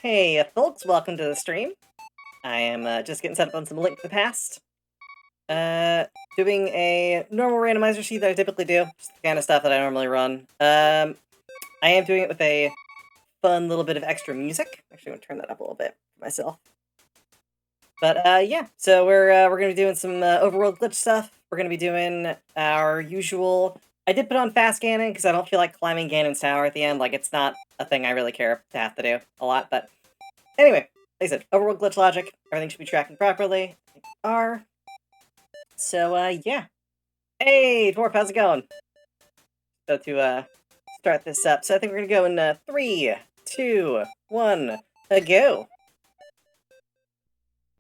Hey, folks, welcome to the stream. I am just getting set up on some Link to the Past. Uh, Doing a normal randomizer sheet that I typically do. Just the kind of stuff that I normally run. I am doing it with a fun little bit of extra music. Actually, I'm going to turn that up a little bit for myself. But yeah, so we're going to be doing some Overworld glitch stuff. We're going to be doing our usual... I did put on fast Ganon because I don't feel like climbing Ganon's tower at the end. Like, it's not a thing I really care to have to do a lot, but... Anyway, like I said, overworld glitch logic. Everything should be tracking properly. They are. So, yeah. Hey, Dwarf, how's it going? So to, start this up. So I think we're gonna go in, 3, 2, 1, go.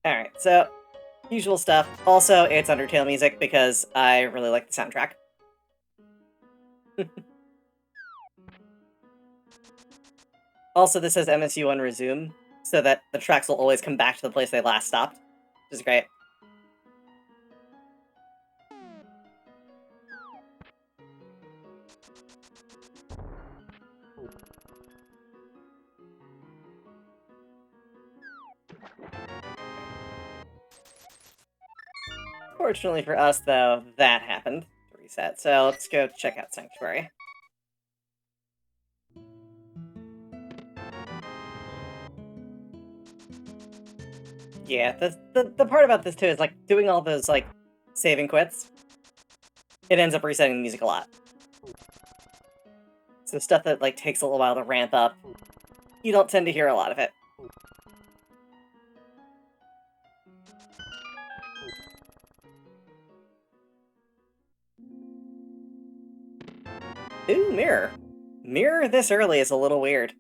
Alright, so, usual stuff. Also, it's Undertale music because I really like the soundtrack. Also, this says MSU1 resume, so that the tracks will always come back to the place they last stopped, which is great. Fortunately for us, though, that happened to reset, so let's go check out Sanctuary. Yeah, the part about this, too, is, like, doing all those, like, save and quits, it ends up resetting the music a lot. So stuff that, like, takes a little while to ramp up, you don't tend to hear a lot of it. Ooh, mirror. Mirror this early is a little weird.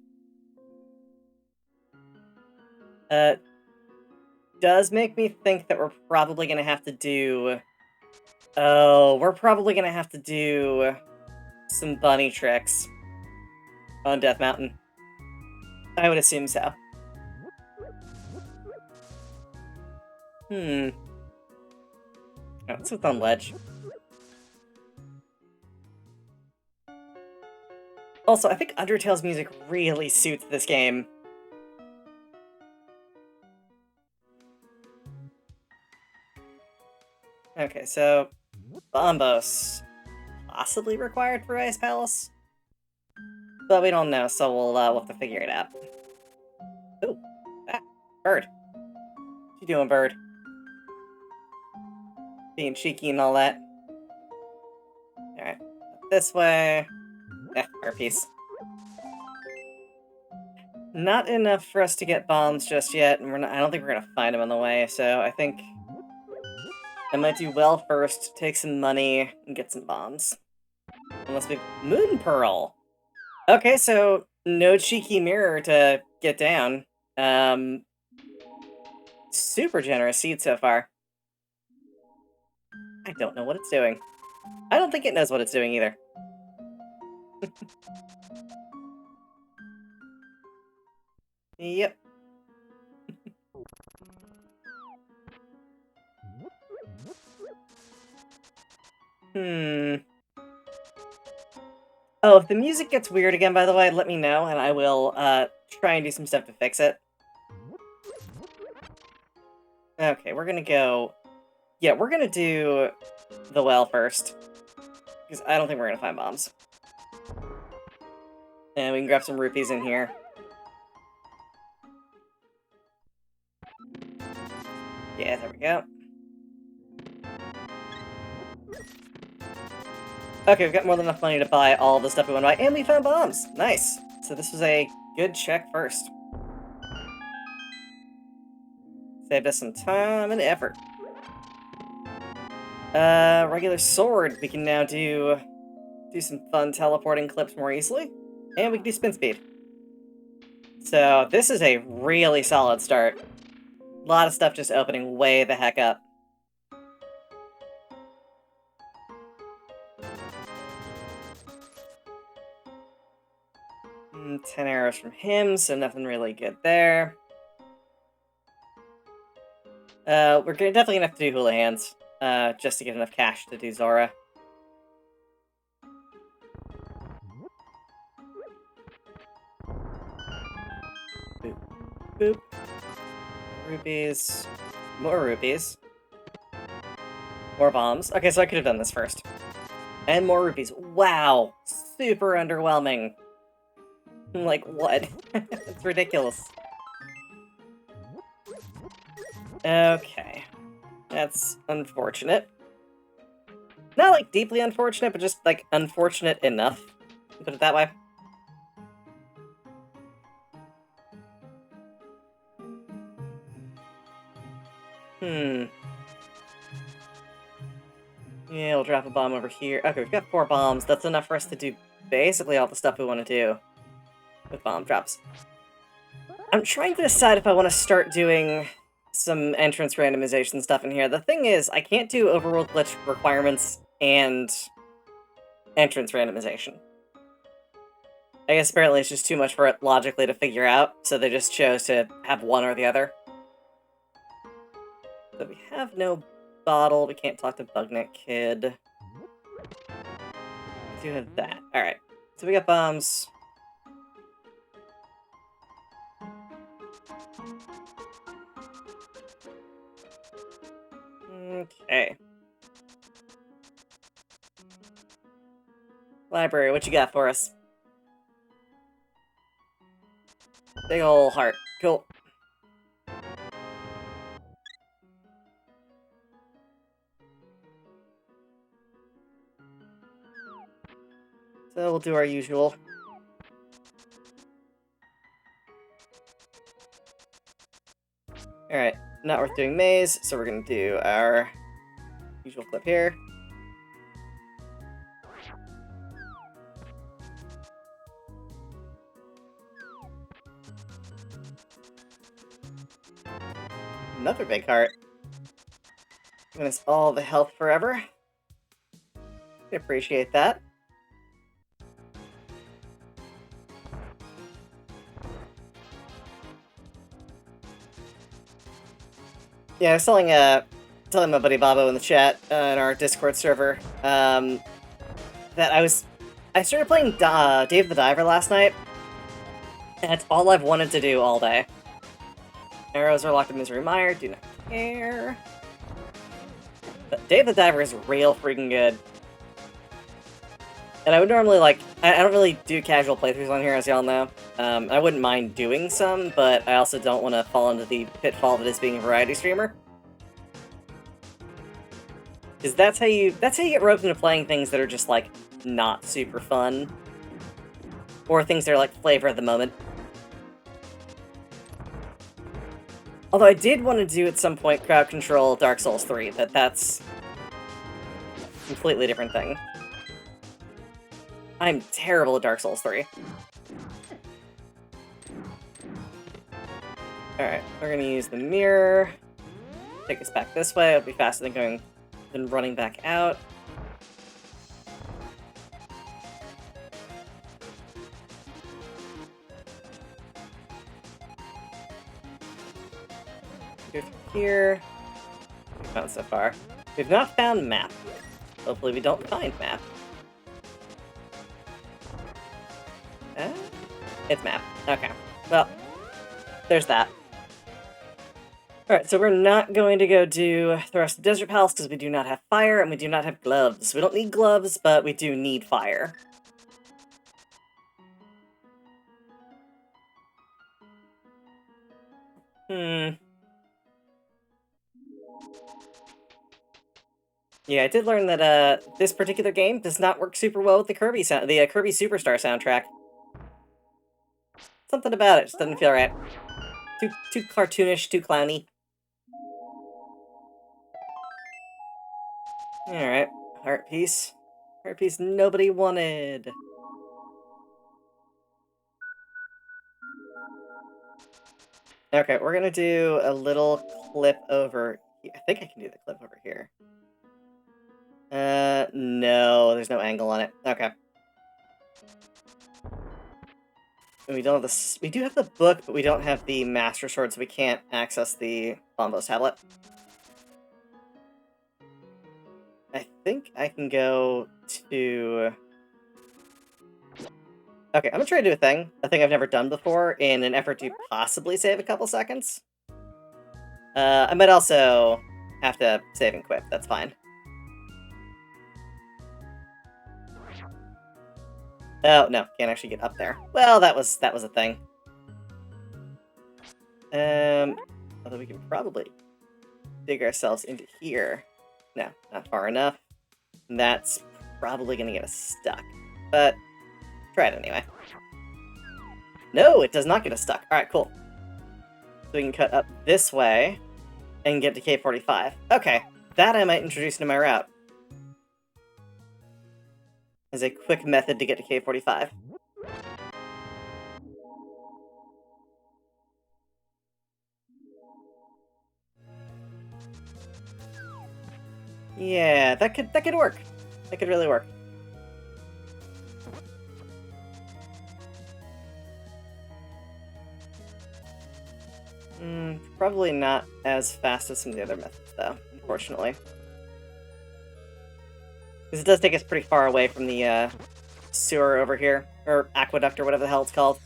Does make me think that we're probably gonna have to do... Oh, we're probably gonna have to do some bunny tricks on Death Mountain. I would assume so. Oh, what's with on ledge? Also, I think Undertale's music really suits this game. Okay, so... Bombos. Possibly required for Ice Palace? But we don't know, so we'll have to figure it out. Ooh, ah, bird. What you doing, bird? Being cheeky and all that. Alright, this way. Our piece. Not enough for us to get bombs just yet, and I don't think we're gonna find them on the way, so I think I might do well first, take some money, and get some bombs. Unless we... Moon Pearl! Okay, so no cheeky mirror to get down. Super generous seed so far. I don't know what it's doing. I don't think it knows what it's doing either. Yep. Oh, if the music gets weird again, by the way, let me know, and I will, try and do some stuff to fix it. Okay, we're gonna go... Yeah, we're gonna do the well first. Because I don't think we're gonna find bombs. And we can grab some rupees in here. Yeah, there we go. Okay, we've got more than enough money to buy all the stuff we want to buy, and we found bombs! Nice! So this was a good check first. Saved us some time and effort. Regular sword, we can now do some fun teleporting clips more easily. And we can do spin speed. So this is a really solid start. A lot of stuff just opening way the heck up. 10 arrows from him, so nothing really good there. We're definitely gonna have to do Hula Hands, just to get enough cash to do Zora. Ooh. Boop. Rupees. More rupees. More bombs. Okay, so I could have done this first. And more rupees. Wow! Super underwhelming. Like, what? It's ridiculous. Okay. That's unfortunate. Not, like, deeply unfortunate, but just, like, unfortunate enough. Put it that way. Yeah, we'll drop a bomb over here. Okay, we've got 4 bombs. That's enough for us to do basically all the stuff we want to do with bomb drops. I'm trying to decide if I want to start doing some entrance randomization stuff in here. The thing is, I can't do overworld glitch requirements and entrance randomization. I guess apparently it's just too much for it logically to figure out, so they just chose to have one or the other. So we have no bottle, we can't talk to Bugnet Kid. We do have that. Alright, so we got bombs. Okay. Library, what you got for us? Big ol' heart. Cool. So we'll do our usual. Alright, not worth doing maze, so we're gonna do our usual flip here. Another big heart. Giving us all the health forever. I appreciate that. Yeah, I was telling my buddy Bobo in the chat in our Discord server that I started playing Dave the Diver last night, and that's all I've wanted to do all day. Arrows are locked in Misery Mire, do not care. But Dave the Diver is real freaking good. And I would normally, like, I don't really do casual playthroughs on here, as y'all know. I wouldn't mind doing some, but I also don't want to fall into the pitfall that is being a variety streamer. Because that's how you get roped into playing things that are just, like, not super fun. Or things that are, like, flavor of the moment. Although I did want to do at some point crowd control Dark Souls 3, but that's a completely different thing. I'm terrible at Dark Souls 3. Alright, we're gonna use the mirror. Take us back this way. It'll be faster than running back out. Go through here. What we found so far. We've not found map. Hopefully we don't find map. It's map. Okay. Well, there's that. Alright, so we're not going to go do the rest of the Desert Palace because we do not have fire and we do not have gloves. We don't need gloves, but we do need fire. Yeah, I did learn that this particular game does not work super well with the Kirby Kirby Superstar soundtrack. Something about it just doesn't feel right. Too cartoonish, too clowny. Alright, heart piece. Heart piece nobody wanted. Okay, we're gonna do a little clip over here. I think I can do the clip over here. No, there's no angle on it. Okay. And we don't have the... We do have the book, but we don't have the Master Sword, so we can't access the Bombos tablet. I think I can go to... Okay, I'm gonna try to do a thing I've never done before in an effort to possibly save a couple seconds. I might also have to save and quit, that's fine. Oh, no, can't actually get up there. Well, that was a thing. Although we can probably dig ourselves into here. No, not far enough. And that's probably gonna get us stuck. But, try it anyway. No, it does not get us stuck. Alright, cool. So we can cut up this way and get to Cave 45. Okay, that I might introduce into my route. As a quick method to get to Cave 45. Yeah, that could work. That could really work. Probably not as fast as some of the other methods, though, unfortunately. Because it does take us pretty far away from the sewer over here, or aqueduct, or whatever the hell it's called.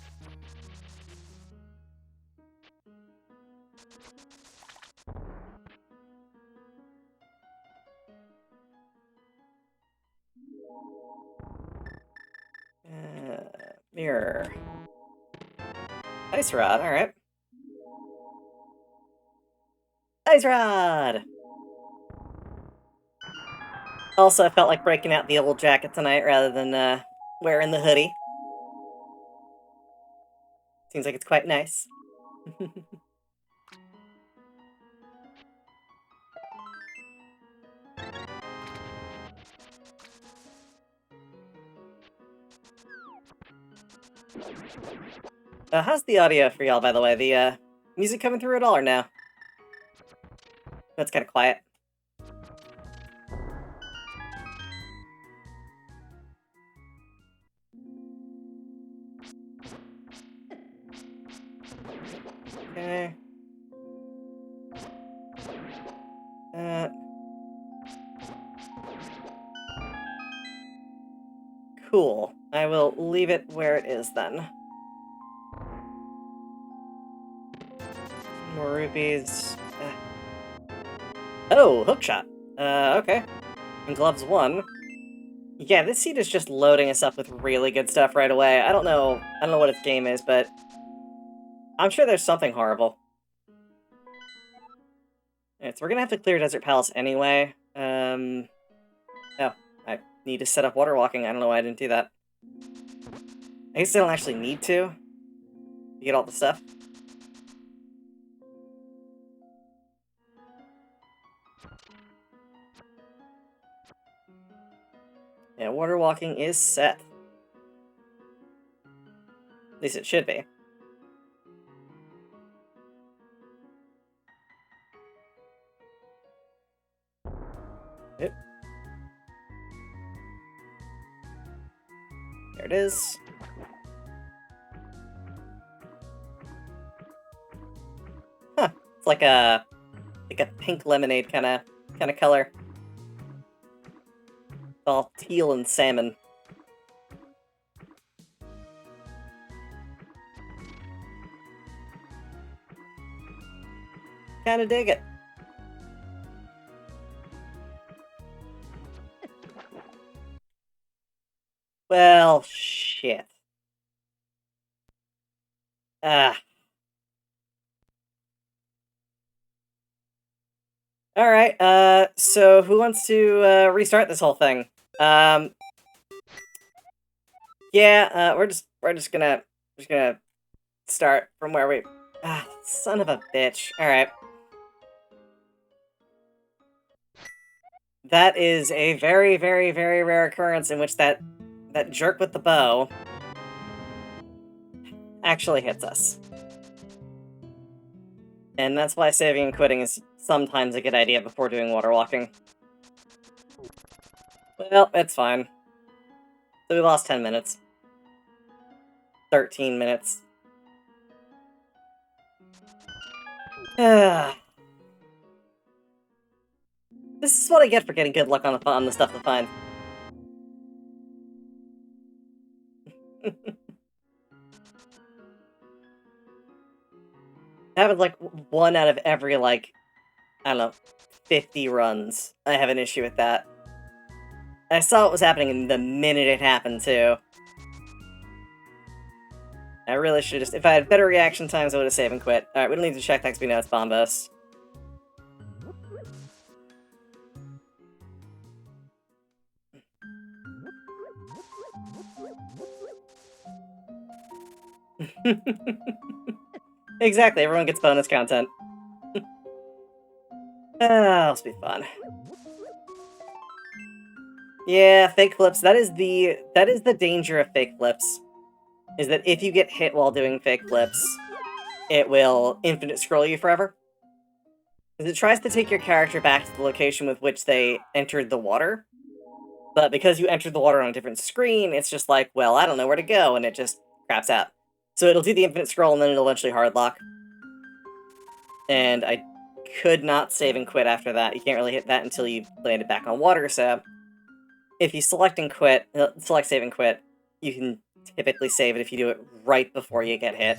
Mirror. Ice rod, alright. Ice rod! Also, I felt like breaking out the old jacket tonight rather than wearing the hoodie. Seems like it's quite nice. How's the audio for y'all, by the way? The music coming through at all or no? That's kind of quiet. Okay. Cool. I will leave it where it is then. More rupees. Oh, hookshot. Okay. And gloves 1. Yeah, this seed is just loading us up with really good stuff right away. I don't know what its game is, but I'm sure there's something horrible. Alright, so we're gonna have to clear Desert Palace anyway. Oh, I need to set up water walking. I don't know why I didn't do that. I guess I don't actually need to get all the stuff. Yeah, water walking is set. At least it should be. Yep. There it is. Huh. It's like a pink lemonade kind of color. It's all teal and salmon. Kinda dig it. Well, shit. Ah. Alright, so who wants to, restart this whole thing? Yeah, we're just gonna start from where we... Ah, son of a bitch. Alright. That is a very, very, very rare occurrence in which that jerk with the bow actually hits us. And that's why saving and quitting is sometimes a good idea before doing water walking. Well, it's fine. So we lost 10 minutes. 13 minutes. This is what I get for getting good luck on the stuff to find. happens like 1 out of every, like, I don't know, 50 runs. I have an issue with that. I saw what was happening the minute it happened, too. I really should just... If I had better reaction times, I would have saved and quit. Alright, we don't need to check next, we know it's Bombos. Exactly, everyone gets bonus content. That'll be fun. Yeah, fake flips. That is the danger of fake flips. Is that if you get hit while doing fake flips, it will infinite scroll you forever. Because it tries to take your character back to the location with which they entered the water. But because you entered the water on a different screen, it's just like, well, I don't know where to go, and it just craps out. So it'll do the infinite scroll, and then it'll eventually hardlock. And I could not save and quit after that. You can't really hit that until you landed back on water, so... If you select and quit, select save and quit, you can typically save it if you do it right before you get hit.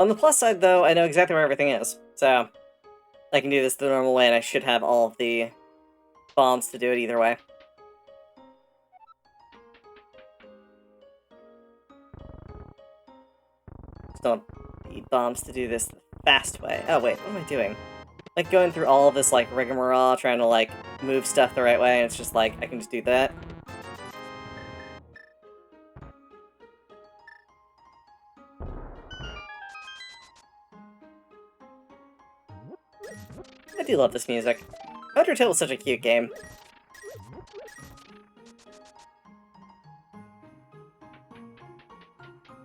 On the plus side, though, I know exactly where everything is, so I can do this the normal way, and I should have all of the bombs to do it either way. Just don't need bombs to do this the fast way. Oh, wait, what am I doing? Like, going through all of this, like, rigmarole, trying to, like, move stuff the right way, and it's just like, I can just do that. I do love this music. Undertale was such a cute game.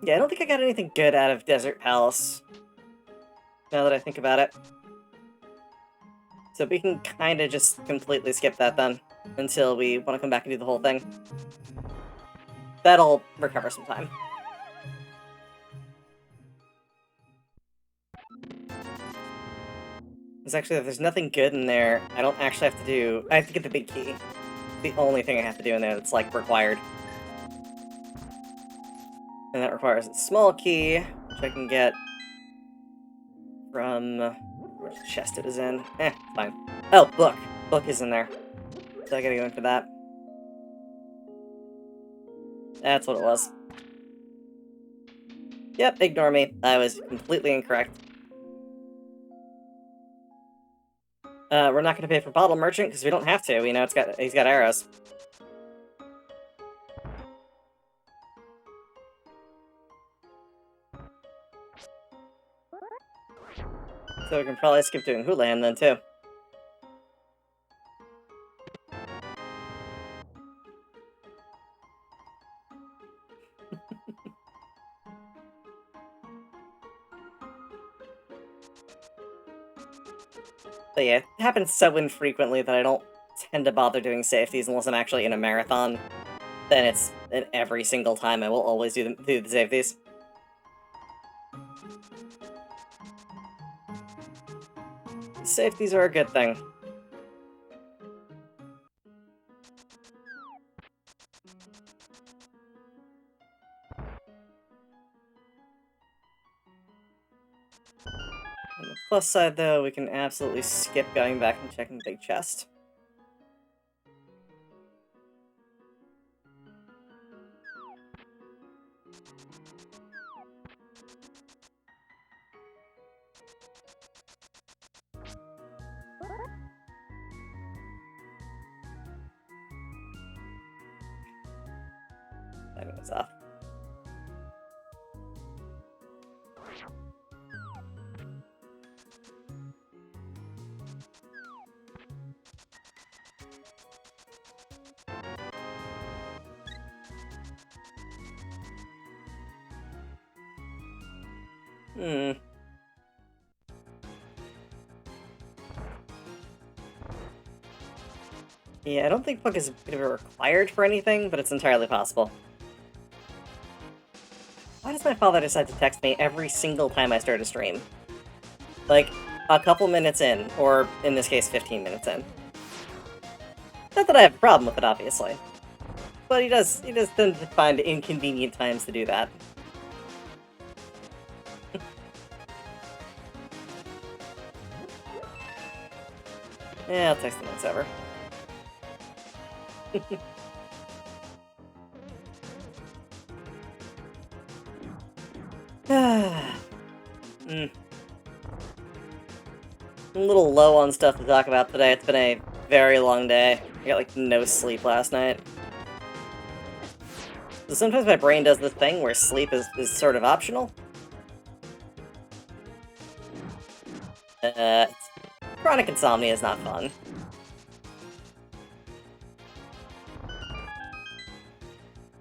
Yeah, I don't think I got anything good out of Desert Palace, now that I think about it. So we can kind of just completely skip that then, until we want to come back and do the whole thing. That'll recover some time. Because actually, if there's nothing good in there, I don't actually have to do... I have to get the big key. It's the only thing I have to do in there that's, like, required. And that requires a small key, which I can get from... which chest it is in. Fine. Oh, book. Book is in there. So I gotta go in for that. That's what it was. Yep, ignore me. I was completely incorrect. We're not gonna pay for Bottle Merchant, because we don't have to. We know he's got arrows. So we can probably skip doing Houlihan then, too. But yeah, it happens so infrequently that I don't tend to bother doing safeties unless I'm actually in a marathon. Then it's every single time I will always do the safeties. Safeties are a good thing. On the plus side, though, we can absolutely skip going back and checking the big chest. That goes off. Yeah, I don't think Book is going to be required for anything, but it's entirely possible. Why does my father decide to text me every single time I start a stream? Like, a couple minutes in, or in this case, 15 minutes in. Not that I have a problem with it, obviously. But he does tend to find inconvenient times to do that. Yeah, I'll text him when it's over. I'm a little low on stuff to talk about today. It's been a very long day. I got like no sleep last night. So sometimes my brain does this thing where sleep is sort of optional. Chronic insomnia is not fun.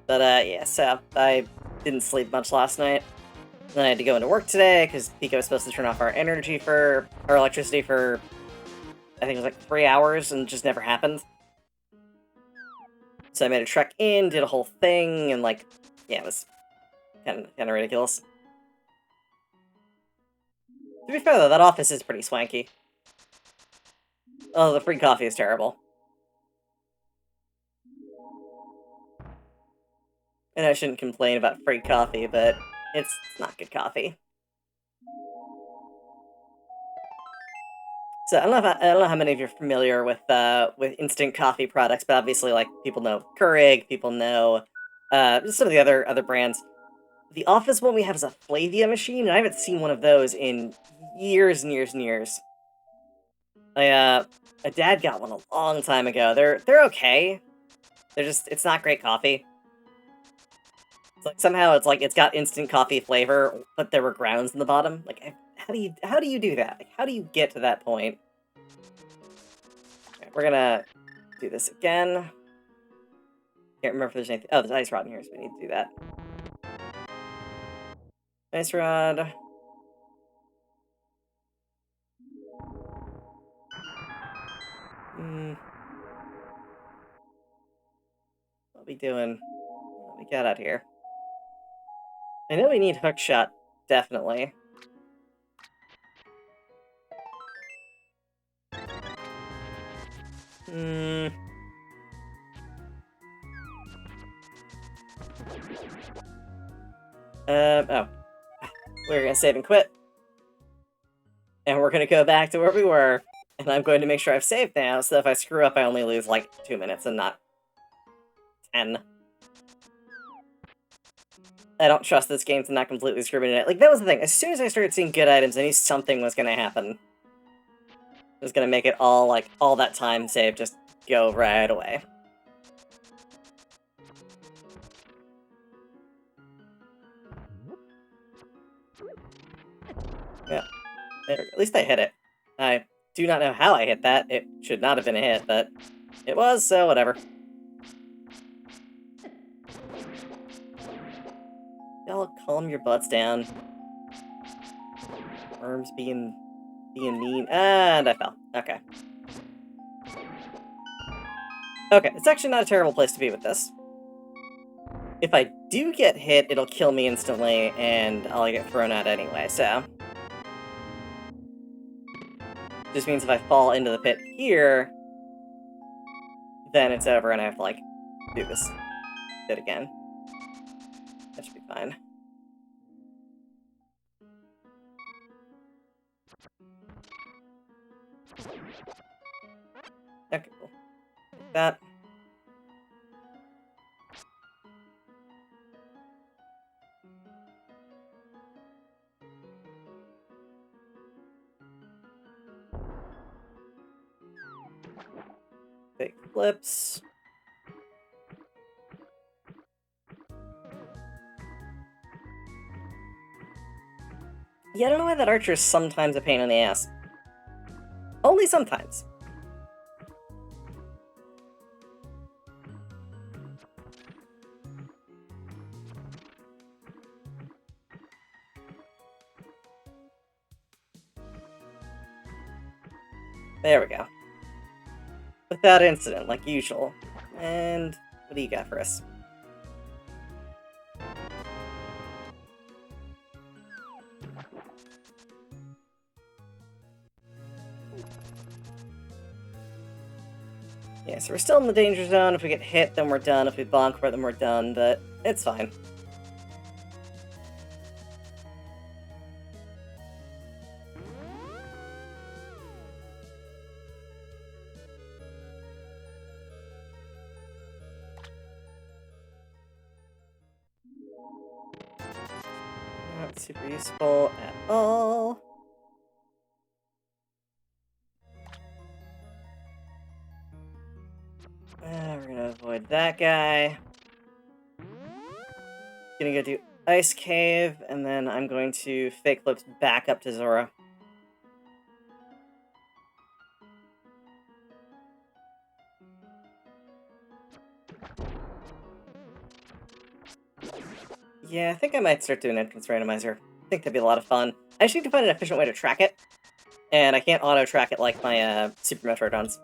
But yeah, so I didn't sleep much last night. Then I had to go into work today because Pico was supposed to turn off our electricity for, I think it was like 3 hours, and it just never happened. So I made a trek in, did a whole thing, and like, yeah, it was kind of ridiculous. To be fair though, that office is pretty swanky. Oh, the free coffee is terrible. And I shouldn't complain about free coffee, but it's not good coffee. So I don't know how many of you are familiar with instant coffee products, but obviously, like, people know Keurig, people know some of the other brands. The office one we have is a Flavia machine, and I haven't seen one of those in years and years and years. My dad got one a long time ago. They're okay. It's not great coffee. It's like somehow it's got instant coffee flavor, but there were grounds in the bottom. Like, how do you do that? Like, how do you get to that point? Right, we're gonna do this again. Can't remember if there's anything. Oh, there's ice rod in here, so we need to do that. Ice rod. What are we doing? What we got out here? I know we need hook shot, definitely. Oh. We're gonna save and quit. And we're gonna go back to where we were. And I'm going to make sure I've saved now, so if I screw up, I only lose, like, 2 minutes and not 10. I don't trust this game to not completely screw me in it. Like, that was the thing. As soon as I started seeing good items, I knew something was gonna happen. It was gonna make it all, like, all that time save just go right away. Yeah. There we go. At least I hit it. I do not know how I hit that. It should not have been a hit, but it was, so whatever. Y'all calm your butts down. Worms being mean. And I fell. Okay. Okay, it's actually not a terrible place to be with this. If I do get hit, it'll kill me instantly, and I'll get thrown out anyway, so... Just means if I fall into the pit here, then it's over and I have to, like, do this bit again. That should be fine. Okay, cool. Like that. Big flips. Yeah, I don't know why that archer is sometimes a pain in the ass. Only sometimes. There we go. Without incident, like usual. And what do you got for us? Yeah, so we're still in the danger zone. If we get hit, then we're done. If we bonk, then we're done, but it's fine. Not super useful at all. We're gonna avoid that guy. Gonna go do Ice Cave, and then I'm going to Fake Flips back up to Zora. Yeah, I think I might start doing Entrance Randomizer. I think that'd be a lot of fun. I just need to find an efficient way to track it, and I can't auto-track it like my Super Metroid runs.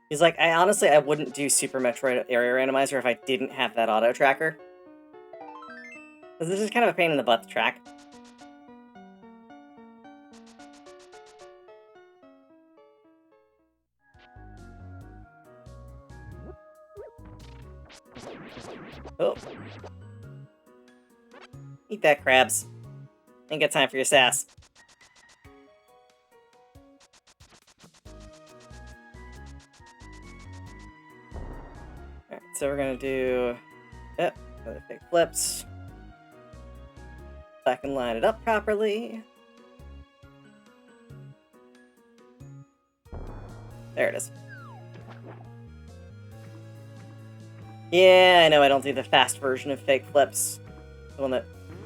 He's like, I wouldn't do Super Metroid Area Randomizer if I didn't have that auto-tracker. This is just kind of a pain in the butt to track. Oh. Eat that, crabs. Ain't got time for your sass. Alright, so we're gonna do... Yep, another Fake Flips. So I can line it up properly. There it is. Yeah, I know I don't do the fast version of Fake Flips. The one that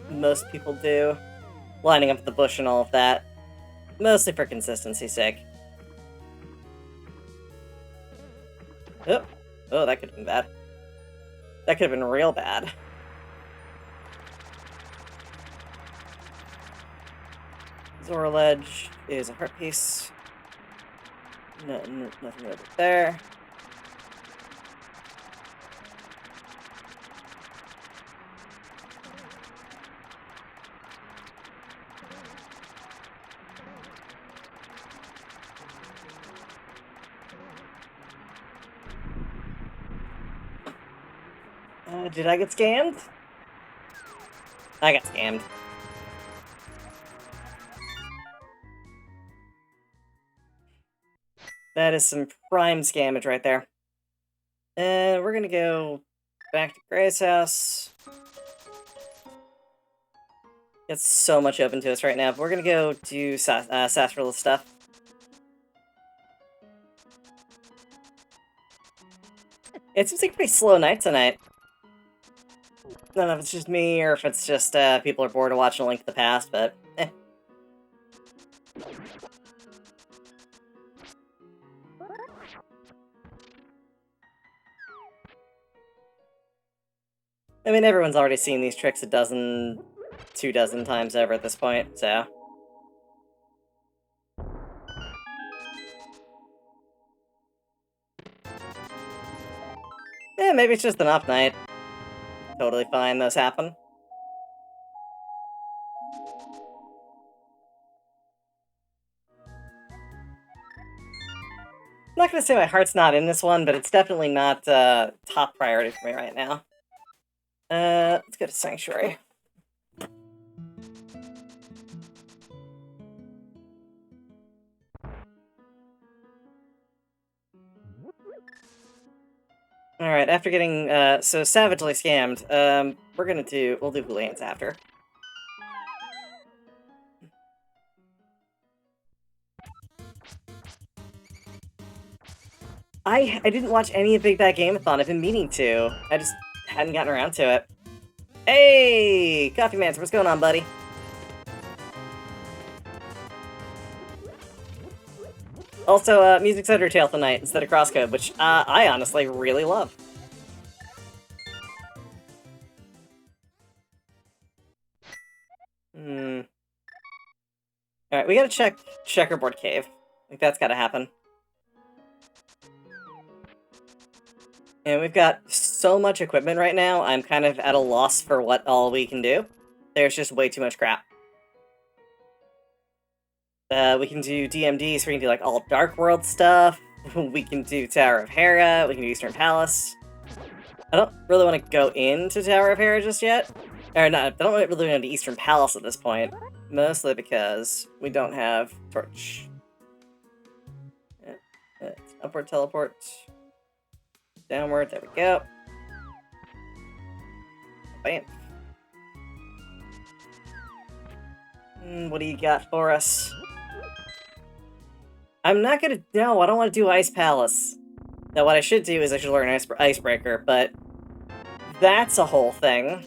most people do. Lining up the bush and all of that. Mostly for consistency's sake. Oh, oh, that could have been bad. That could have been real bad. Zora Ledge is a heart piece. Nothing over there. Did I get scammed? I got scammed. That is some prime scammage right there. And we're gonna go back to Gray's house. It's so much open to us right now, but we're gonna go do sarsaparilla stuff. It seems like a pretty slow night tonight. I don't know if it's just me, or if it's just people are bored of watching A Link to the Past, but eh. I mean, everyone's already seen these tricks a dozen, 2 dozen times over at this point, so... Yeah, maybe it's just an off night. Totally fine, those happen. I'm not gonna say my heart's not in this one, but it's definitely not top priority for me right now. Let's go to Sanctuary. Alright, after getting so savagely scammed, we'll do Hooligans after. I didn't watch any of Big Bad Game-a-thon. I've been meaning to. I just hadn't gotten around to it. Hey! Coffee Mancer, what's going on, buddy? Also, Music's Undertale tonight instead of Crosscode, which I honestly really love. Alright, we gotta check Checkerboard Cave. Like, that's gotta happen. And we've got so much equipment right now, I'm kind of at a loss for what all we can do. There's just way too much crap. We can do DMD, so we can do like all Dark World stuff. We can do Tower of Hera. We can do Eastern Palace. I don't really want to go into Tower of Hera just yet. Or not, I don't really want to do Eastern Palace at this point. Mostly because we don't have Torch. Upward teleport. Downward, there we go. Bam. What do you got for us? I'm not gonna... No, I don't want to do Ice Palace. Now, what I should do is I should learn Icebreaker, but that's a whole thing.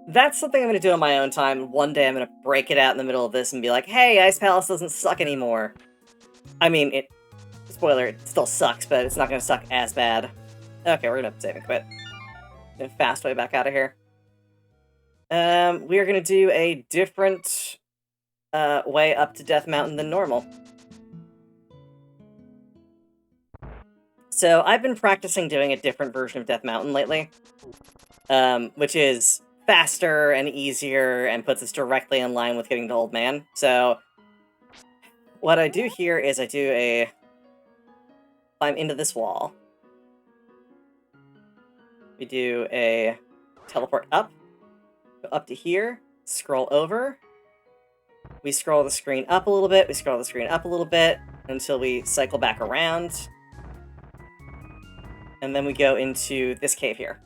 That's something I'm gonna do on my own time. One day I'm gonna break it out in the middle of this and be like, hey, Ice Palace doesn't suck anymore. I mean, spoiler, it still sucks, but it's not gonna suck as bad. Okay, we're gonna save and quit. Gonna fast way back out of here. We are gonna do a different way up to Death Mountain than normal. So I've been practicing doing a different version of Death Mountain lately, which is faster and easier and puts us directly in line with getting to Old Man. So what I do here is I do a climb into this wall. We do a teleport up, go up to here, scroll over. We scroll the screen up a little bit, we scroll the screen up a little bit until we cycle back around. And then we go into this cave here.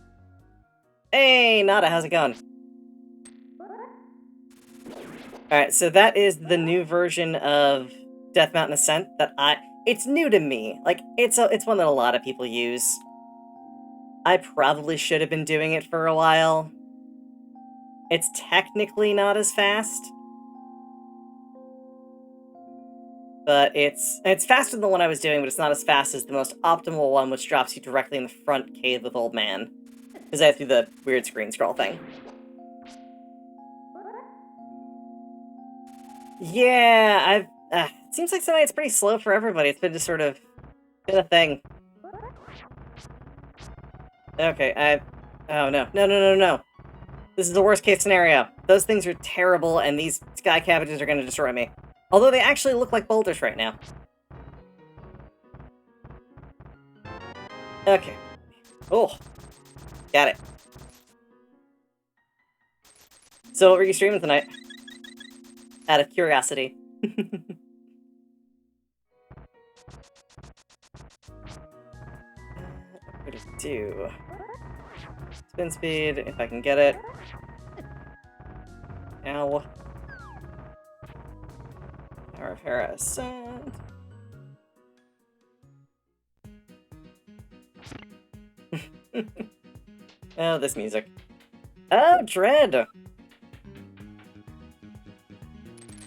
Hey, Nada, how's it going? Alright, so that is the new version of Death Mountain Ascent that it's new to me. Like, it's one that a lot of people use. I probably should have been doing it for a while. It's technically not as fast. But it's faster than the one I was doing, but it's not as fast as the most optimal one, which drops you directly in the front cave with Old Man. Because I have to do the weird screen scroll thing. Yeah, it seems like tonight's pretty slow for everybody. It's been just sort of been a thing. Okay, oh no. No. This is the worst case scenario. Those things are terrible, and these sky cabbages are going to destroy me. Although they actually look like boulders right now. Okay. Oh. Got it. So what were you streaming tonight? Out of curiosity. What do I do? Spin speed, if I can get it. Ow. Tower of Hera Ascent. Oh, this music. Oh, Dread!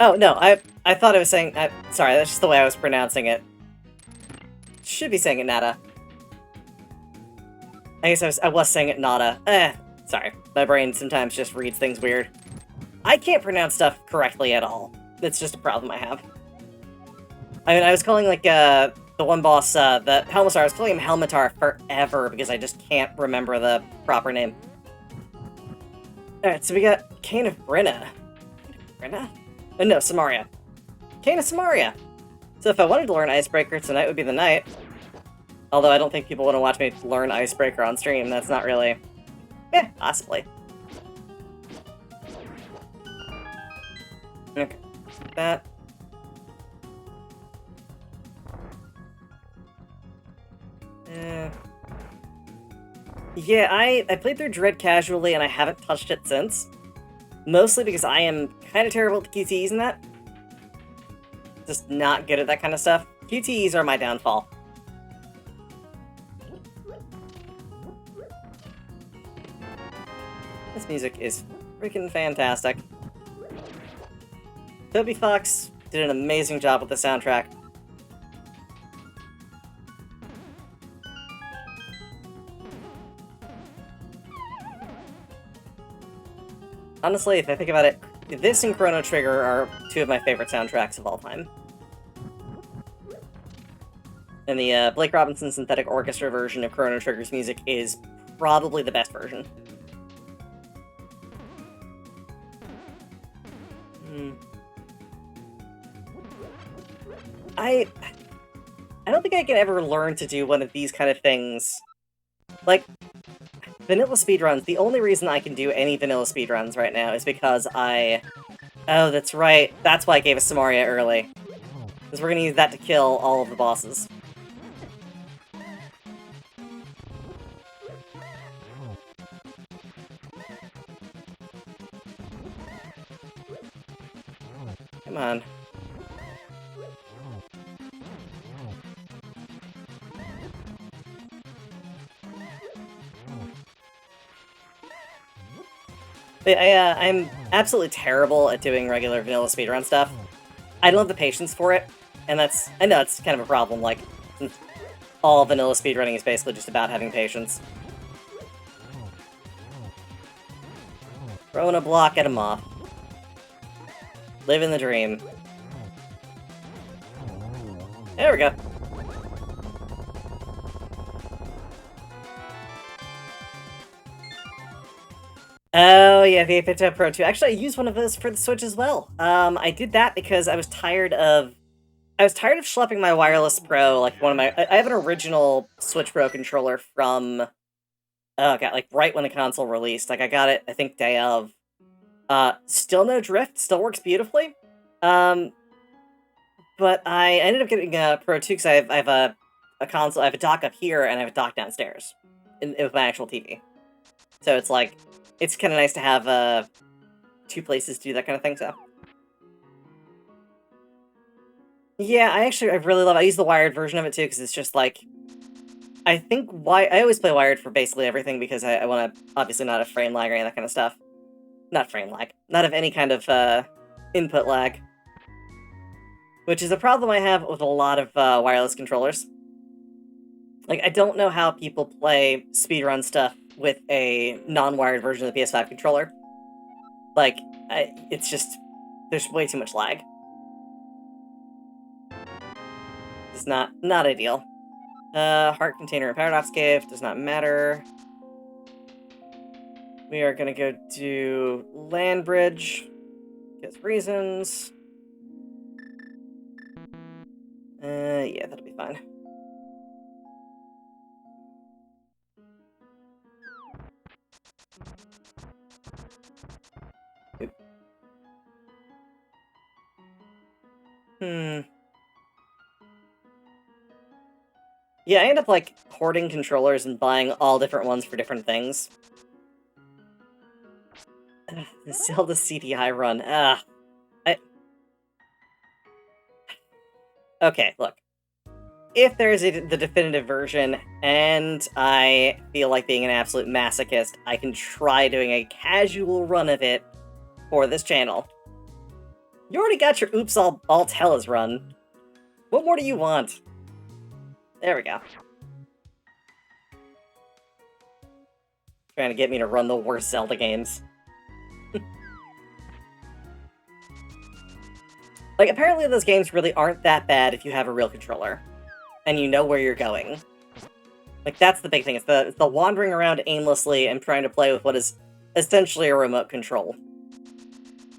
Oh, no, I thought I was saying... sorry, that's just the way I was pronouncing it. Should be saying it Nada. I guess I was saying it Nada. Sorry. My brain sometimes just reads things weird. I can't pronounce stuff correctly at all. It's just a problem I have. I mean, I was calling, like, the one boss, the Helmatar, I was calling him Helmatar forever because I just can't remember the proper name. Alright, so we got Cane of Brenna. Brenna? No, Samaria. Cane of Samaria! So if I wanted to learn Icebreaker, tonight would be the night. Although I don't think people want to watch me learn Icebreaker on stream, that's not really... possibly. Okay, that. Yeah, I played through Dread casually and I haven't touched it since. Mostly because I am kind of terrible at QTEs in that. Just not good at that kind of stuff. QTEs are my downfall. This music is freaking fantastic. Toby Fox did an amazing job with the soundtrack. Honestly, if I think about it, this and Chrono Trigger are two of my favorite soundtracks of all time. And the Blake Robinson Synthetic Orchestra version of Chrono Trigger's music is probably the best version. I don't think I can ever learn to do one of these kind of things. Like, vanilla speedruns, the only reason I can do any vanilla speedruns right now is because I... Oh, that's right. That's why I gave us Samaria early. Because we're gonna use that to kill all of the bosses. Come on. But I'm absolutely terrible at doing regular vanilla speedrun stuff. I don't have the patience for it, and that's... I know it's kind of a problem, like, since all vanilla speedrunning is basically just about having patience. Throwing a block at him off. Living the dream. There we go. Oh yeah, the 8-bit Pro 2. Actually, I used one of those for the Switch as well. I did that because I was tired of schlepping my wireless Pro, like one of my... I have an original Switch Pro controller from... Oh god, like right when the console released. Like I got it, I think, day of. Still no drift, still works beautifully. But I ended up getting a Pro 2 because I have a console, I have a dock up here, and I have a dock downstairs with my actual TV. So it's like, it's kind of nice to have two places to do that kind of thing, so. Yeah, I really love it. I use the wired version of it too, because it's just like, I think I always play wired for basically everything because I want to obviously not have frame lag or any of that kind of stuff. Not frame lag. Not have any kind of input lag. Which is a problem I have with a lot of wireless controllers. Like, I don't know how people play speedrun stuff with a non-wired version of the PS5 controller. Like, it's just... there's way too much lag. It's not ideal. Heart container and paradox cave does not matter. We are gonna go to land bridge. Because reasons. Yeah, that'll be fine. Oop. Yeah, I end up, like, hoarding controllers and buying all different ones for different things. The Zelda CDI run, Okay, look. If there is the definitive version, and I feel like being an absolute masochist, I can try doing a casual run of it for this channel. You already got your Oops All Tell Us run. What more do you want? There we go. Trying to get me to run the worst Zelda games. Like, apparently those games really aren't that bad if you have a real controller. And you know where you're going. Like, that's the big thing. It's the wandering around aimlessly and trying to play with what is essentially a remote control.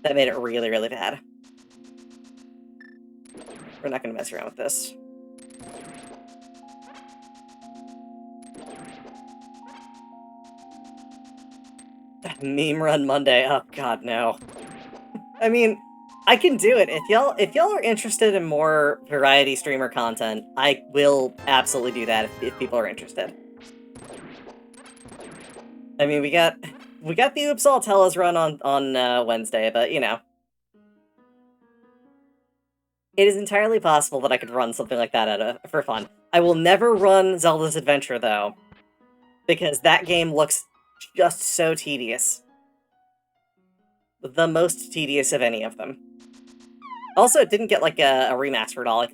That made it really, really bad. We're not going to mess around with this. Meme Run Monday. Oh, God, no. I mean... I can do it. If y'all are interested in more variety streamer content, I will absolutely do that if people are interested. I mean, we got the Oops All Tell Us run on Wednesday, but you know. It is entirely possible that I could run something like that for fun. I will never run Zelda's Adventure though, because that game looks just so tedious. The most tedious of any of them. Also, it didn't get, like, a remaster at all. Like,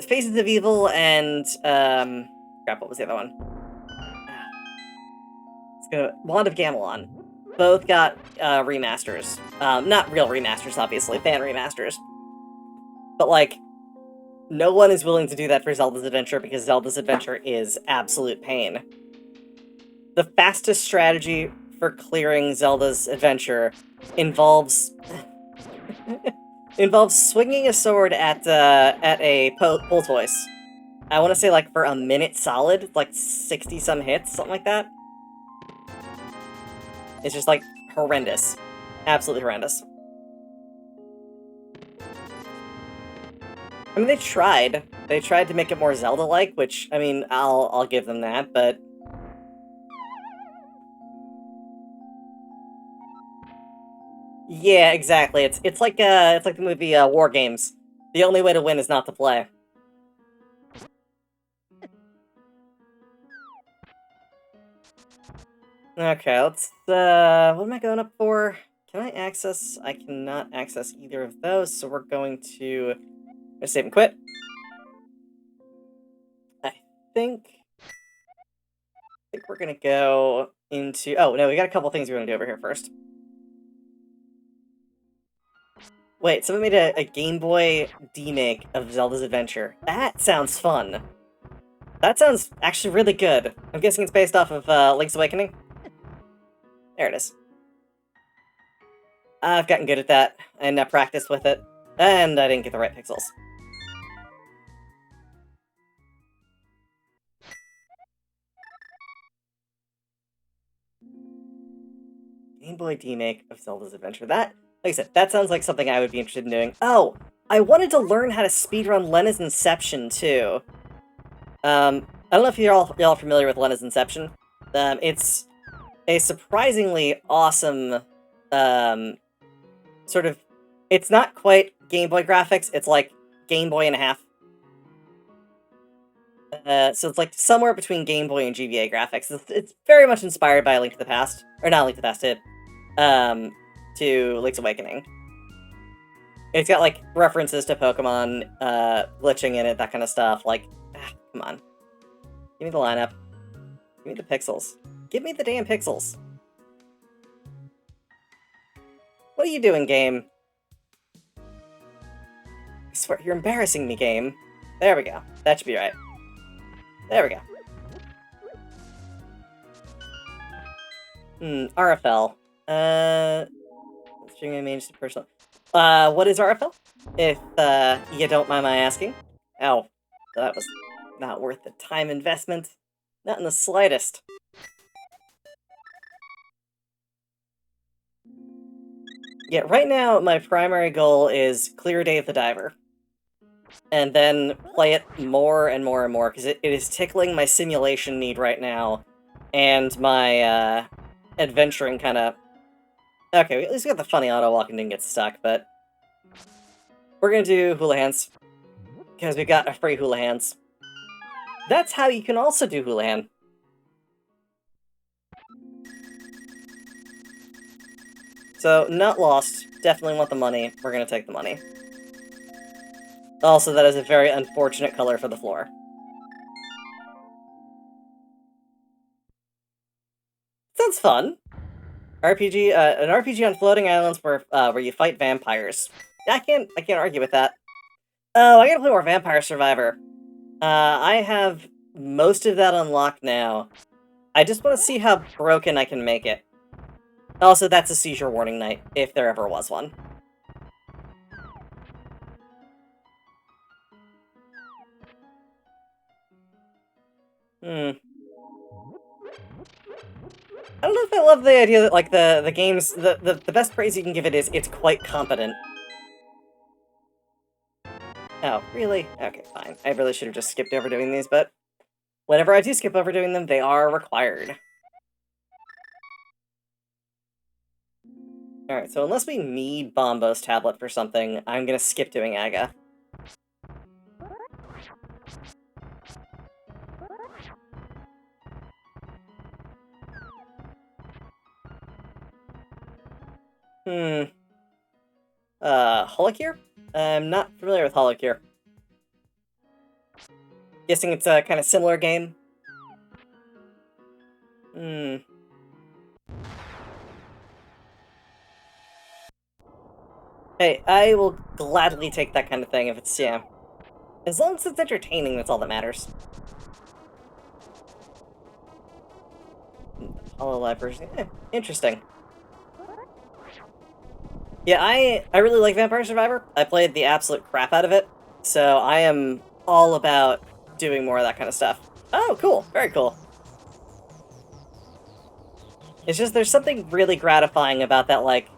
Faces of Evil and, crap, what was the other one? Wand of Gamelon. Both got, remasters. Not real remasters, obviously. Fan remasters. But, like, no one is willing to do that for Zelda's Adventure because Zelda's Adventure is absolute pain. The fastest strategy for clearing Zelda's Adventure involves... involves swinging a sword at a pole voice. I want to say like for a minute solid, like 60-some hits, something like that. It's just like horrendous. Absolutely horrendous. I mean, they tried. They tried to make it more Zelda-like, which, I mean, I'll give them that, but... Yeah, exactly. It's like the movie War Games. The only way to win is not to play. Okay, let's what am I going up for? Can I access? I cannot access either of those, so we're going to save and quit. I think we're gonna go into... Oh, no, we got a couple things we're gonna do over here first. Wait, someone made a Game Boy remake of Zelda's Adventure. That sounds fun. That sounds actually really good. I'm guessing it's based off of Link's Awakening? There it is. I've gotten good at that, and I practiced with it, and I didn't get the right pixels. Game Boy remake of Zelda's Adventure. That, like I said, that sounds like something I would be interested in doing. Oh, I wanted to learn how to speedrun Lena's Inception, too. I don't know if y'all are familiar with Lena's Inception. It's a surprisingly awesome, sort of... It's not quite Game Boy graphics, it's like Game Boy and a half. So it's like somewhere between Game Boy and GBA graphics. It's very much inspired by Link to the Past. Or not Link to the Past, to Link's Awakening. It's got, like, references to Pokemon, glitching in it, that kind of stuff. Like, come on. Give me the lineup. Give me the pixels. Give me the damn pixels. What are you doing, game? I swear, you're embarrassing me, game. There we go. That should be right. There we go. RFL. String image to personal. What is RFL? If, you don't mind my asking. Oh, that was not worth the time investment. Not in the slightest. Yeah, right now, my primary goal is clear Day of the Diver. And then play it more and more and more, because it is tickling my simulation need right now, and my, adventuring kind of... Okay, at least we got the funny auto-walk and didn't get stuck, but... We're gonna do Hula Hands, because we got a free Hula Hands. That's how you can also do Hula Hand. So, not lost. Definitely want the money. We're gonna take the money. Also, that is a very unfortunate color for the floor. Sounds fun. RPG, an RPG on floating islands where you fight vampires. I can't argue with that. Oh, I gotta play more Vampire Survivor. I have most of that unlocked now. I just want to see how broken I can make it. Also, that's a seizure warning night, if there ever was one. I don't know if I love the idea that, like, the game's... The best praise you can give it is it's quite competent. Oh, really? Okay, fine. I really should have just skipped over doing these, but... Whenever I do skip over doing them, they are required. Alright, so unless we need Bombo's tablet for something, I'm gonna skip doing Aga. Holocure? I'm not familiar with Holocure. Guessing it's a kind of similar game? Hey, I will gladly take that kind of thing if it's, yeah. As long as it's entertaining, that's all that matters. Hololive version, interesting. Yeah, I really like Vampire Survivor. I played the absolute crap out of it, so I am all about doing more of that kind of stuff. Oh, cool. Very cool. It's just, there's something really gratifying about that, like,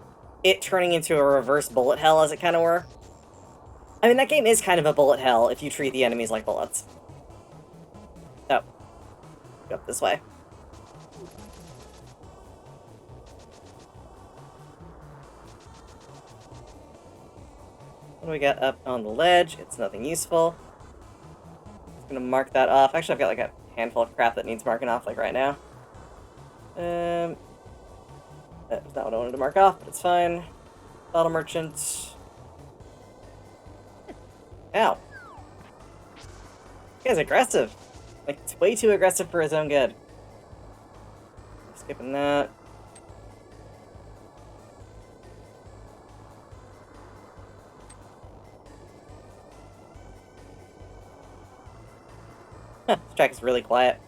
it turning into a reverse bullet hell, as it kind of were. I mean, that game is kind of a bullet hell if you treat the enemies like bullets. Oh. Go up this way. What do we got up on the ledge? It's nothing useful. Just gonna mark that off. Actually, I've got like a handful of crap that needs marking off, like right now. That's not what I wanted to mark off, but it's fine. Bottle merchant. Ow. This guy's aggressive. Like, it's way too aggressive for his own good. Skipping that. Huh, this track is really quiet.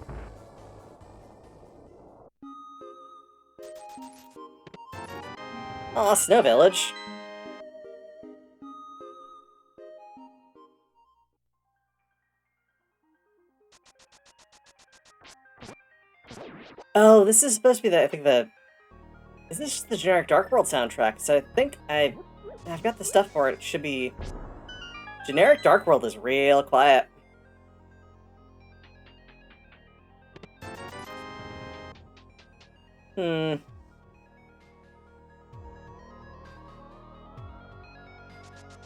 Aw, Snow Village. Oh, this is supposed to be the, I think the... Is this just the generic Dark World soundtrack? So I think I've got the stuff for it. It should be... Generic Dark World is real quiet.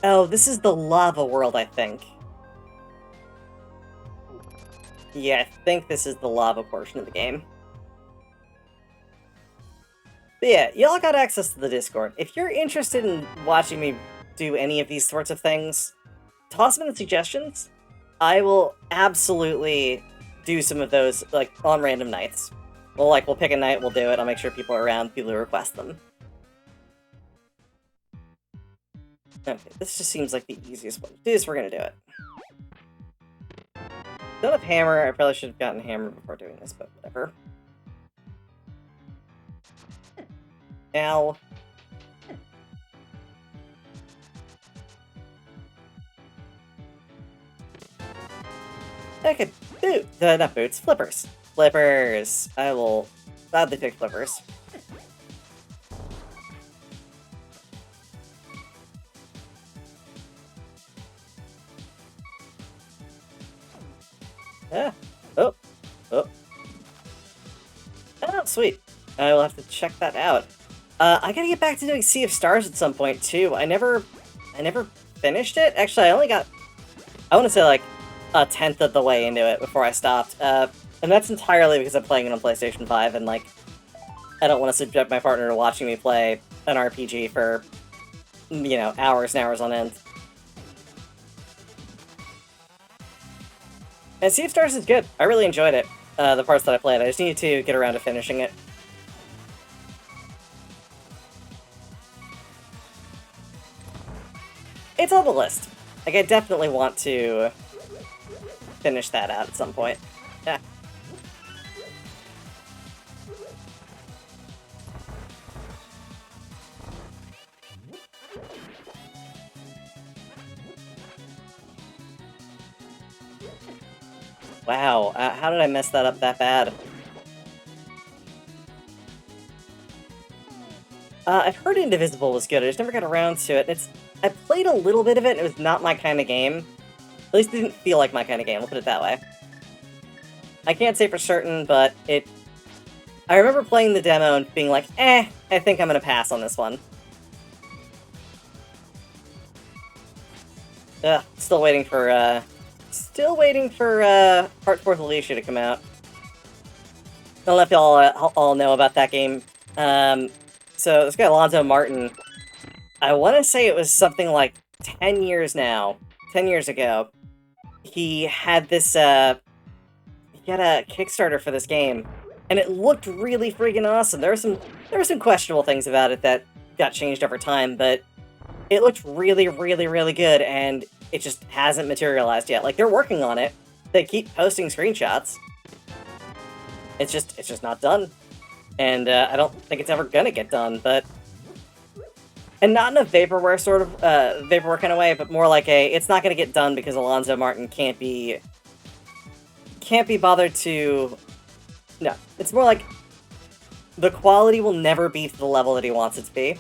Oh, this is the lava world, I think. Yeah, I think this is the lava portion of the game. But yeah, y'all got access to the Discord. If you're interested in watching me do any of these sorts of things, toss them in the suggestions. I will absolutely do some of those, like, on random nights. We'll pick a night, we'll do it, I'll make sure people are around, people who request them. Okay, this just seems like the easiest one to do, so we're gonna do it. Don't have hammer, I probably should have gotten hammer before doing this, but whatever. Ow. Okay, not boots, flippers. Flippers! I will gladly pick flippers. Ah. Oh. Oh. Oh, sweet. I will have to check that out. I gotta get back to doing Sea of Stars at some point, too. I never finished it. Actually, I want to say, like, a tenth of the way into it before I stopped. And that's entirely because I'm playing it on PlayStation 5, and, like, I don't want to subject my partner to watching me play an RPG for, you know, hours and hours on end. And Sea of Stars is good. I really enjoyed it, the parts that I played. I just needed to get around to finishing it. It's on the list. Like, I definitely want to finish that out at some point. Yeah. Wow, how did I mess that up that bad? I've heard Indivisible was good, I just never got around to it. I played a little bit of it, and it was not my kind of game. At least it didn't feel like my kind of game, we'll put it that way. I can't say for certain, but I remember playing the demo and being like, I think I'm gonna pass on this one. Ugh, still waiting for Part 4 Alicia to come out. I don't know if y'all all know about that game. So this guy Alonzo Martin, I want to say it was something like 10 years now. 10 years ago. He had this, he had a Kickstarter for this game, and it looked really freaking awesome. There were some questionable things about it that got changed over time, but it looked really, really, really good, and it just hasn't materialized yet. Like, they're working on it. They keep posting screenshots. It's just not done. And I don't think it's ever gonna get done, but And not in a vaporware sort of, vaporware kind of way, but more like it's not gonna get done because Alonzo Martin can't be bothered to... No, it's more like the quality will never be to the level that he wants it to be.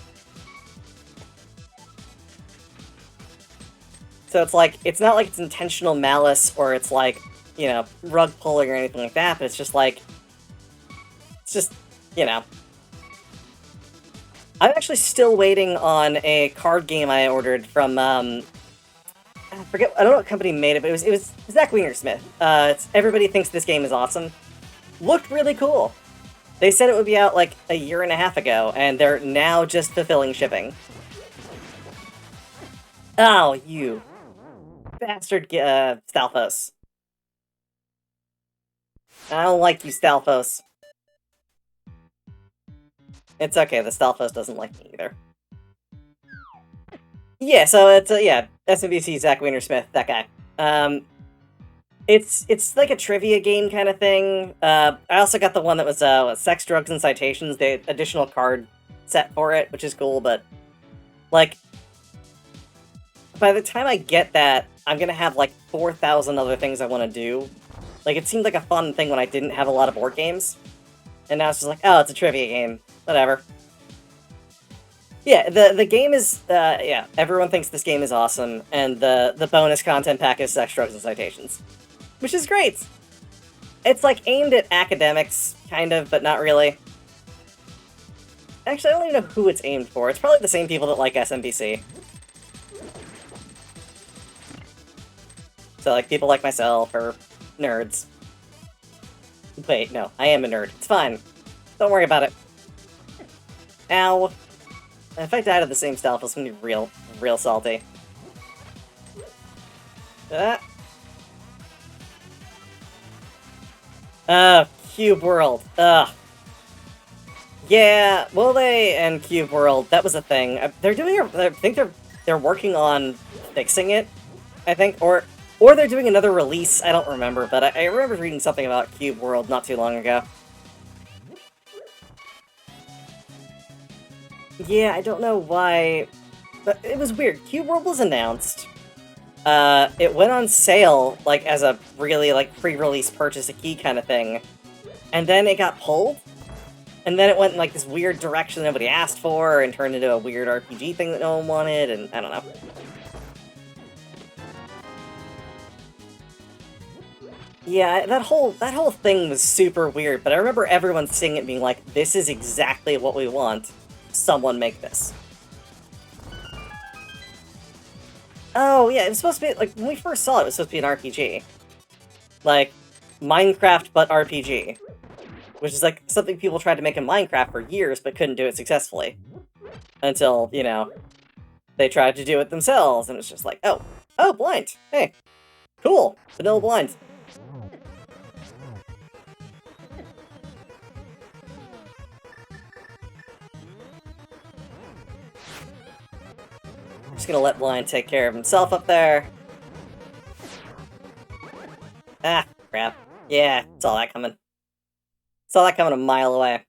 So it's like, it's not like it's intentional malice or it's like, you know, rug pulling or anything like that, but it's just like, it's just, you know. I'm actually still waiting on a card game I ordered from, I forget, I don't know what company made it, but it was Zach Wienersmith. Everybody thinks this game is awesome. Looked really cool. They said it would be out like a year and a half ago, and they're now just fulfilling shipping. Oh, you bastard, Stalfos. I don't like you, Stalfos. It's okay, the Stalfos doesn't like me either. Yeah, so it's, yeah, SMBC, Zach Wienersmith, that guy. It's like a trivia game kind of thing. I also got the one that was, Sex, Drugs, and Citations, the additional card set for it, which is cool, but, like, by the time I get that, I'm gonna have, like, 4,000 other things I want to do. Like, it seemed like a fun thing when I didn't have a lot of board games. And now it's just like, oh, it's a trivia game. Whatever. Yeah, the game is, yeah, everyone thinks this game is awesome, and the bonus content pack is Sex, Drugs, and Citations. Which is great! It's, like, aimed at academics, kind of, but not really. Actually, I don't even know who it's aimed for. It's probably the same people that like SMBC. So, like, people like myself, or nerds. Wait, no, I am a nerd. It's fine. Don't worry about it. Ow. If I died of the same stealth, it's gonna be real salty. Cube World. Ugh. Yeah, Will they and Cube World, that was a thing. They're doing I think they're working on fixing it, I think, or they're doing another release, I don't remember, but I remember reading something about Cube World not too long ago. Yeah, I don't know why, but it was weird. Cube World was announced. It went on sale, like, as a really, like, pre-release purchase a key kind of thing. And then it got pulled. And then it went in, like, this weird direction nobody asked for, and turned into a weird RPG thing that no one wanted, and I don't know. Yeah, that whole thing was super weird, but I remember everyone seeing it being like, this is exactly what we want. Someone make this. Oh, yeah, it was supposed to be, like, when we first saw it, it was supposed to be an RPG. Like, Minecraft but RPG. Which is, like, something people tried to make in Minecraft for years, but couldn't do it successfully. Until, you know, they tried to do it themselves, and it's just like, oh, blind, hey, cool, vanilla blind. I'm just gonna let blind take care of himself up there. Ah, crap. Yeah, saw that coming. Saw that coming a mile away.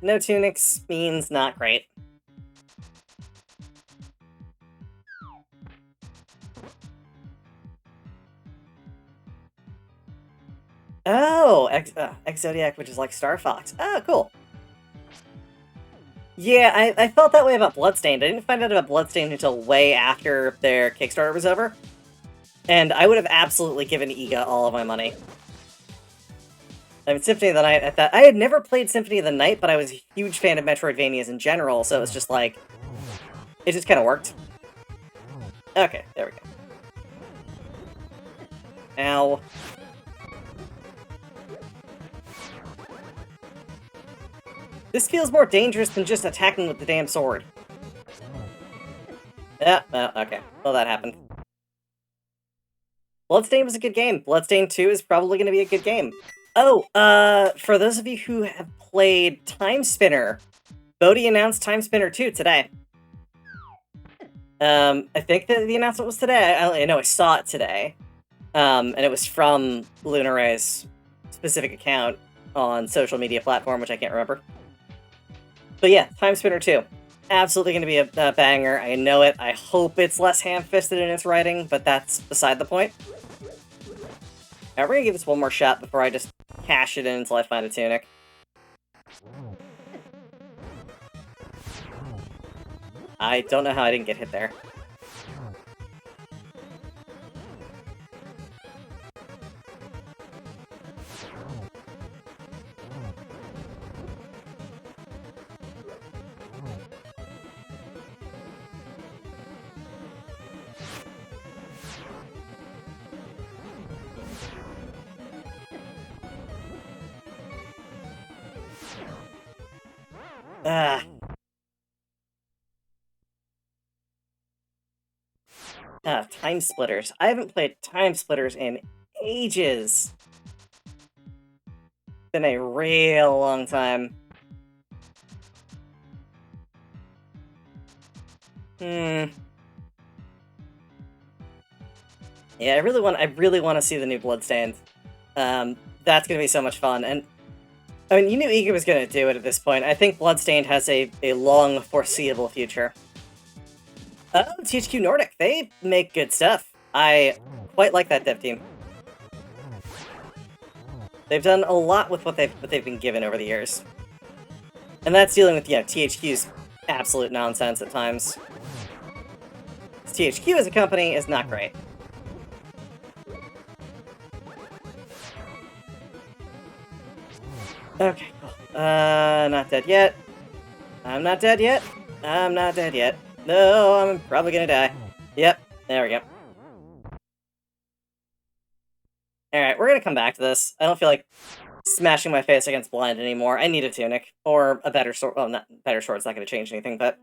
No tunics means not great. Oh, Exodiac, which is like Star Fox. Oh, cool. Yeah, I felt that way about Bloodstained. I didn't find out about Bloodstained until way after their Kickstarter was over. And I would have absolutely given Iga all of my money. I mean, Symphony of the Night, I had never played Symphony of the Night, but I was a huge fan of Metroidvanias in general, so it was just like... It just kind of worked. Okay, there we go. Ow. This feels more dangerous than just attacking with the damn sword. Yeah, okay. Well, that happened. Bloodstained was a good game. Bloodstained 2 is probably going to be a good game. Oh, for those of you who have played Time Spinner, Bodhi announced Time Spinner 2 today. I think that the announcement was today. I know I saw it today. And it was from Lunaray's specific account on social media platform, which I can't remember. But yeah, Time Spinner 2. Absolutely going to be a banger. I know it. I hope it's less ham-fisted in its writing, but that's beside the point. Now, we're going to give this one more shot before I just cash it in until I find a tunic. I don't know how I didn't get hit there. Time Splitters. I haven't played Time Splitters in ages. Been a real long time. Yeah, I really want to see the new Bloodstained. That's gonna be so much fun, and I mean, you knew Iga was gonna do it at this point. I think Bloodstained has a long, foreseeable future. THQ Nordic, they make good stuff. I quite like that dev team. They've done a lot with what they've been given over the years. And that's dealing with, THQ's absolute nonsense at times. THQ as a company is not great. Okay, cool. Not dead yet. I'm not dead yet. I'm not dead yet. No, I'm probably gonna die. Yep, there we go. Alright, we're gonna come back to this. I don't feel like smashing my face against blind anymore. I need a tunic. Or a better sword. Well, not better sword's not gonna change anything, but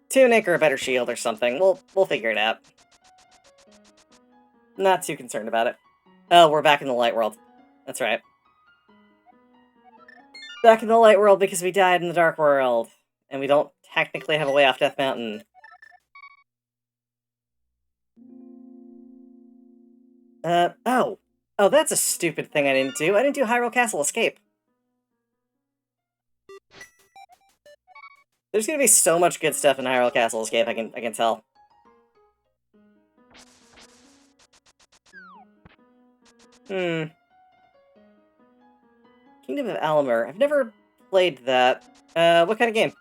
tunic or a better shield or something. We'll figure it out. Not too concerned about it. Oh, we're back in the light world. That's right. Back in the light world because we died in the dark world. And we don't technically have a way off Death Mountain. Oh. Oh, that's a stupid thing I didn't do. I didn't do Hyrule Castle Escape. There's gonna be so much good stuff in Hyrule Castle Escape, I can tell. Kingdom of Almer. I've never played that. What kind of game?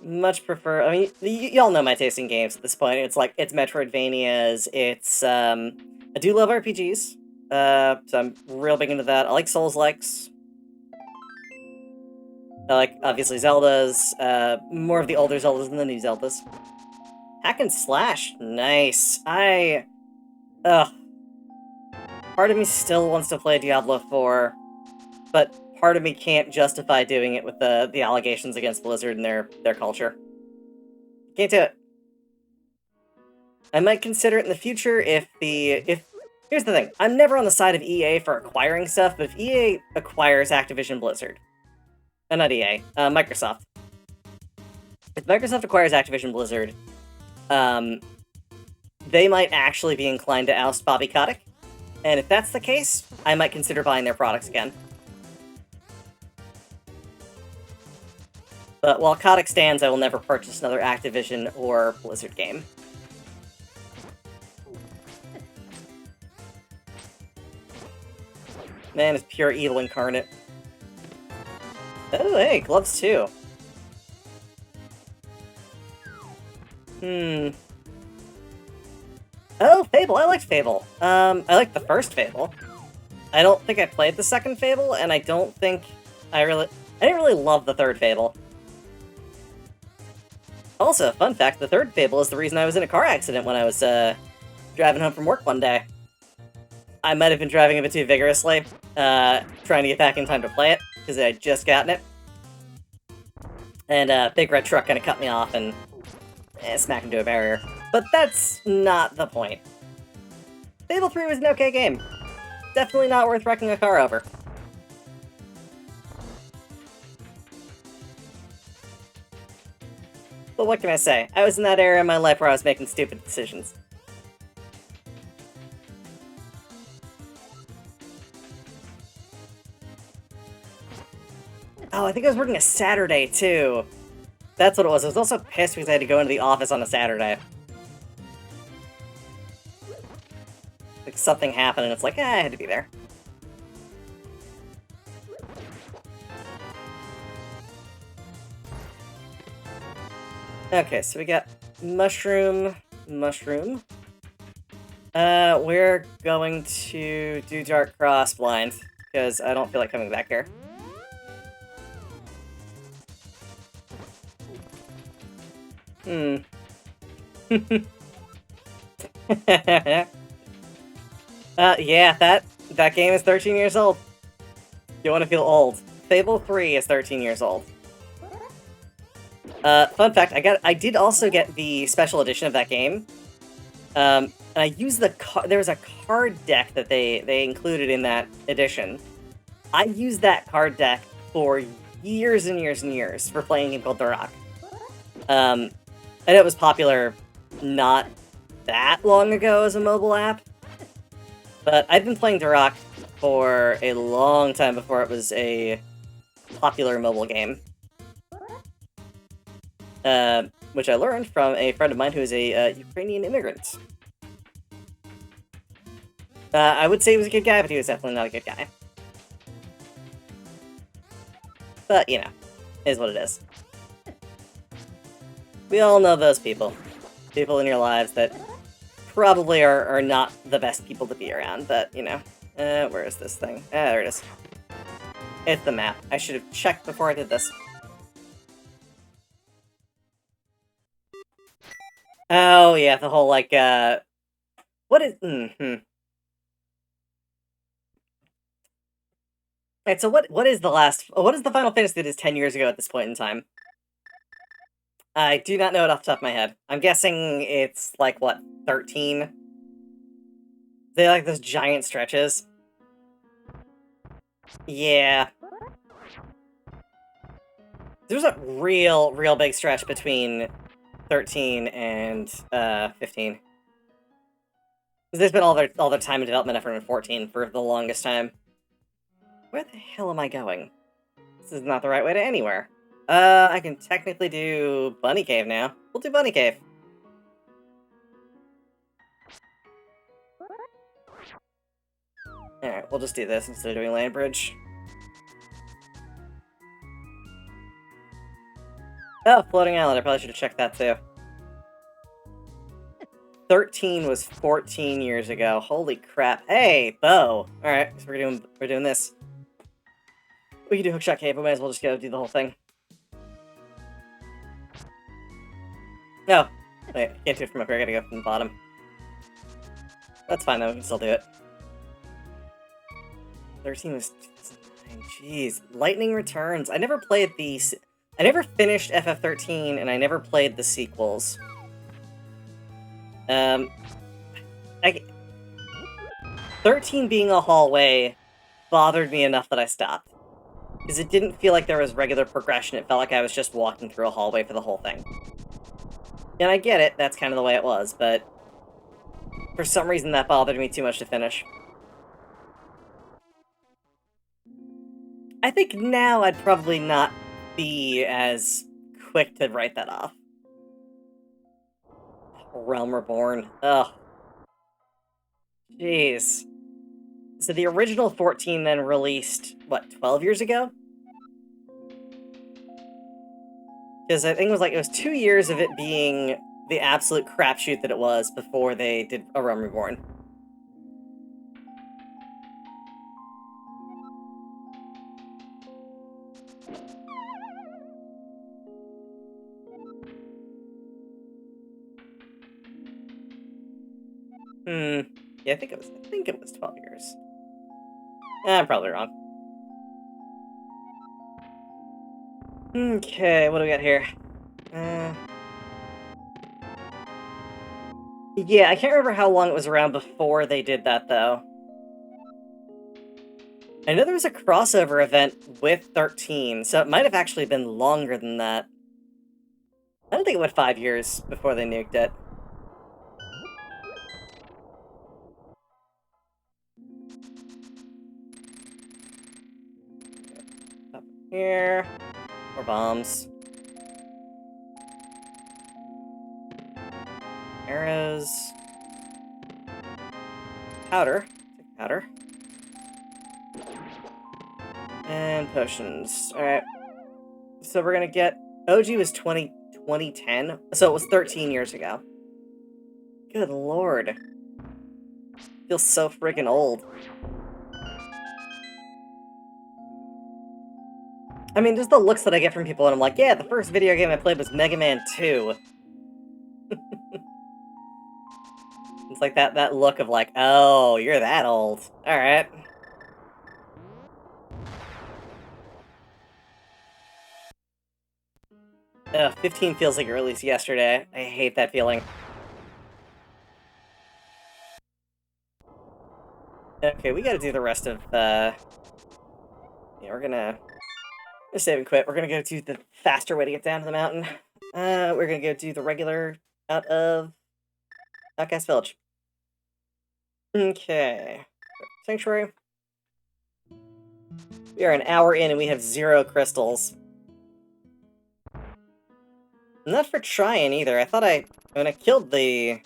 Much prefer. I mean, y'all know my taste in games at this point. It's like it's Metroidvanias. It's I do love RPGs. So I'm real big into that. I like Souls-likes. I like obviously Zeldas. More of the older Zeldas than the new Zeldas. Hack and slash, nice. Part of me still wants to play Diablo 4, but part of me can't justify doing it with the allegations against Blizzard and their culture. Can't do it. I might consider it in the future if here's the thing. I'm never on the side of EA for acquiring stuff, but if EA acquires Activision Blizzard, not EA, Microsoft. If Microsoft acquires Activision Blizzard, they might actually be inclined to oust Bobby Kotick. And if that's the case, I might consider buying their products again. But while Kotick stands, I will never purchase another Activision or Blizzard game. Man is pure evil incarnate. Oh, hey, gloves too. Oh, Fable. I liked Fable. I liked the first Fable. I don't think I played the second Fable, and I don't think I didn't really love the third Fable. Also, fun fact, the third Fable is the reason I was in a car accident when I was, driving home from work one day. I might have been driving a bit too vigorously, trying to get back in time to play it, because I had just gotten it. And a big red truck kind of cut me off and smacked into a barrier. But that's not the point. Fable 3 was an okay game. Definitely not worth wrecking a car over. But what can I say? I was in that era in my life where I was making stupid decisions. Oh, I think I was working a Saturday, too. That's what it was. I was also pissed because I had to go into the office on a Saturday. Like, something happened, and it's like, I had to be there. Okay, so we got mushroom. We're going to do Dark Cross blind, because I don't feel like coming back here. Yeah, that game is 13 years old. You want to feel old. Fable 3 is 13 years old. Fun fact, I did also get the special edition of that game. And I used there was a card deck that they included in that edition. I used that card deck for years and years and years for playing a game called Duroc. And it was popular not that long ago as a mobile app. But I've been playing Duroc for a long time before it was a popular mobile game. Which I learned from a friend of mine who is a Ukrainian immigrant. I would say he was a good guy, but he was definitely not a good guy. But, you know, is what it is. We all know those people. People in your lives that probably are not the best people to be around, but, you know. Where is this thing? Ah, there it is. It's the map. I should have checked before I did this. Oh, yeah, the whole, like, what is... Alright, so what is the Final Fantasy that is 10 years ago at this point in time? I do not know it off the top of my head. I'm guessing it's, like, what, 13? They like those giant stretches. Yeah. There's a real big stretch between 13 and 15. There's been all their time and development effort in 14 for the longest time. Where the hell am I going? This is not the right way to anywhere. I can technically do Bunny Cave now. We'll do Bunny Cave. Alright, we'll just do this instead of doing Land Bridge. Oh, Floating Island. I probably should have checked that too. 13 was 14 years ago. Holy crap. Hey, Bo! Alright, so we're doing this. We can do Hookshot Cave, we might as well just go do the whole thing. No. Wait, I can't do it from up here, I gotta go from the bottom. That's fine though, we can still do it. 13 was 2009. Jeez. Lightning Returns. I never played these. I never finished FF13, and I never played the sequels. 13 being a hallway bothered me enough that I stopped. Because it didn't feel like there was regular progression, it felt like I was just walking through a hallway for the whole thing. And I get it, that's kind of the way it was, but for some reason that bothered me too much to finish. I think now I'd probably not be as quick to write that off. Realm Reborn. Ugh. Jeez. So the original 14 then released, what, 12 years ago? Because I think it was 2 years of it being the absolute crapshoot that it was before they did a Realm Reborn. Yeah, I think it was 12 years. I'm probably wrong. Okay, what do we got here? Yeah, I can't remember how long it was around before they did that, though. I know there was a crossover event with 13, so it might have actually been longer than that. I don't think it went 5 years before they nuked it. here. More bombs. Arrows. Powder. Take powder. And potions. Alright. So we're gonna get... OG was 2010, so it was 13 years ago. Good lord. Feels so freaking old. I mean, just the looks that I get from people, and I'm like, yeah, the first video game I played was Mega Man 2. It's like that look of like, oh, you're that old. Alright. 15 feels like it released yesterday. I hate that feeling. Okay, we gotta do the rest of, yeah, we're gonna save and quit. We're gonna go do the faster way to get down to the mountain. We're gonna go do the regular out of Outcast Village. Okay. Sanctuary. We are an hour in and we have 0 crystals. Not for trying either. I thought when I killed the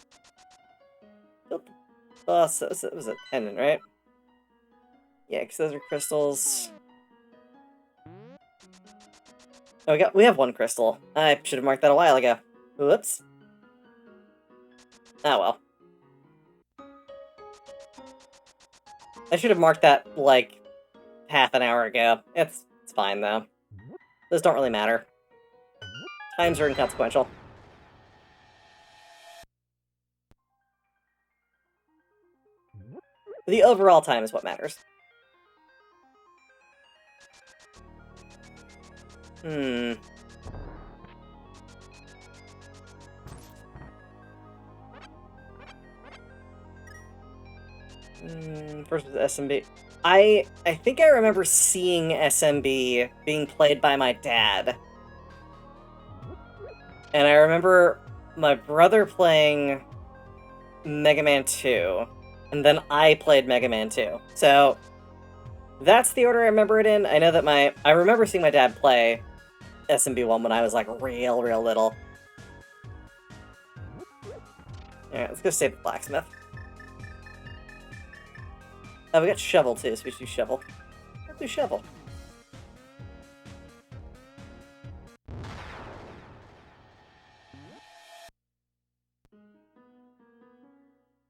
boss, it was a pendant, right? Yeah, because those are crystals. Oh, we have 1 crystal. I should have marked that a while ago. Whoops. Oh well. I should have marked that, like, half an hour ago. It's fine, though. Those don't really matter. Times are inconsequential. The overall time is what matters. First was SMB. I think I remember seeing SMB being played by my dad. And I remember my brother playing Mega Man 2, and then I played Mega Man 2. So, that's the order I remember it in. I know that I remember seeing my dad play SMB 1 when I was, like, real little. Alright, let's go save the blacksmith. Oh, we got shovel, too, so we should do shovel. Let's do shovel.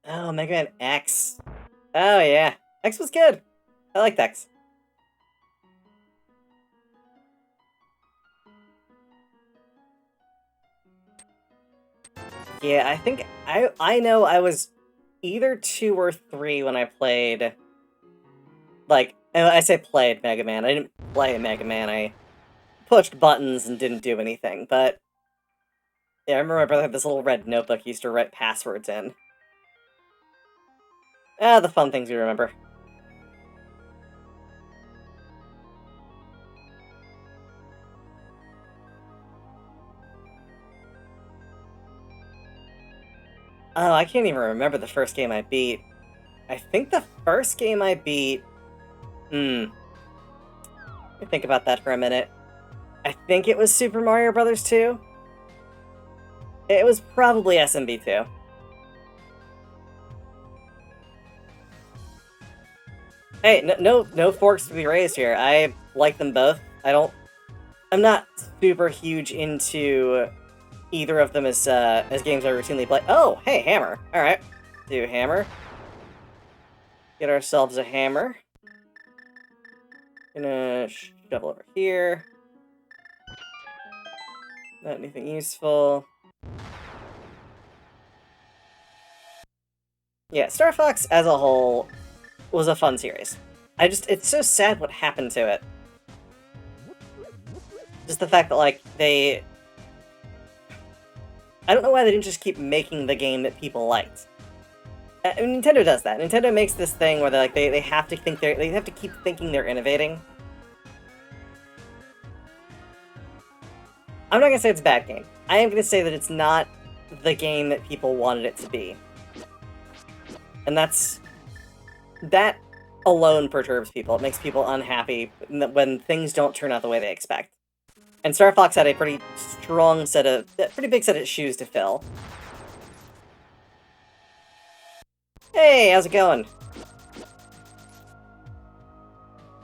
Oh, Mega Man X. Oh, yeah. X was good. I liked X. Yeah, I think... I know I was either 2 or 3 when I played... Like, I say played Mega Man. I didn't play Mega Man. I pushed buttons and didn't do anything, but... Yeah, I remember my brother had this little red notebook he used to write passwords in. Ah, the fun things you remember. Oh, I can't even remember the first game I beat. I think the first game I beat... Let me think about that for a minute. I think it was Super Mario Bros. 2. It was probably SMB 2. Hey, no forks to be raised here. I like them both. I'm not super huge into either of them as games I routinely play. Oh, hey, hammer. All right, do hammer. Get ourselves a hammer. Gonna shovel over here. Not anything useful. Yeah, Star Fox as a whole was a fun series. It's so sad what happened to it. Just the fact that, like, I don't know why they didn't just keep making the game that people liked. Nintendo does that. Nintendo makes this thing where they have to think they have to keep thinking they're innovating. I'm not gonna say it's a bad game. I am gonna say that it's not the game that people wanted it to be. And that alone perturbs people. It makes people unhappy when things don't turn out the way they expect. And Star Fox had a pretty big set of shoes to fill. Hey, how's it going?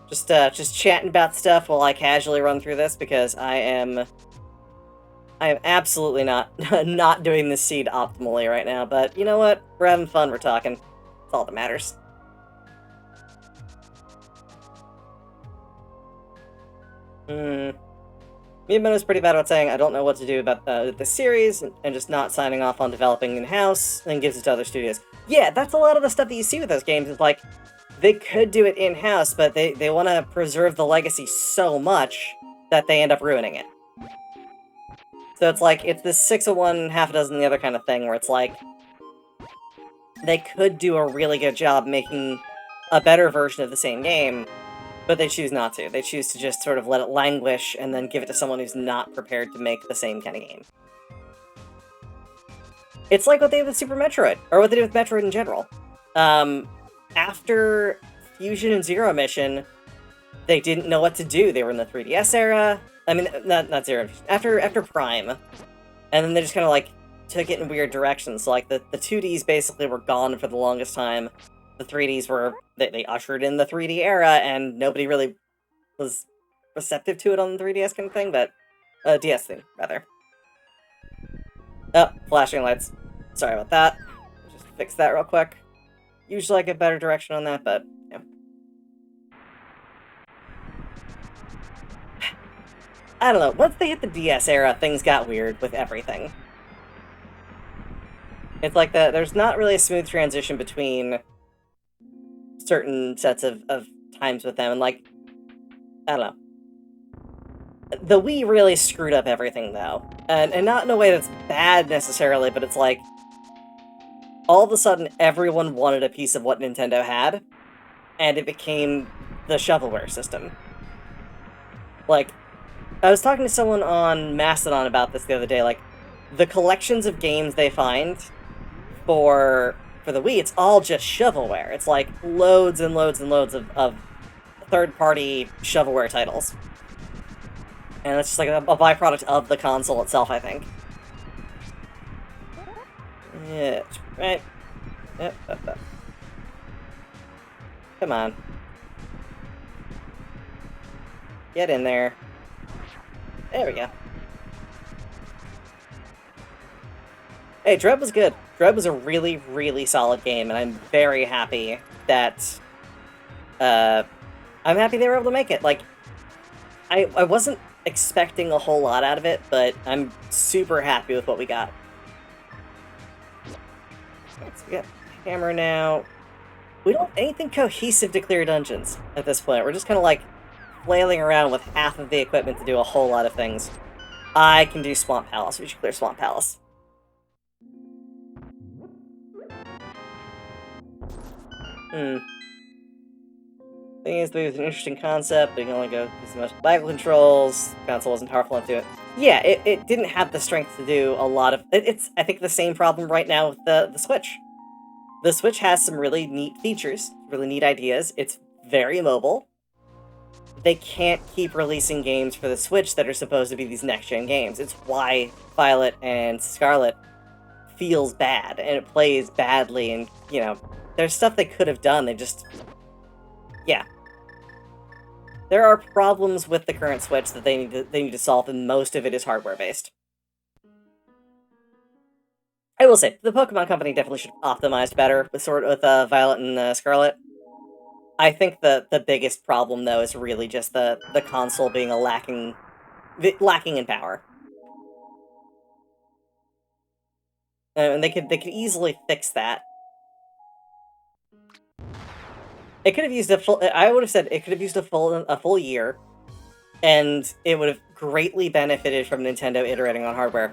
Just chatting about stuff while I casually run through this, because I am absolutely not not doing this seed optimally right now, but you know what? We're having fun, we're talking. That's all that matters. Miyamoto's pretty bad about saying, I don't know what to do about the series, and just not signing off on developing in-house, and gives it to other studios. Yeah, that's a lot of the stuff that you see with those games, is like, they could do it in-house, but they want to preserve the legacy so much that they end up ruining it. So it's like, it's this 6 of one, half a dozen the other kind of thing, where it's like, they could do a really good job making a better version of the same game, but they choose not to. They choose to just sort of let it languish and then give it to someone who's not prepared to make the same kind of game. It's like what they did with Super Metroid, or what they did with Metroid in general. After Fusion and Zero Mission, they didn't know what to do. They were in the 3DS era. I mean, not Zero. After Prime. And then they just kind of, like, took it in weird directions. So, like, the 2Ds basically were gone for the longest time. The 3Ds were... They ushered in the 3D era, and nobody really was receptive to it on the 3DS kind of thing, but... DS thing, rather. Oh, flashing lights. Sorry about that. Just fix that real quick. Usually I get better direction on that, but, yeah. I don't know, once they hit the DS era, things got weird with everything. It's like that, there's not really a smooth transition between certain sets of times with them, and like, I don't know. The Wii really screwed up everything, though. And not in a way that's bad, necessarily, but it's like, all of a sudden, everyone wanted a piece of what Nintendo had, and it became the shovelware system. Like, I was talking to someone on Mastodon about this the other day, like, the collections of games they find for the Wii, it's all just shovelware. It's like loads and loads and loads of third-party shovelware titles. And it's just like a byproduct of the console itself, I think. Yeah, right. Yep. Come on. Get in there. There we go. Hey, Dread was good. Dread was a really, really solid game, and I'm very happy that... I'm happy they were able to make it. Like, I wasn't expecting a whole lot out of it, but I'm super happy with what we got. So we got hammer now. We don't have anything cohesive to clear dungeons at this point. We're just kind of like flailing around with half of the equipment to do a whole lot of things. I can do Swamp Palace. We should clear Swamp Palace. Thing is, there's an interesting concept, but you can only go through so much battle controls. The console wasn't powerful enough to do it. Yeah, it didn't have the strength to do a lot of... It's, I think, the same problem right now with the Switch. The Switch has some really neat features, really neat ideas. It's very mobile. They can't keep releasing games for the Switch that are supposed to be these next-gen games. It's why Violet and Scarlet feels bad, and it plays badly, and, you know, there's stuff they could have done, they just... Yeah. There are problems with the current Switch that they need to solve, and most of it is hardware-based. I will say, the Pokemon Company definitely should have optimized better with Violet and Scarlet. I think the biggest problem, though, is really just the console being lacking in power. And they could easily fix that. It could have used I would have said it could have used a full year, and it would have greatly benefited from Nintendo iterating on hardware.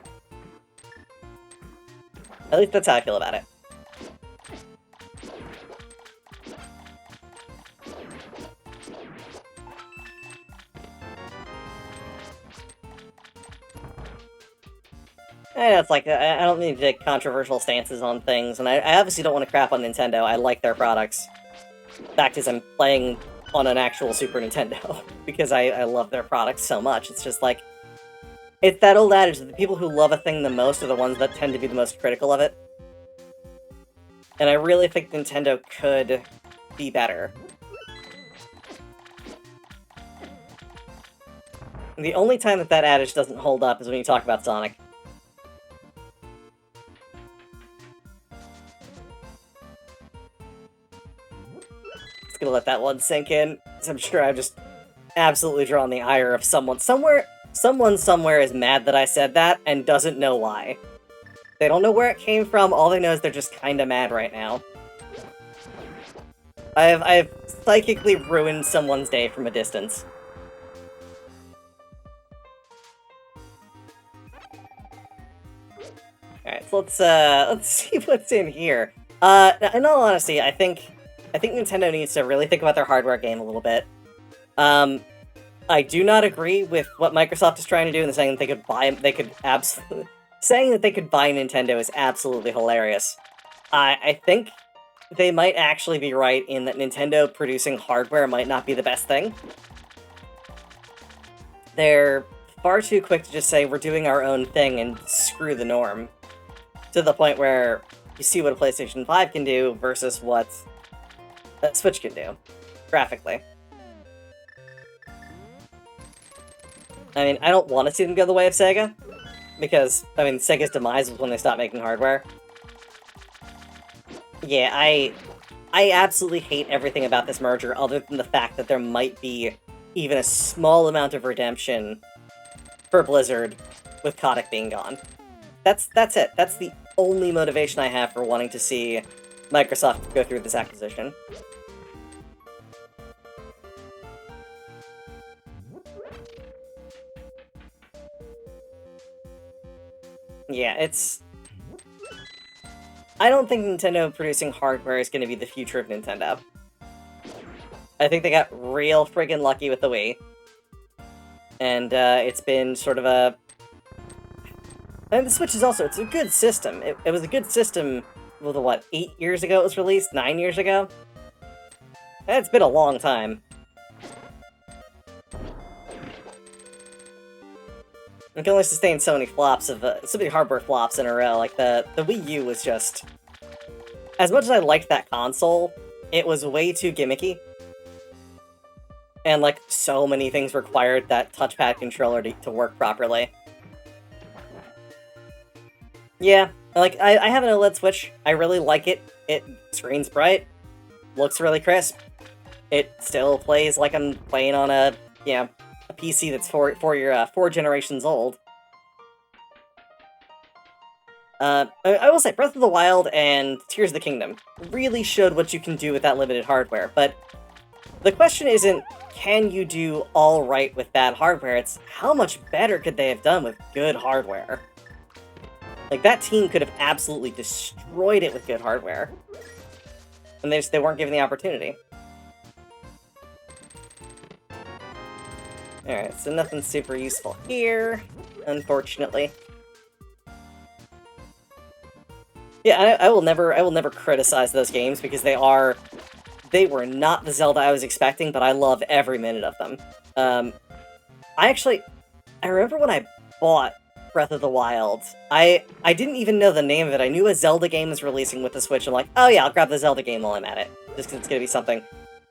At least that's how I feel about it. I know, it's like, I don't need to take controversial stances on things, and I obviously don't want to crap on Nintendo. I like their products. fact is, I'm playing on an actual Super Nintendo because I love their product so much. It's just like, it's that old adage that the people who love a thing the most are the ones that tend to be the most critical of it. And I really think Nintendo could be better. And the only time that adage doesn't hold up is when you talk about Sonic. Just gonna let that one sink in, because I'm sure I've just absolutely drawn the ire of someone. Someone somewhere is mad that I said that and doesn't know why. They don't know where it came from, all they know is they're just kinda mad right now. I've psychically ruined someone's day from a distance. Alright, so let's see what's in here. In all honesty, I think Nintendo needs to really think about their hardware game a little bit. I do not agree with what Microsoft is trying to do in saying that saying that they could buy Nintendo is absolutely hilarious. I think they might actually be right in that Nintendo producing hardware might not be the best thing. They're far too quick to just say, we're doing our own thing and screw the norm. To the point where you see what a PlayStation 5 can do versus what a Switch can do, graphically. I mean, I don't want to see them go the way of Sega, because, I mean, Sega's demise was when they stopped making hardware. Yeah, I absolutely hate everything about this merger, other than the fact that there might be even a small amount of redemption for Blizzard with Kotick being gone. That's it. That's the only motivation I have for wanting to see Microsoft go through this acquisition. Yeah, it's... I don't think Nintendo producing hardware is going to be the future of Nintendo. I think they got real friggin' lucky with the Wii. And it's been sort of a... And the Switch is also, it's a good system. It was a good system, what, 8 years ago it was released? 9 years ago? It's been a long time. It can only sustain so many hardware flops in a row. Like, the Wii U was just... As much as I liked that console, it was way too gimmicky. And, like, so many things required that touchpad controller to work properly. Yeah, like, I have an OLED Switch. I really like it. It screens bright, looks really crisp. It still plays like I'm playing on a PC that's four generations old. I will say, Breath of the Wild and Tears of the Kingdom really showed what you can do with that limited hardware, but the question isn't, can you do all right with bad hardware? It's, how much better could they have done with good hardware? Like, that team could have absolutely destroyed it with good hardware. And they weren't given the opportunity. Alright, so nothing super useful here, unfortunately. Yeah, I will never criticize those games because they were not the Zelda I was expecting, but I love every minute of them. I remember when I bought Breath of the Wild, I didn't even know the name of it. I knew a Zelda game was releasing with the Switch. I'm like, oh yeah, I'll grab the Zelda game while I'm at it, just because it's gonna be something.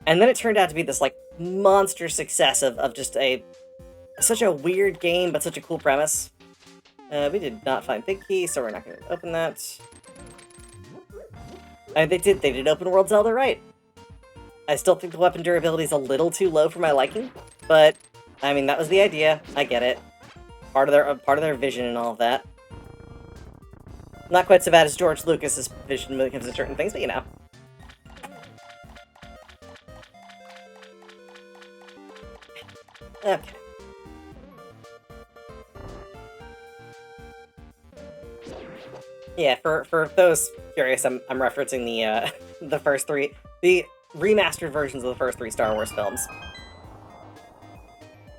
And then it turned out to be this, like, monster success of just such a weird game, but such a cool premise. We did not find Big Key, so we're not gonna open that. They did open world Zelda right. I still think the weapon durability is a little too low for my liking, but, I mean, that was the idea. I get it. Part of their vision and all of that. Not quite so bad as George Lucas's vision when it comes to certain things, but you know. Okay. Yeah, for those curious, I'm referencing the remastered versions of the first 3 Star Wars films.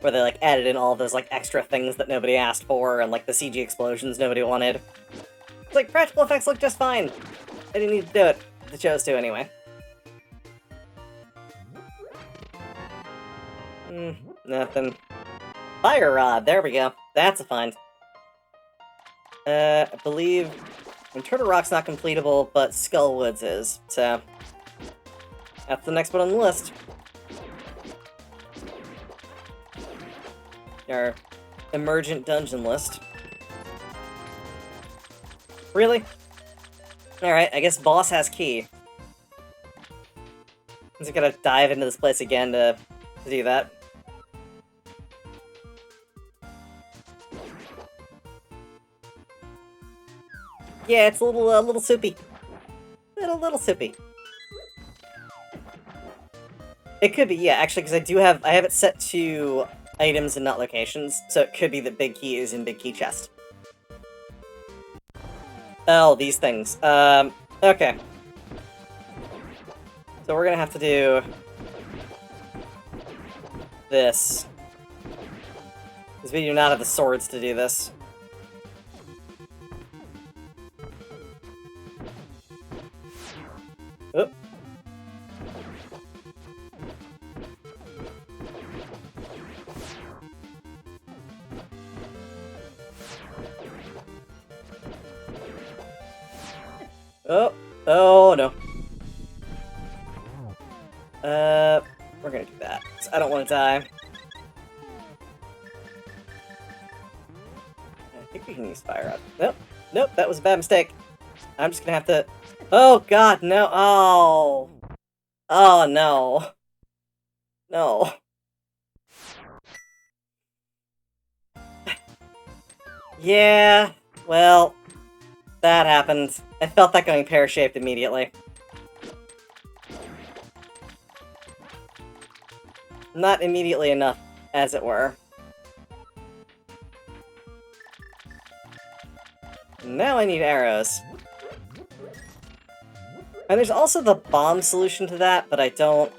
Where they, like, added in all those, like, extra things that nobody asked for, and, like, the CG explosions nobody wanted. It's like, practical effects look just fine. I didn't need to do it. They chose to, anyway. Nothing. Fire Rod, there we go. That's a find. I believe... Turtle Rock's not completable, but Skullwoods is, so... That's the next one on the list. Our emergent dungeon list. Really? Alright, I guess boss has key. Means I gotta dive into this place again to do that. Yeah, it's a little soupy. Little soupy. It could be, yeah, actually, because I have it set to items and not locations, so it could be that Big Key is in Big Key Chest. Oh, these things. Okay. So we're gonna have to do... this. Because we do not have the swords to do this. Oop. Oh, oh no. We're gonna do that. I don't want to die. I think we can use Fire Up. Nope, nope, that was a bad mistake. I'm just gonna have to... Oh god, no, oh! Oh no. No. Yeah, well, that happened. I felt that going pear-shaped immediately. Not immediately enough, as it were. Now I need arrows. And there's also the bomb solution to that, but I don't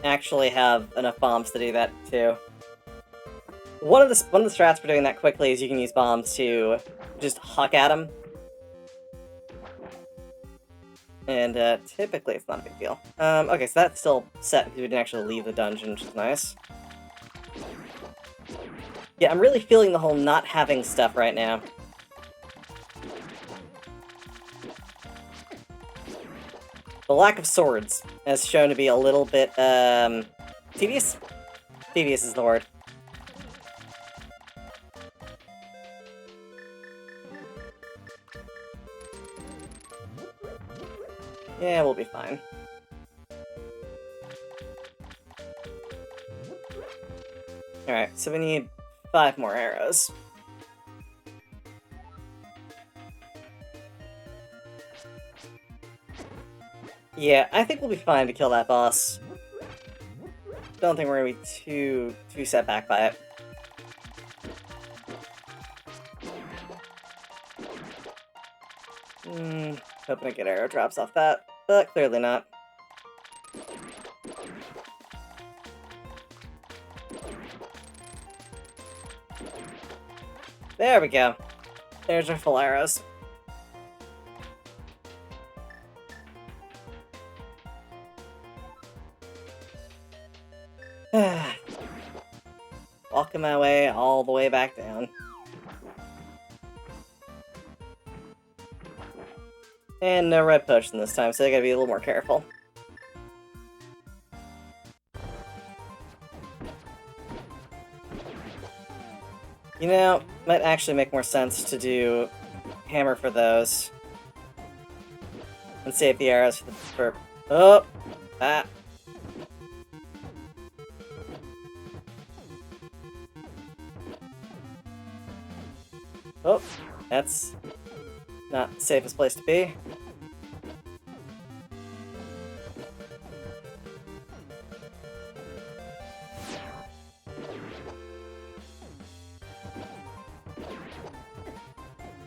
actually have enough bombs to do that, too. One of the strats for doing that quickly is you can use bombs to just huck at them. And typically it's not a big deal. Okay, so that's still set because we didn't actually leave the dungeon, which is nice. Yeah, I'm really feeling the whole not having stuff right now. The lack of swords has shown to be a little bit, tedious? Tedious is the word. Yeah, we'll be fine. Alright, so we need 5 more arrows. Yeah, I think we'll be fine to kill that boss. Don't think we're gonna be too set back by it. Hoping I get arrow drops off that, but clearly not. There we go. There's our full arrows. Walking my way all the way back down. And no red potion this time, so I gotta be a little more careful. You know, might actually make more sense to do hammer for those. And save the arrows for oh! Ah! Oh, that's not the safest place to be.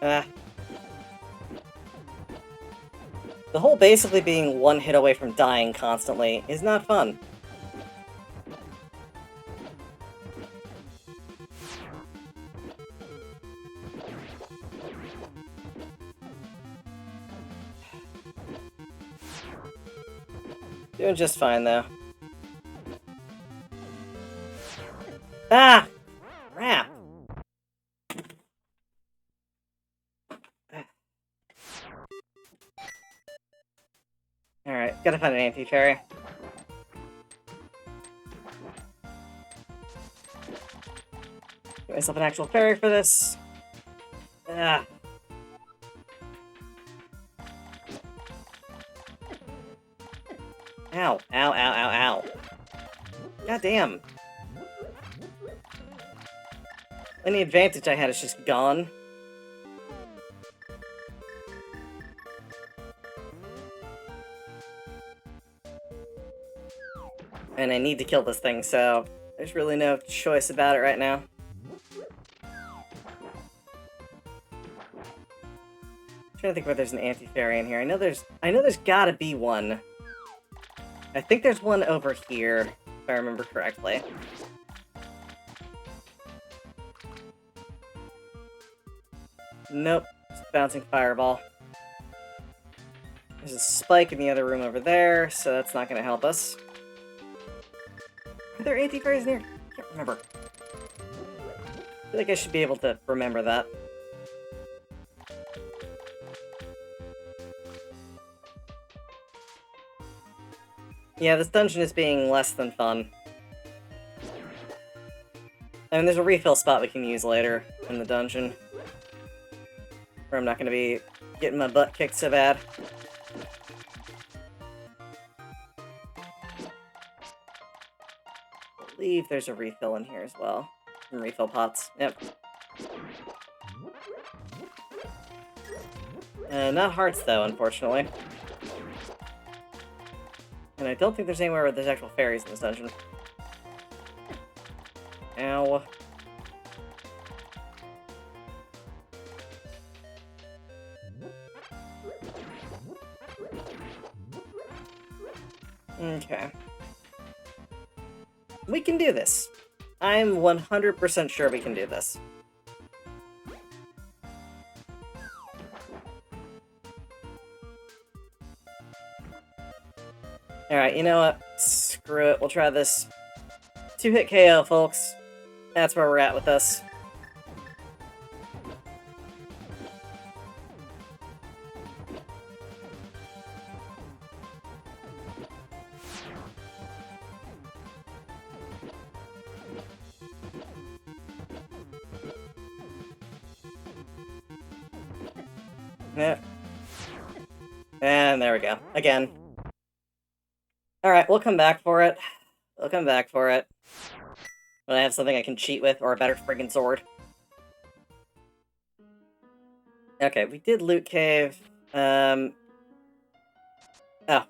Ah. The whole basically being one hit away from dying constantly is not fun. Doing just fine, though. Ah! Crap! Alright, gotta find an anti-fairy. Get myself an actual fairy for this. Ah. Ow, ow, ow, ow, ow. God damn. Any advantage I had is just gone. And I need to kill this thing, so there's really no choice about it right now. I'm trying to think where there's an anti-fairy in here. I know there's gotta be one. I think there's one over here, if I remember correctly. Nope, just bouncing fireball. There's a spike in the other room over there, so that's not going to help us. Are there anti-fairies in here? I can't remember. I feel like I should be able to remember that. Yeah, this dungeon is being less than fun. I mean, there's a refill spot we can use later in the dungeon. Where I'm not going to be getting my butt kicked so bad. I believe there's a refill in here as well. Some refill pots. Yep. Not hearts, though, unfortunately. And I don't think there's anywhere where there's actual fairies in this dungeon. Ow. Okay. We can do this. I'm 100% sure we can do this. Alright, you know what? Screw it. We'll try this. 2-hit KO, folks. That's where we're at with this. Yeah. And there we go. Again. Alright, we'll come back for it. We'll come back for it. When I have something I can cheat with, or a better friggin' sword. Okay, we did Loot Cave. Oh,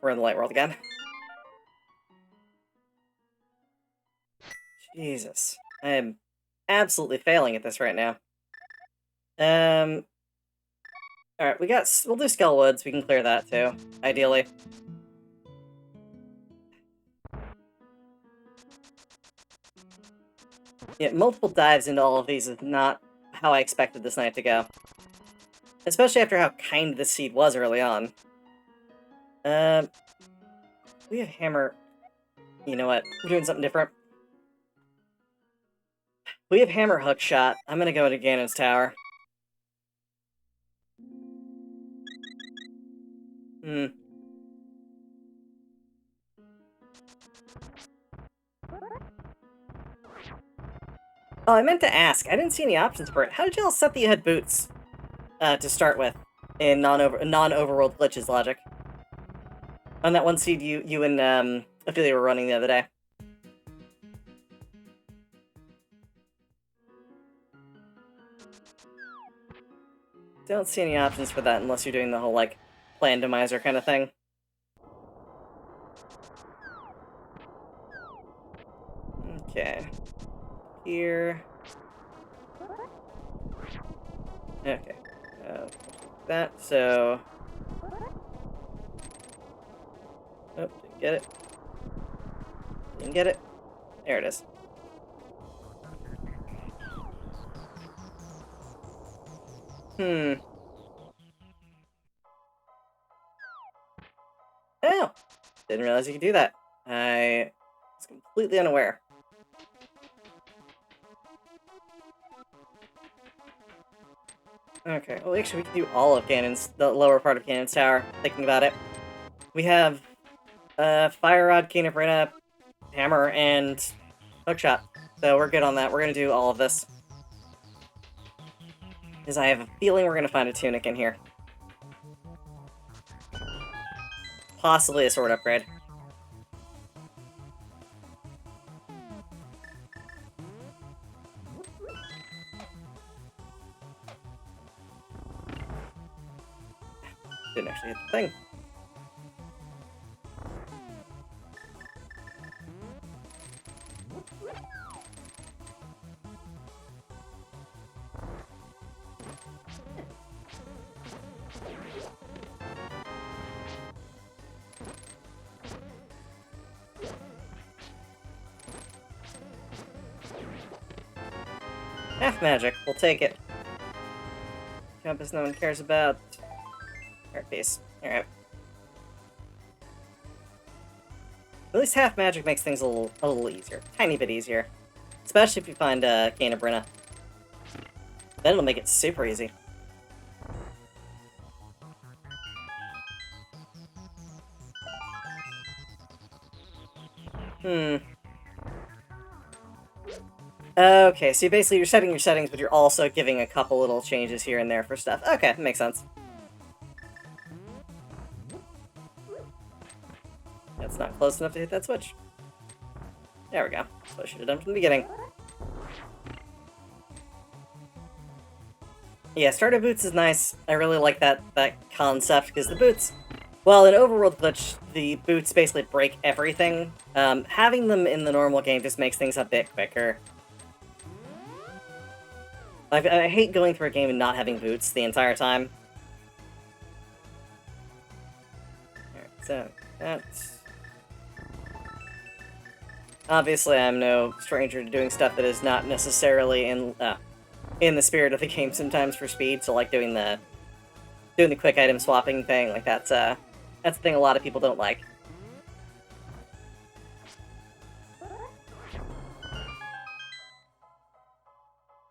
we're in the Light World again. Jesus. I am absolutely failing at this right now. Alright, we'll do Skull Woods. We can clear that, too. Ideally. Yeah, multiple dives into all of these is not how I expected this night to go. Especially after how kind this seed was early on. We have Hammer... You know what? We're doing something different. We have Hammer Hook Shot. I'm gonna go into Ganon's Tower. Oh, I meant to ask. I didn't see any options for it. How did y'all set that you had boots to start with in non-overworld glitches logic? On that one seed you and Ophelia were running the other day. Don't see any options for that unless you're doing the whole, like, randomizer kind of thing. Okay. Here. Okay. That, so... Oh, didn't get it. Didn't get it. There it is. Oh! Didn't realize you could do that. I was completely unaware. Okay, well actually we can do all of the lower part of Ganon's Tower, thinking about it. We have Fire Rod, Cane of Rena, Hammer, and Hookshot. So we're good on that. We're gonna do all of this. Because I have a feeling we're gonna find a tunic in here. Possibly a sword upgrade. Didn't actually hit the thing. Half magic, we'll take it. Compass no one cares about. Heart piece. Alright. At least half magic makes things a little easier. Tiny bit easier. Especially if you find Cane of Brenna. Then it'll make it super easy. Okay, so basically you're setting your settings, but you're also giving a couple little changes here and there for stuff. Okay, makes sense. That's not close enough to hit that switch. There we go. That's what I should have done from the beginning. Yeah, starter boots is nice. I really like that concept, because the boots... Well, in Overworld Glitch, the boots basically break everything. Having them in the normal game just makes things a bit quicker. I hate going through a game and not having boots the entire time. Alright, so that's... Obviously, I'm no stranger to doing stuff that is not necessarily in the spirit of the game sometimes for speed, so like doing the quick item swapping thing, like that's a thing a lot of people don't like.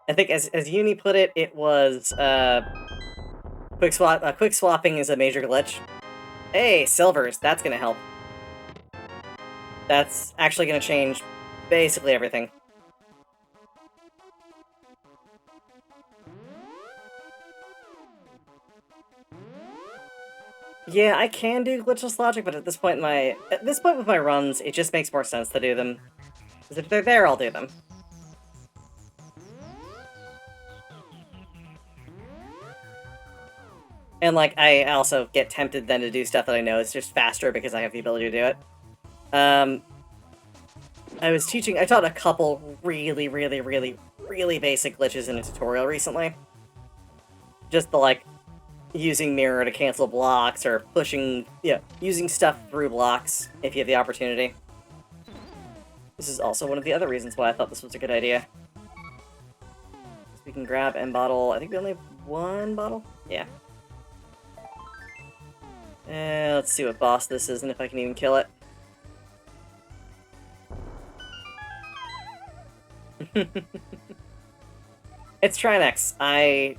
I think as Uni put it, it was quick swapping is a major glitch. Hey, silvers, that's gonna help. That's actually gonna change basically everything. Yeah, I can do glitchless logic, but at this point with my runs, it just makes more sense to do them. Because if they're there, I'll do them. And, like, I also get tempted then to do stuff that I know is just faster because I have the ability to do it. I taught a couple really, really, really, really basic glitches in a tutorial recently. Just the, like, using mirror to cancel blocks, or using stuff through blocks if you have the opportunity. This is also one of the other reasons why I thought this was a good idea. So we can grab and bottle, I think we only have one bottle? Yeah. Let's see what boss this is and if I can even kill it. It's Trinex. I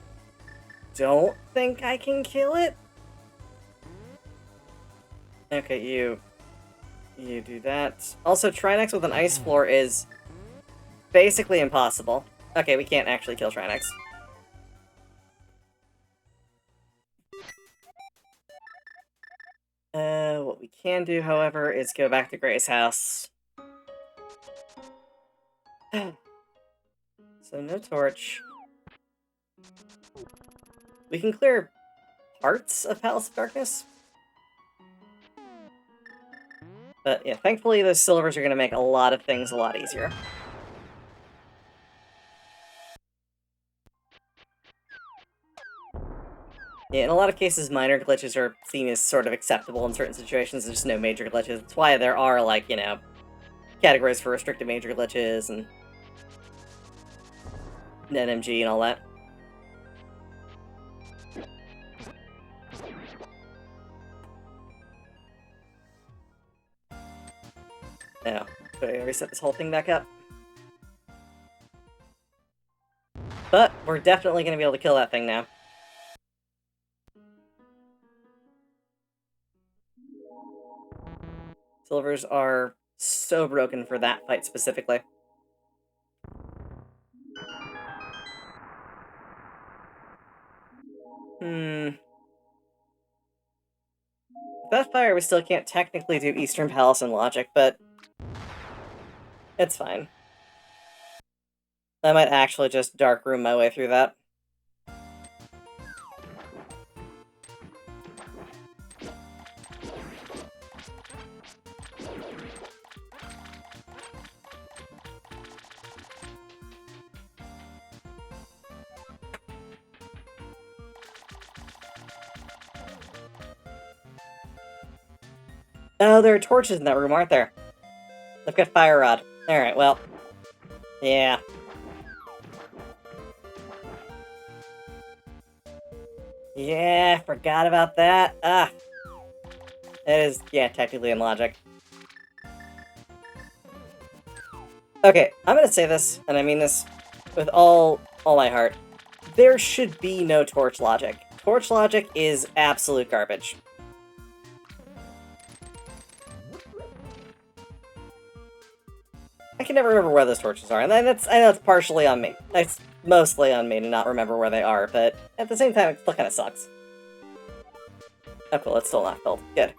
don't think I can kill it. Okay, you do that. Also, Trinex with an ice floor is basically impossible. Okay, we can't actually kill Trinex. What we can do, however, is go back to Gray's house. So no torch. We can clear parts of Palace of Darkness. But yeah, thankfully those silvers are going to make a lot of things a lot easier. Yeah, in a lot of cases, minor glitches are seen as sort of acceptable in certain situations. There's just no major glitches. That's why there are, like, you know, categories for restricted major glitches and NMG and all that. Now, do I reset this whole thing back up? But we're definitely going to be able to kill that thing now. Silvers are so broken for that fight specifically. That fire, we still can't technically do Eastern Palace and Logic, but it's fine. I might actually just Dark Room my way through that. Oh, there are torches in that room, aren't there? I've got Fire Rod. Alright, well. Yeah. Yeah, forgot about that. Ah. It is, yeah, technically in Logic. Okay, I'm gonna say this, and I mean this with all my heart. There should be no Torch Logic. Torch Logic is absolute garbage. I can never remember where those torches are, and I know it's partially on me. It's mostly on me to not remember where they are, but at the same time, it still kind of sucks. Oh cool, it's still not filled. Good.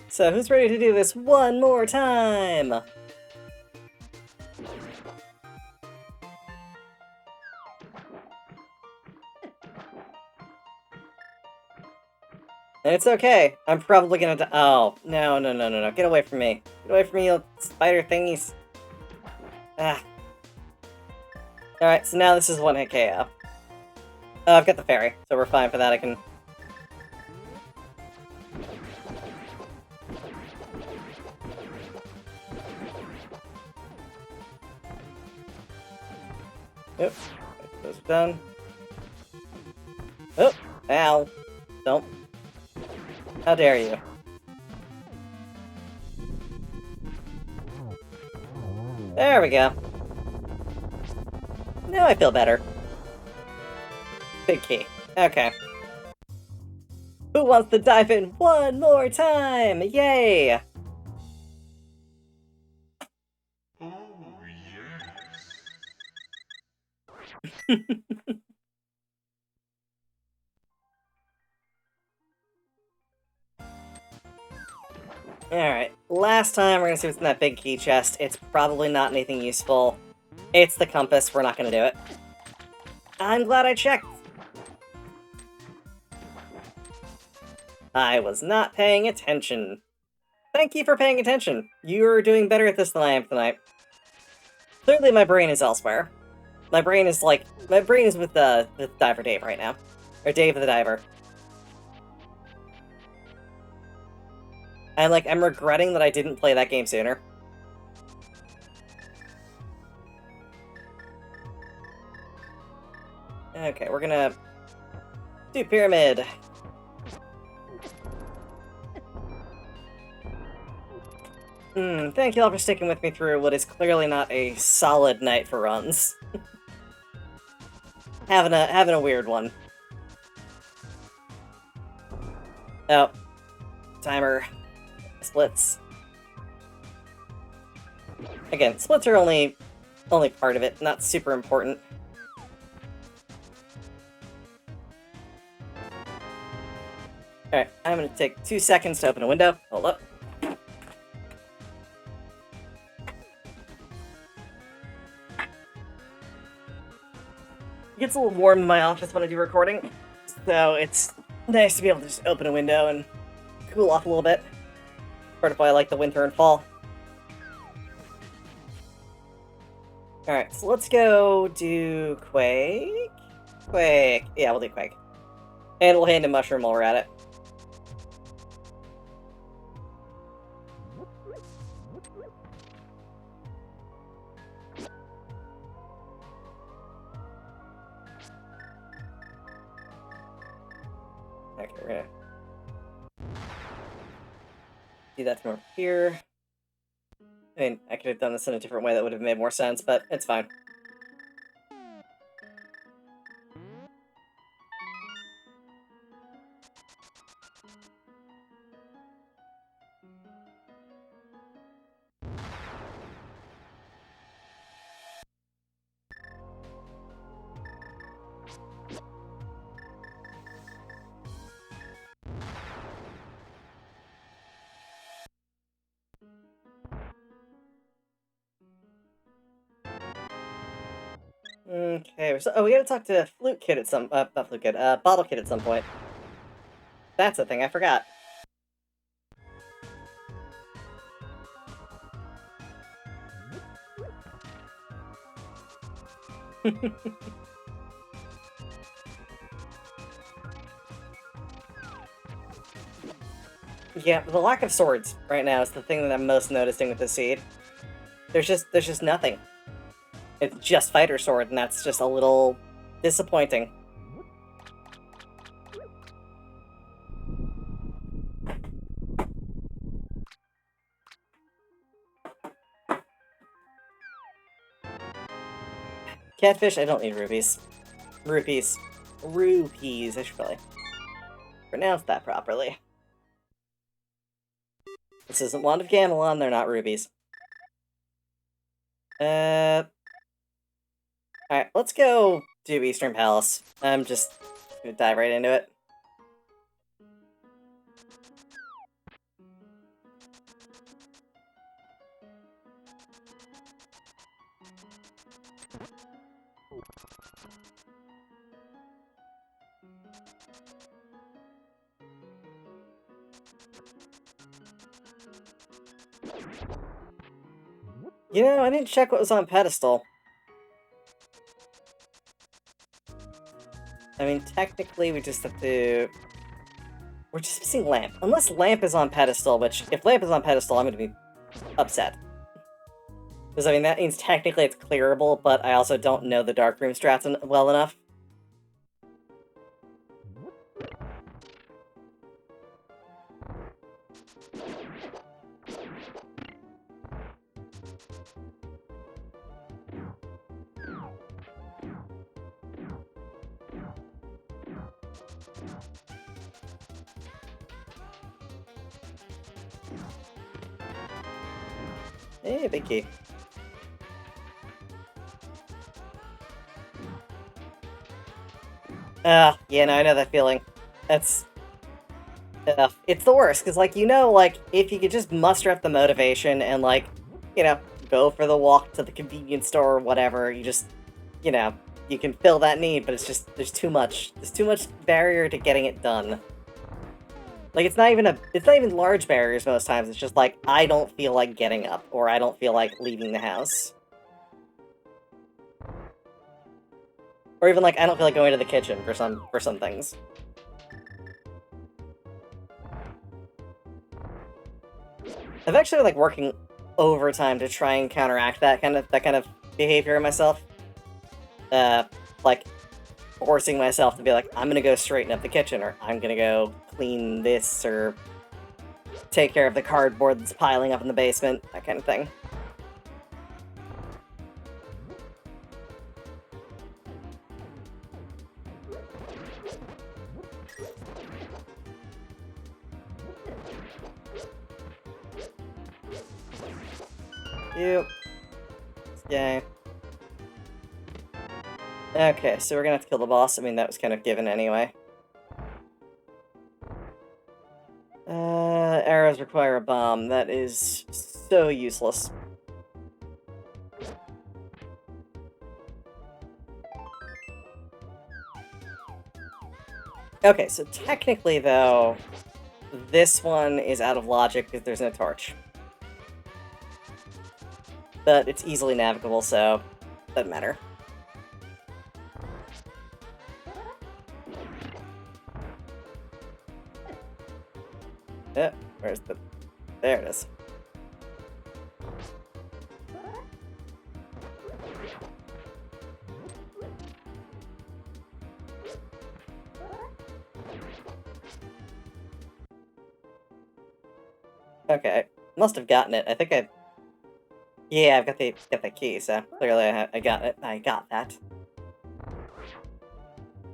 So, who's ready to do this one more time? And it's okay. I'm probably gonna die. Oh, no, no, no, no, no. Get away from me. Get away from me, you spider thingies. Ah. Alright, so now this is one hit KO. Oh, I've got the fairy, so we're fine for that. I can... Yep. Those are done. Oh! Ow. Don't. How dare you. There we go. Now I feel better. Big key. Okay. Who wants to dive in one more time? Yay! Oh, yes. Alright, last time we're gonna see what's in that big key chest. It's probably not anything useful. It's the compass, we're not gonna do it. I'm glad I checked! I was not paying attention. Thank you for paying attention. You're doing better at this than I am tonight. Clearly my brain is elsewhere. My brain is with Diver Dave right now. Or Dave the Diver. I'm regretting that I didn't play that game sooner. Okay, we're gonna do Pyramid. Thank you all for sticking with me through what is clearly not a solid night for runs. having a weird one. Oh. Timer. Splits. Again, splits are only part of it, not super important. Alright, I'm gonna take 2 seconds to open a window. Hold up. It gets a little warm in my office when I do recording, so it's nice to be able to just open a window and cool off a little bit. Part of why I like the winter and fall. Alright, so let's go do Quake? Quake. Yeah, we'll do Quake. And we'll hand a mushroom while we're at it. Okay, we're gonna do that from over here. I mean, I could have done this in a different way that would have made more sense, but it's fine. Okay, so, we gotta talk to Flute Kid at some, not Flute Kid, Bottle Kid at some point. That's a thing, I forgot. Yeah, the lack of swords right now is the thing that I'm most noticing with the seed. There's just nothing. It's just fighter sword, and that's just a little disappointing. Catfish, I don't need rupees. Rupees. Rupees, I should probably pronounce that properly. This isn't Wand of Gamelon, they're not rubies. Alright, let's go do Eastern Palace. I'm just gonna dive right into it. You know, I didn't check what was on pedestal. I mean, technically, we just have to... We're just missing Lamp. Unless Lamp is on pedestal, which, if Lamp is on pedestal, I'm gonna be upset. Because, I mean, that means technically it's clearable, but I also don't know the Dark Room strats well enough. Hey, big key. Yeah, no, I know that feeling. That's... it's the worst, because, like, you know, like, if you could just muster up the motivation and, like, you know, go for the walk to the convenience store or whatever, you just, you know, you can fill that need, but it's just, there's too much barrier to getting it done. Like, it's not even large barriers most times, it's just like, I don't feel like getting up, or I don't feel like leaving the house. Or even, like, I don't feel like going to the kitchen for some things. I've actually, like, working overtime to try and counteract that kind of behavior in myself. Like, forcing myself to be like, I'm gonna go straighten up the kitchen, or I'm gonna go clean this, or take care of the cardboard that's piling up in the basement, that kind of thing. Yep. Yay. Okay, so we're gonna have to kill the boss. I mean, that was kind of given anyway. Arrows require a bomb. That is so useless. Okay, so technically, though, this one is out of logic because there's no torch. But it's easily navigable, so doesn't matter. Where's the... There it is. Okay, I must have gotten it. I think I... Yeah, I've got the key, so clearly I got it. I got that.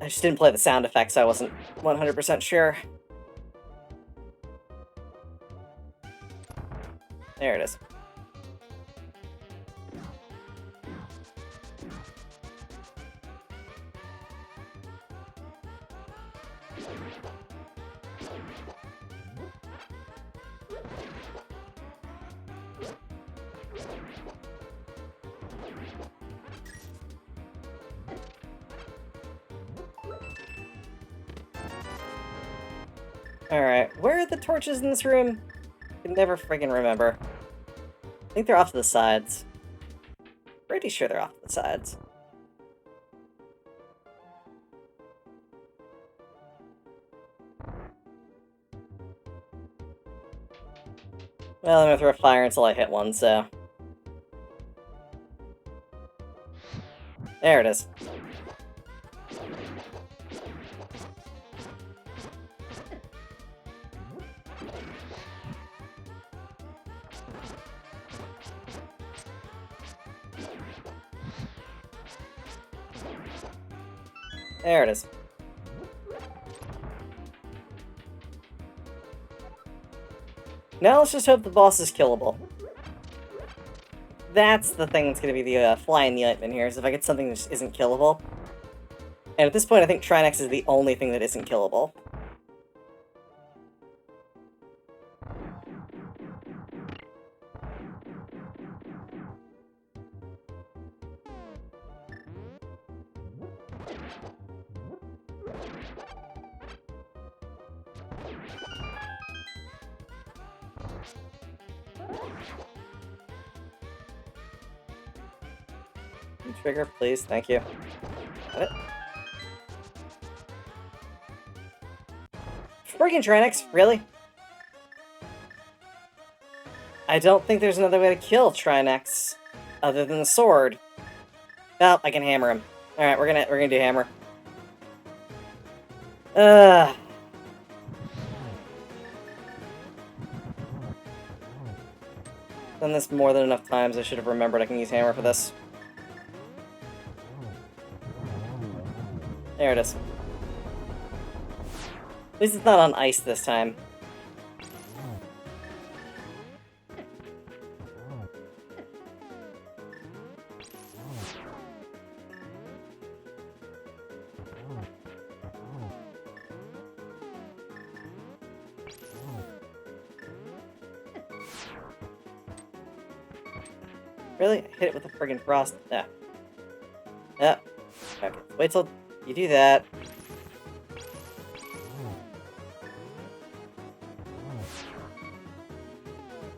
I just didn't play the sound effects, so I wasn't 100% sure. There it is. Alright, where are the torches in this room? I can never friggin' remember. I think they're off to the sides. Pretty sure they're off to the sides. Well, I'm gonna throw a fire until I hit one, so... There it is. There it is. Now let's just hope the boss is killable. That's the thing that's going to be the fly in the ointment here, is if I get something that just isn't killable. And at this point, I think Trinex is the only thing that isn't killable. Trigger, please. Thank you. Got it. Freaking Trinex, really? I don't think there's another way to kill Trinex other than the sword. Oh, I can hammer him. Alright, we're gonna do hammer. Done this more than enough times. I should have remembered I can use hammer for this. There it is. At least it's not on ice this time. Really? I hit it with a friggin' frost. Yeah. Yeah. Okay. Wait till you do that.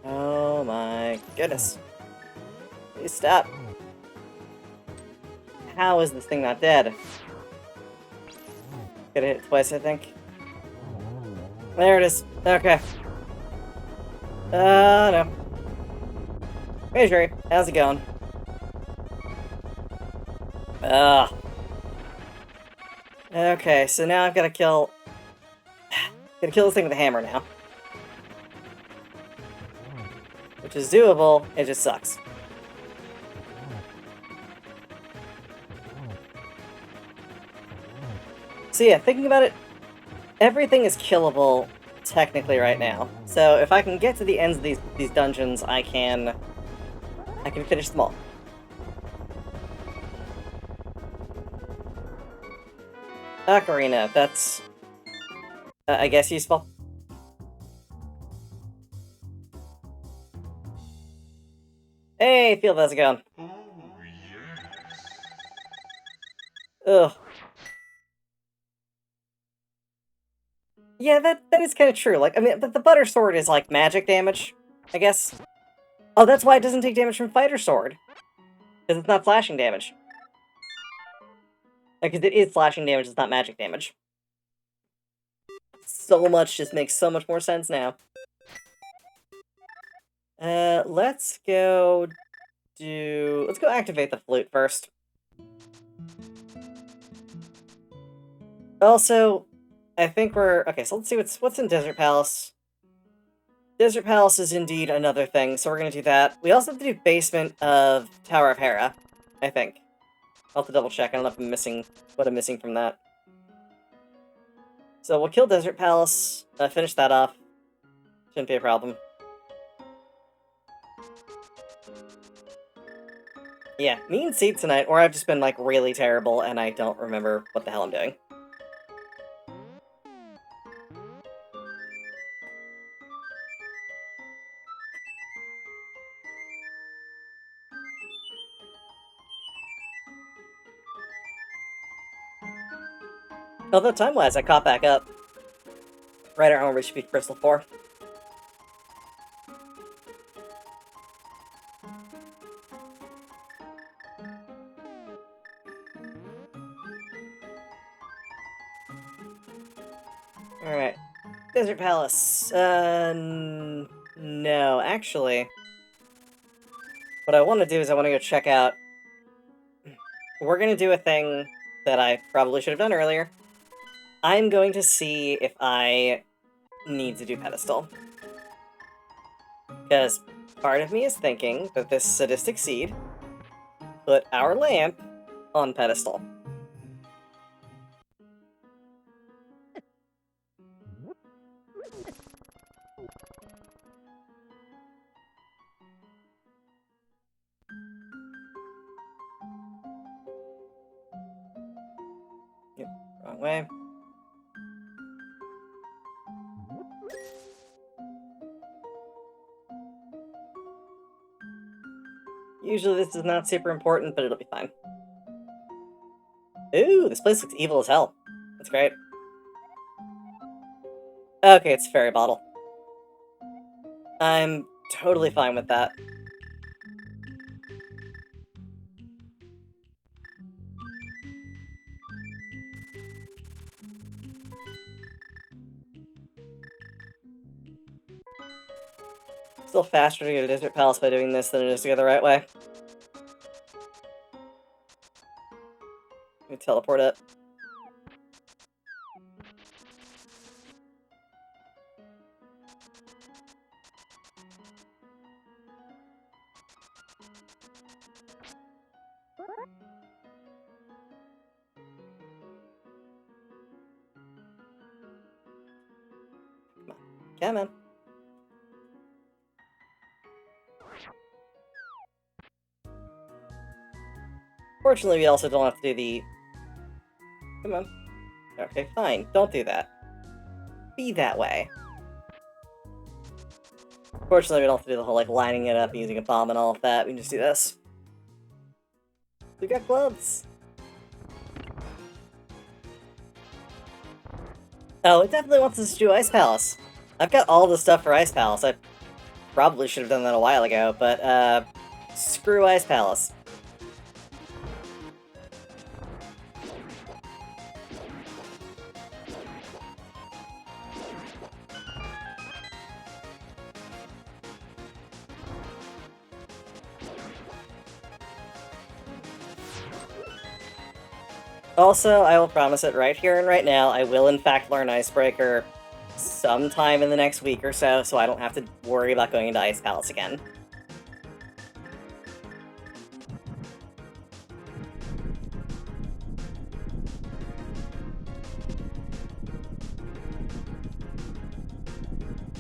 Oh my goodness. Please stop. How is this thing not dead? Gotta hit it twice, I think. There it is. Okay. No. Hey, Jerry. How's it going? Okay, so now I've got to kill... Gotta kill this thing with a hammer now. Which is doable, it just sucks. So yeah, thinking about it, everything is killable technically right now. So if I can get to the ends of these dungeons, I can finish them all. Ocarina, that's I guess useful. Hey, Field, how's it going? Oh, yes. Ugh. Yeah, that is kind of true. Like, I mean, but the Butter Sword is like magic damage, I guess. Oh, that's why it doesn't take damage from Fighter Sword. Because it's not slashing damage. Because it is slashing damage, it's not magic damage. So much just makes so much more sense now. Let's go activate the flute first. Also, I think okay, so let's see what's in Desert Palace. Desert Palace is indeed another thing, so we're gonna do that. We also have to do Basement of Tower of Hera, I think. I'll have to double check. I don't know if I'm missing what I'm missing from that. So we'll kill Desert Palace, finish that off. Shouldn't be a problem. Yeah, me and Seed tonight, or I've just been, like, really terrible, and I don't remember what the hell I'm doing. Although, time-wise, I caught back up. Right around where we should be Crystal 4. Alright. Desert Palace. No, actually. What I want to do is I want to go check out... We're going to do a thing that I probably should have done earlier. I'm going to see if I need to do Pedestal. Because part of me is thinking that this sadistic seed put our lamp on Pedestal. Yep, wrong way. Usually this is not super important, but it'll be fine. Ooh, this place looks evil as hell. That's great. Okay, it's a fairy bottle. I'm totally fine with that. Still faster to go to Desert Palace by doing this than it is to go the right way. Let me teleport it. Come on. Fortunately, we also don't have to do the... Come on. Okay, fine. Don't do that. Be that way. Fortunately, we don't have to do the whole, like, lining it up and using a bomb and all of that. We can just do this. We got gloves! Oh, it definitely wants us to do Ice Palace. I've got all the stuff for Ice Palace. I probably should have done that a while ago, but, screw Ice Palace. Also, I will promise it right here and right now, I will in fact learn Icebreaker sometime in the next week or so I don't have to worry about going into Ice Palace again.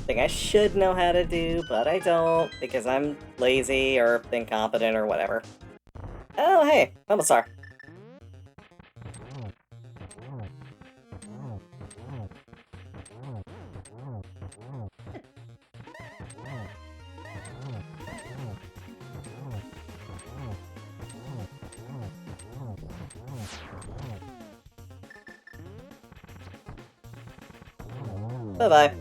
Thing I should know how to do, but I don't, because I'm lazy or incompetent or whatever. Oh, hey, Mumblestar. Bye-bye.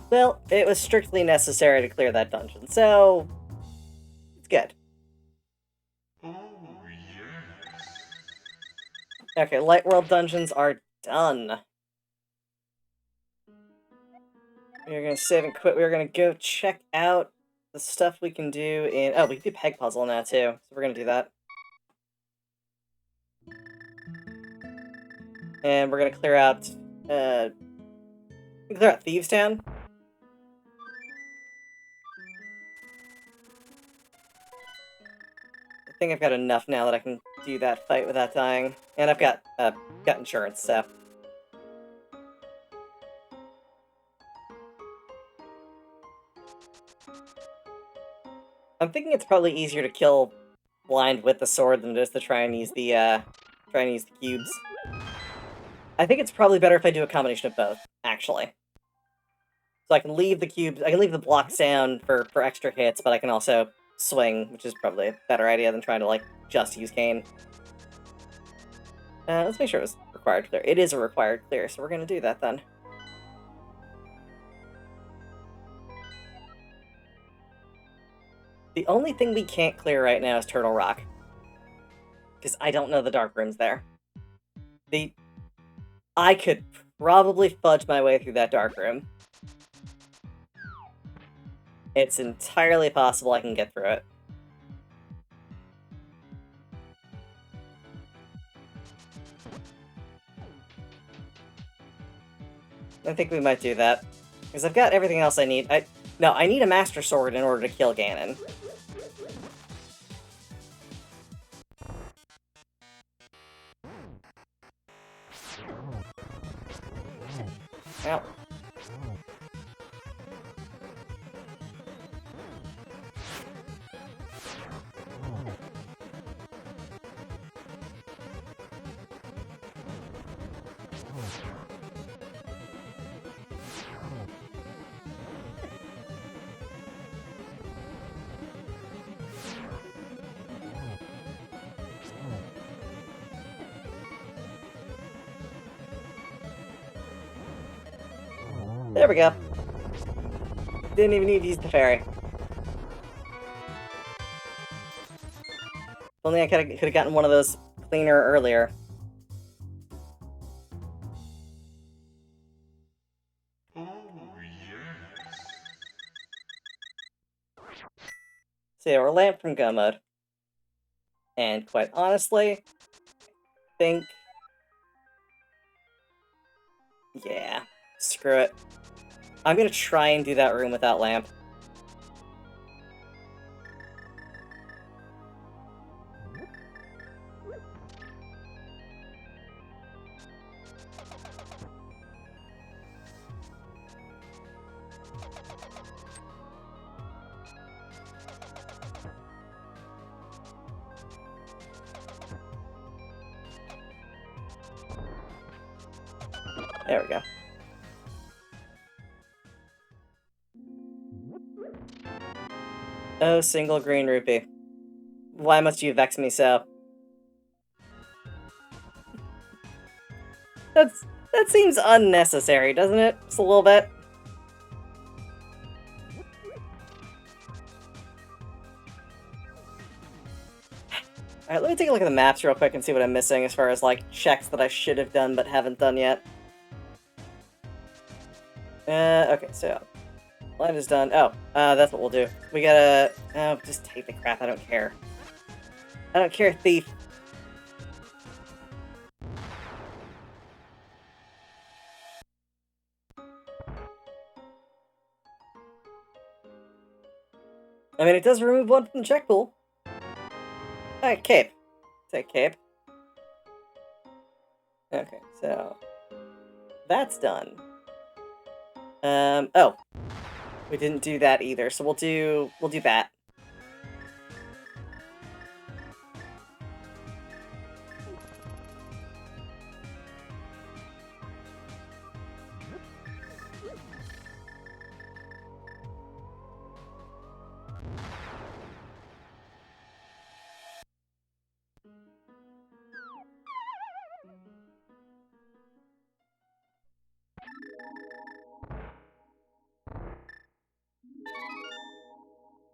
Well, it was strictly necessary to clear that dungeon, so... it's good. Oh, yes. Okay, Light World dungeons are done. We're gonna save and quit. We're gonna go check out the stuff we can do in... Oh, we can do Peg Puzzle now, too. So we're gonna do that. And we're gonna clear out... Thieves Town. I think I've got enough now that I can do that fight without dying. And I've got insurance, so... I'm thinking it's probably easier to kill blind with the sword than it is to try and use the cubes. I think it's probably better if I do a combination of both, actually. So I can leave the cubes, I can leave the blocks down for extra hits, but I can also swing, which is probably a better idea than trying to, like, just use Cane. Let's make sure it was required clear. It is a required clear, so we're gonna do that then. The only thing we can't clear right now is Turtle Rock. Because I don't know the dark rooms there. I could probably fudge my way through that dark room. It's entirely possible I can get through it. I think we might do that. Because I've got everything else I need. No, I need a Master Sword in order to kill Ganon. Ow. There we go. Didn't even need to use the fairy. If only I could have gotten one of those cleaner earlier. Oh, yes. So yeah, we're Lamp from Go Mode. And quite honestly, I think... Yeah, screw it. I'm gonna try and do that room without Lamp. There we go. Oh, single green rupee. Why must you vex me so? That seems unnecessary, doesn't it? Just a little bit. Alright, let me take a look at the maps real quick and see what I'm missing as far as, like, checks that I should have done but haven't done yet. Okay, so... Light is done. Oh, that's what we'll do. We gotta... Oh, just take the crap, I don't care. I don't care, thief. I mean, it does remove one from the check pool. Alright, cape. Take cape. Okay, so... That's done. Oh. We didn't do that either, so we'll do that.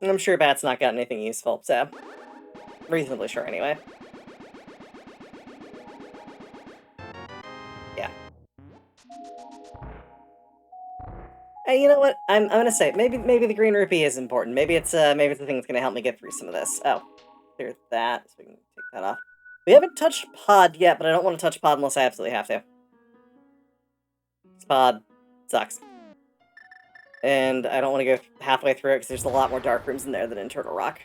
I'm sure Bat's not got anything useful, so... Reasonably sure, anyway. Yeah. You know what? I'm gonna say maybe the green rupee is important. Maybe it's the thing that's gonna help me get through some of this. Oh, clear that so we can take that off. We haven't touched pod yet, but I don't want to touch pod unless I absolutely have to. This pod sucks, and I don't want to go halfway through it because there's a lot more dark rooms in there than in Turtle Rock.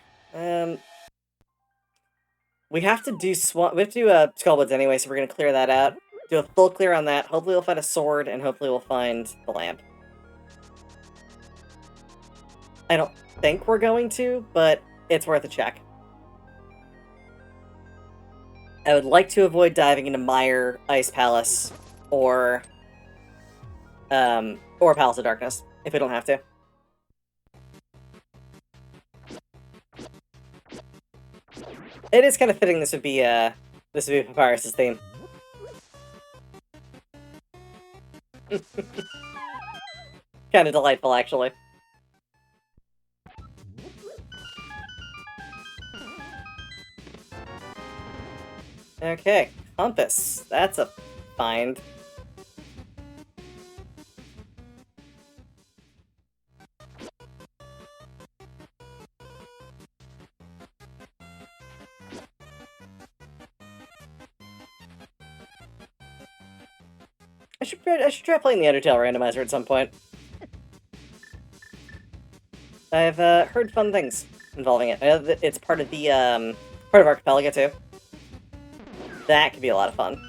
We have to do Skullwoods anyway, so we're gonna clear that out. Do a full clear on that. Hopefully we'll find a sword, and hopefully we'll find the lamp. I don't think we're going to, but it's worth a check. I would like to avoid diving into Mire, Ice Palace, or Palace of Darkness, if we don't have to. It is kind of fitting this would be Papyrus's theme. Kind of delightful, actually. Okay, compass. That's a find. I should try playing the Undertale randomizer at some point. I've heard fun things involving it. I know that it's part of the part of Archipelago too. That could be a lot of fun.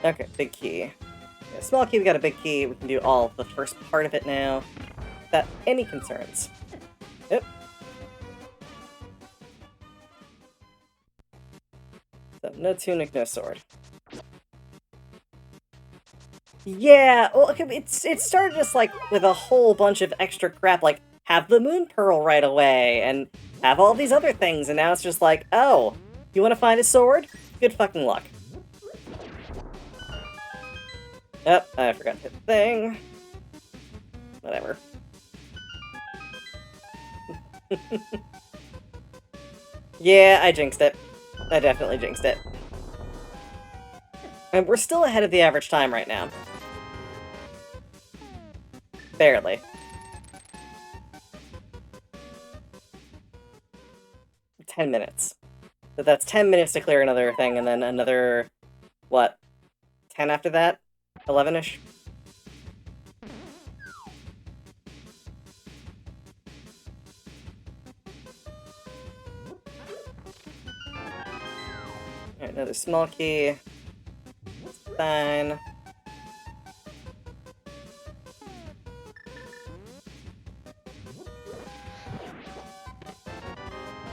Okay, big key. Yeah, small key, we got a big key. We can do all of the first part of it now. Without any concerns. Yep. So, no tunic, no sword. Yeah, well, okay, it started just, like, with a whole bunch of extra crap, like, have the moon pearl right away, and have all these other things, and now it's just like, oh, you want to find a sword? Good fucking luck. Yep, I forgot to hit the thing. Whatever. Yeah, I jinxed it. I definitely jinxed it. And we're still ahead of the average time right now. Barely. $10 minutes. So that's 10 minutes to clear another thing, and then another, what, 10 after that? 11-ish? Alright, another small key. Fine.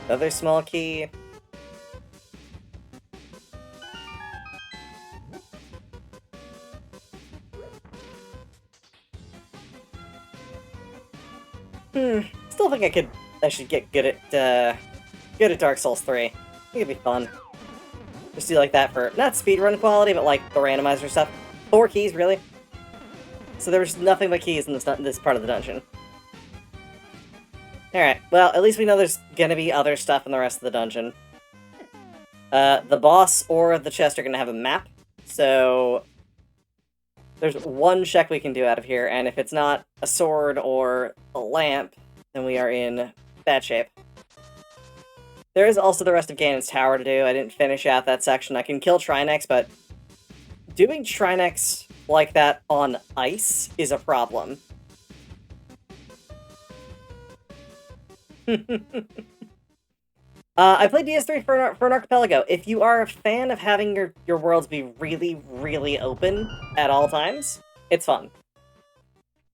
Another small key. Still think I should get good at Dark Souls 3. I think it'd be fun. Just do like that for, not speedrun quality, but like the randomizer stuff. 4 keys, really? So there was nothing but keys in this part of the dungeon. Alright, well, at least we know there's gonna be other stuff in the rest of the dungeon. The boss or the chest are gonna have a map, so there's one check we can do out of here, and if it's not a sword or a lamp, then we are in bad shape. There is also the rest of Ganon's Tower to do. I didn't finish out that section. I can kill Trinex, but doing Trinex like that on ice is a problem. I played DS3 for an Archipelago. If you are a fan of having your worlds be really, really open at all times, it's fun.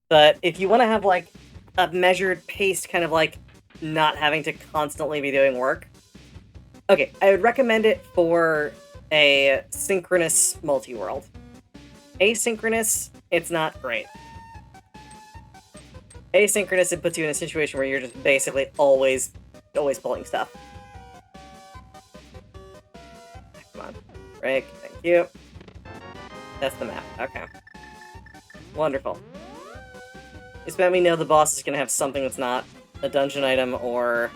But if you want to have, like, a measured pace, kind of like not having to constantly be doing work, okay, I would recommend it for a synchronous multi-world. Asynchronous, it's not great. Asynchronous, it puts you in a situation where you're just basically always pulling stuff. Come on. Break, thank you. That's the map. Okay. Wonderful. Just let me know the boss is gonna have something that's not a dungeon item or...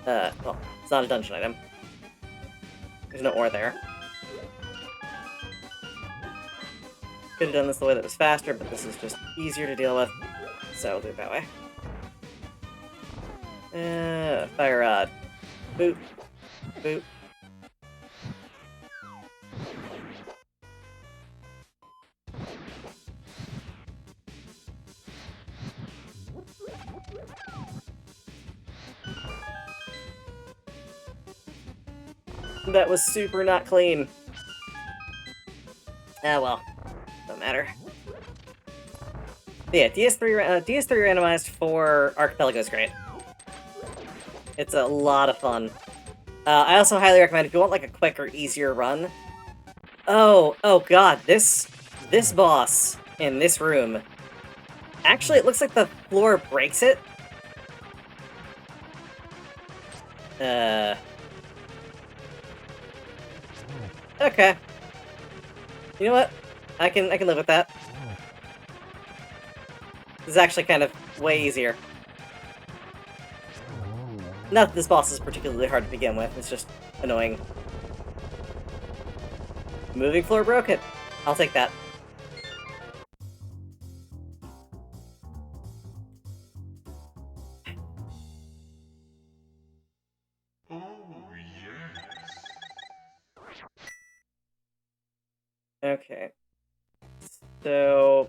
well, it's not a dungeon item. There's no ore there. Could have done this the way that was faster, but this is just easier to deal with. So we'll do it that way. Fire rod. Boop. Boop. That was super not clean. Ah, well. Don't matter. But yeah, DS3 randomized for Archipelago is great. It's a lot of fun. I also highly recommend if you want like a quicker, easier run. Oh god, this boss in this room. Actually, it looks like the floor breaks it. Okay. You know what? I can live with that. This is actually kind of way easier. Not that this boss is particularly hard to begin with, it's just annoying. Moving floor broke it. I'll take that. Oh, yes. Okay. So...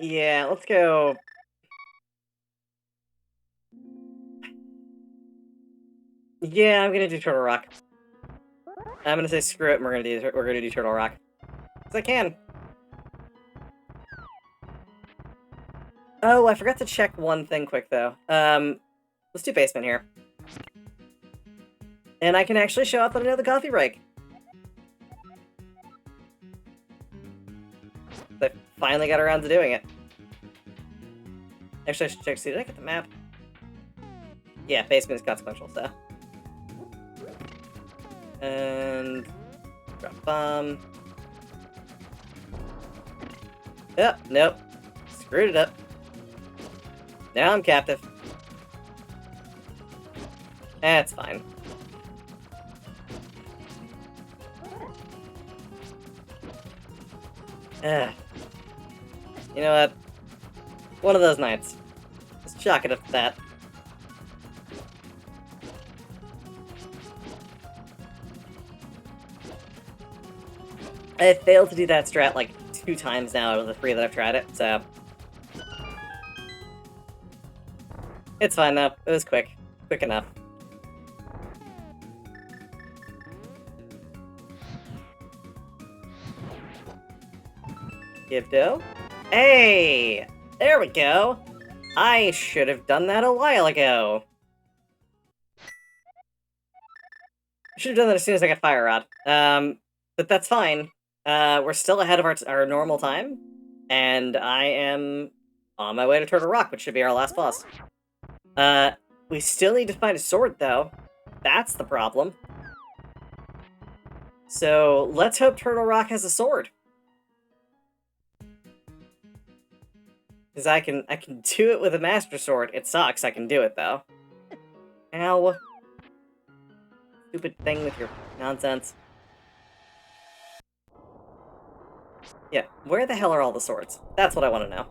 Yeah, let's go... Yeah, I'm gonna do Turtle Rock. I'm gonna say screw it, and we're gonna do Turtle Rock. 'Cause I can. Oh, I forgot to check one thing quick, though. Let's do basement here. And I can actually show up that I know the coffee break. I finally got around to doing it. Actually, I should check, see, did I get the map? Yeah, basement is consequential, so. And... drop bomb. Oh, nope. Screwed it up. Now I'm captive. That's fine. You know what? One of those nights. Let's chalk it up to that. I failed to do that strat like 2 times now out of the 3 that I've tried it, so... It's fine though. It was quick. Quick enough. Give dough. Hey! There we go! I should have done that a while ago. I should have done that as soon as I got Fire Rod. But that's fine. We're still ahead of our normal time, and I am on my way to Turtle Rock, which should be our last boss. We still need to find a sword, though. That's the problem. So, let's hope Turtle Rock has a sword. Because I can do it with a Master Sword. It sucks, I can do it, though. Ow. Stupid thing with your nonsense. Yeah, where the hell are all the swords? That's what I want to know.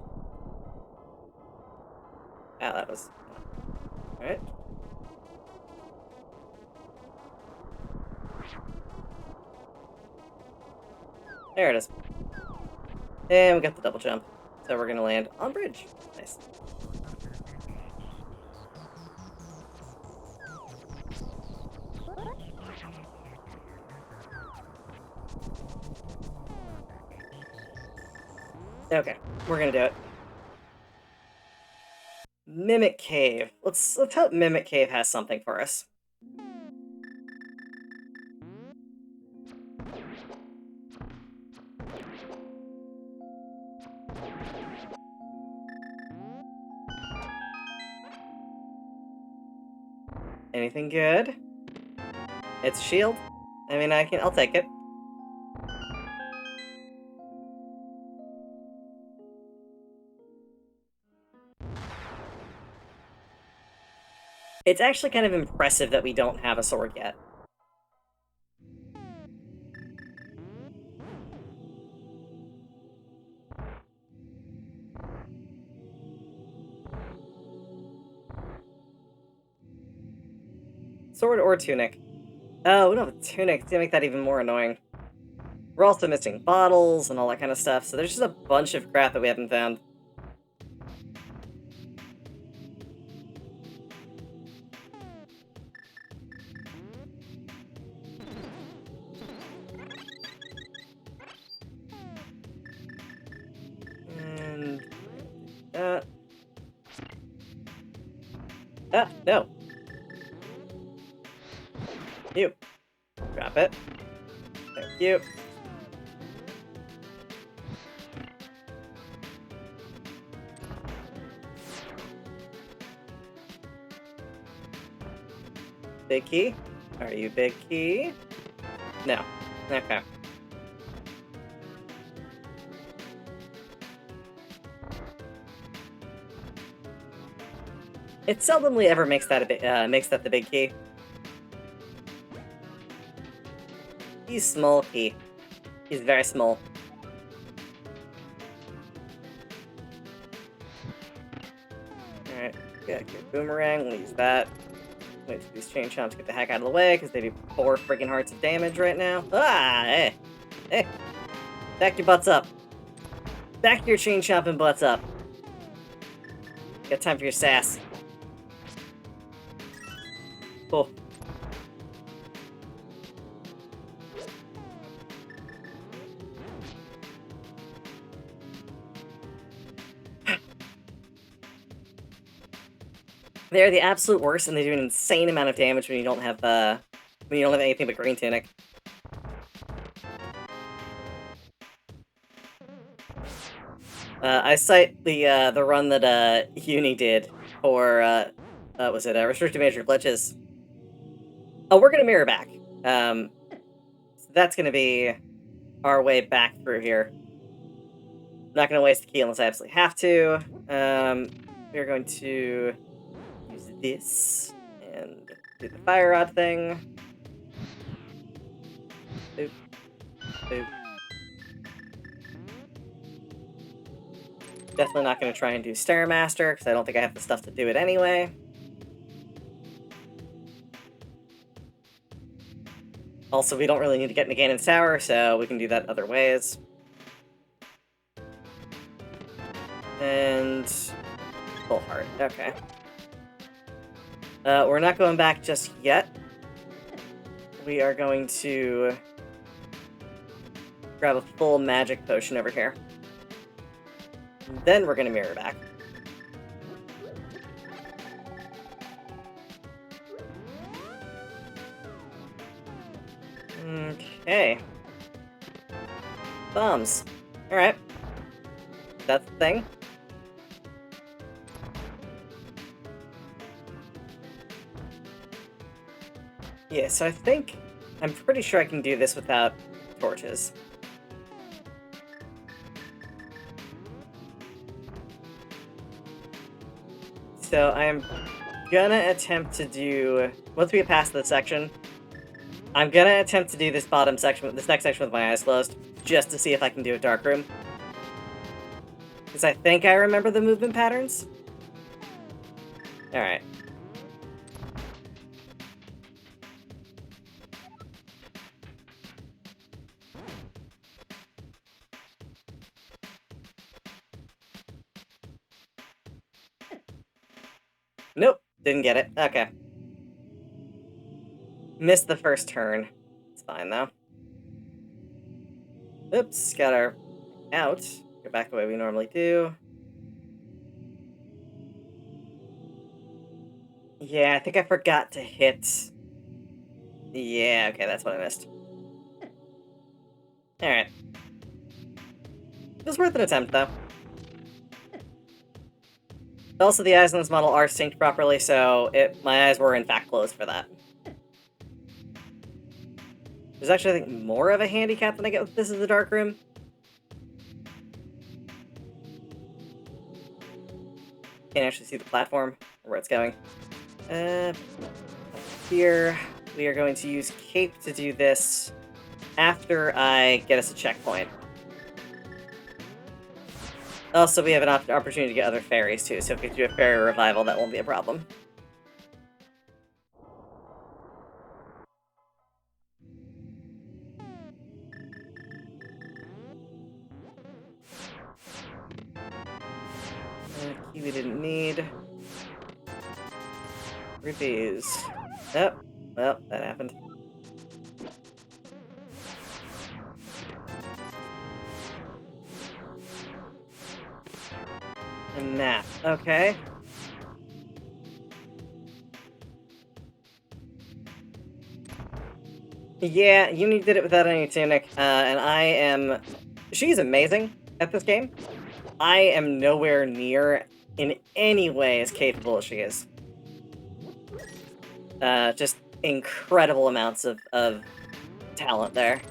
Ah, that was... Alright. There it is. And we got the double jump. So we're gonna land on bridge. Nice. Okay, we're gonna do it. Mimic Cave. Let's hope Mimic Cave has something for us. Anything good? It's a shield. I mean, I'll take it. It's actually kind of impressive that we don't have a sword yet. Sword or tunic? Oh, we don't have a tunic. It's gonna make that even more annoying. We're also missing bottles and all that kind of stuff, so there's just a bunch of crap that we haven't found. And... Ah, no. You. Drop it. Thank you. Big key? Are you big key? No. Okay. It seldomly ever makes that the big key. He's small key. He's very small. Alright, got your boomerang, we'll use that. Wait for these chain chomps to get the heck out of the way, because they do 4 freaking hearts of damage right now. Ah, hey! Hey! Back your butts up. Back your chain chomping butts up. Got time for your sass. Cool. They're the absolute worst, and they do an insane amount of damage when you don't have anything but green tunic. I cite the run that Uni did for was it restricted major glitches. Oh, we're gonna mirror back. So that's gonna be our way back through here. I'm not gonna waste the key unless I absolutely have to. We're going to use this and do the fire rod thing. Boop. Boop. Definitely not going to try and do Stairmaster, because I don't think I have the stuff to do it anyway. Also, we don't really need to get into Ganon's Tower, so we can do that other ways. And... full heart, okay. We're not going back just yet. We are going to grab a full magic potion over here. Then we're gonna mirror back. Okay. Bombs. Alright. That's the thing. Yeah, so I'm pretty sure I can do this without torches. So I'm gonna attempt to do, once we get past this section, I'm gonna attempt to do this next section with my eyes closed, just to see if I can do a dark room. Because I think I remember the movement patterns. Alright. Nope, didn't get it. Okay. Missed the first turn. It's fine, though. Oops, got our out. Go back the way we normally do. Yeah, I think I forgot to hit... Yeah, okay, that's what I missed. Alright. It was worth an attempt, though. Also, the eyes on this model are synced properly, so my eyes were in fact closed for that. There's actually, I think, more of a handicap than I get with This is the Dark Room. Can't actually see the platform or where it's going. Here, we are going to use Cape to do this after I get us a checkpoint. Also, we have an opportunity to get other fairies, too, so if we do a fairy revival, that won't be a problem. Key we didn't need. Rupees. Oh, well, that happened. A map. Okay. Yeah, Uni did it without any tunic, and I am... She's amazing at this game. I am nowhere near, in any way, as capable as she is. Just incredible amounts of talent there.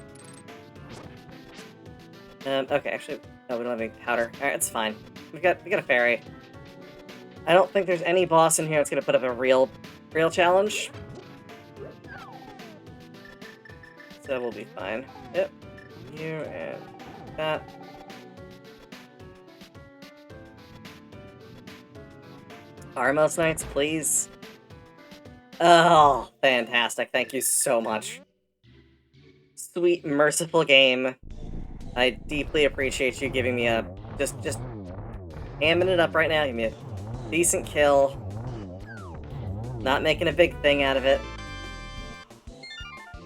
Okay, actually, no, we don't have any powder. Alright, it's fine. We got a fairy. I don't think there's any boss in here that's gonna put up a real challenge. So we'll be fine. Yep. You and that. Armos Knights, please. Oh, fantastic. Thank you so much. Sweet, merciful game. I deeply appreciate you giving me a... Just hamming it up right now. Give me a decent kill. Not making a big thing out of it.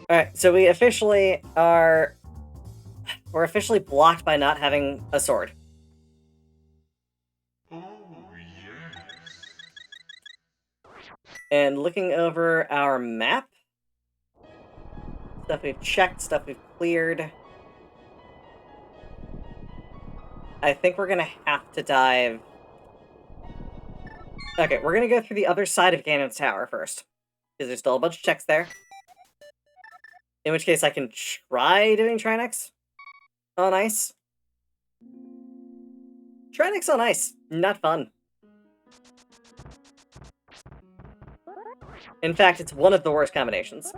Alright, so we officially are... We're officially blocked by not having a sword. Oh, yes. And looking over our map... Stuff we've checked, stuff we've cleared... I think we're gonna have to dive... Okay, we're gonna go through the other side of Ganon's Tower first. Because there's still a bunch of checks there. In which case I can try doing Trinex on ice. Trinex on ice, not fun. In fact, it's one of the worst combinations.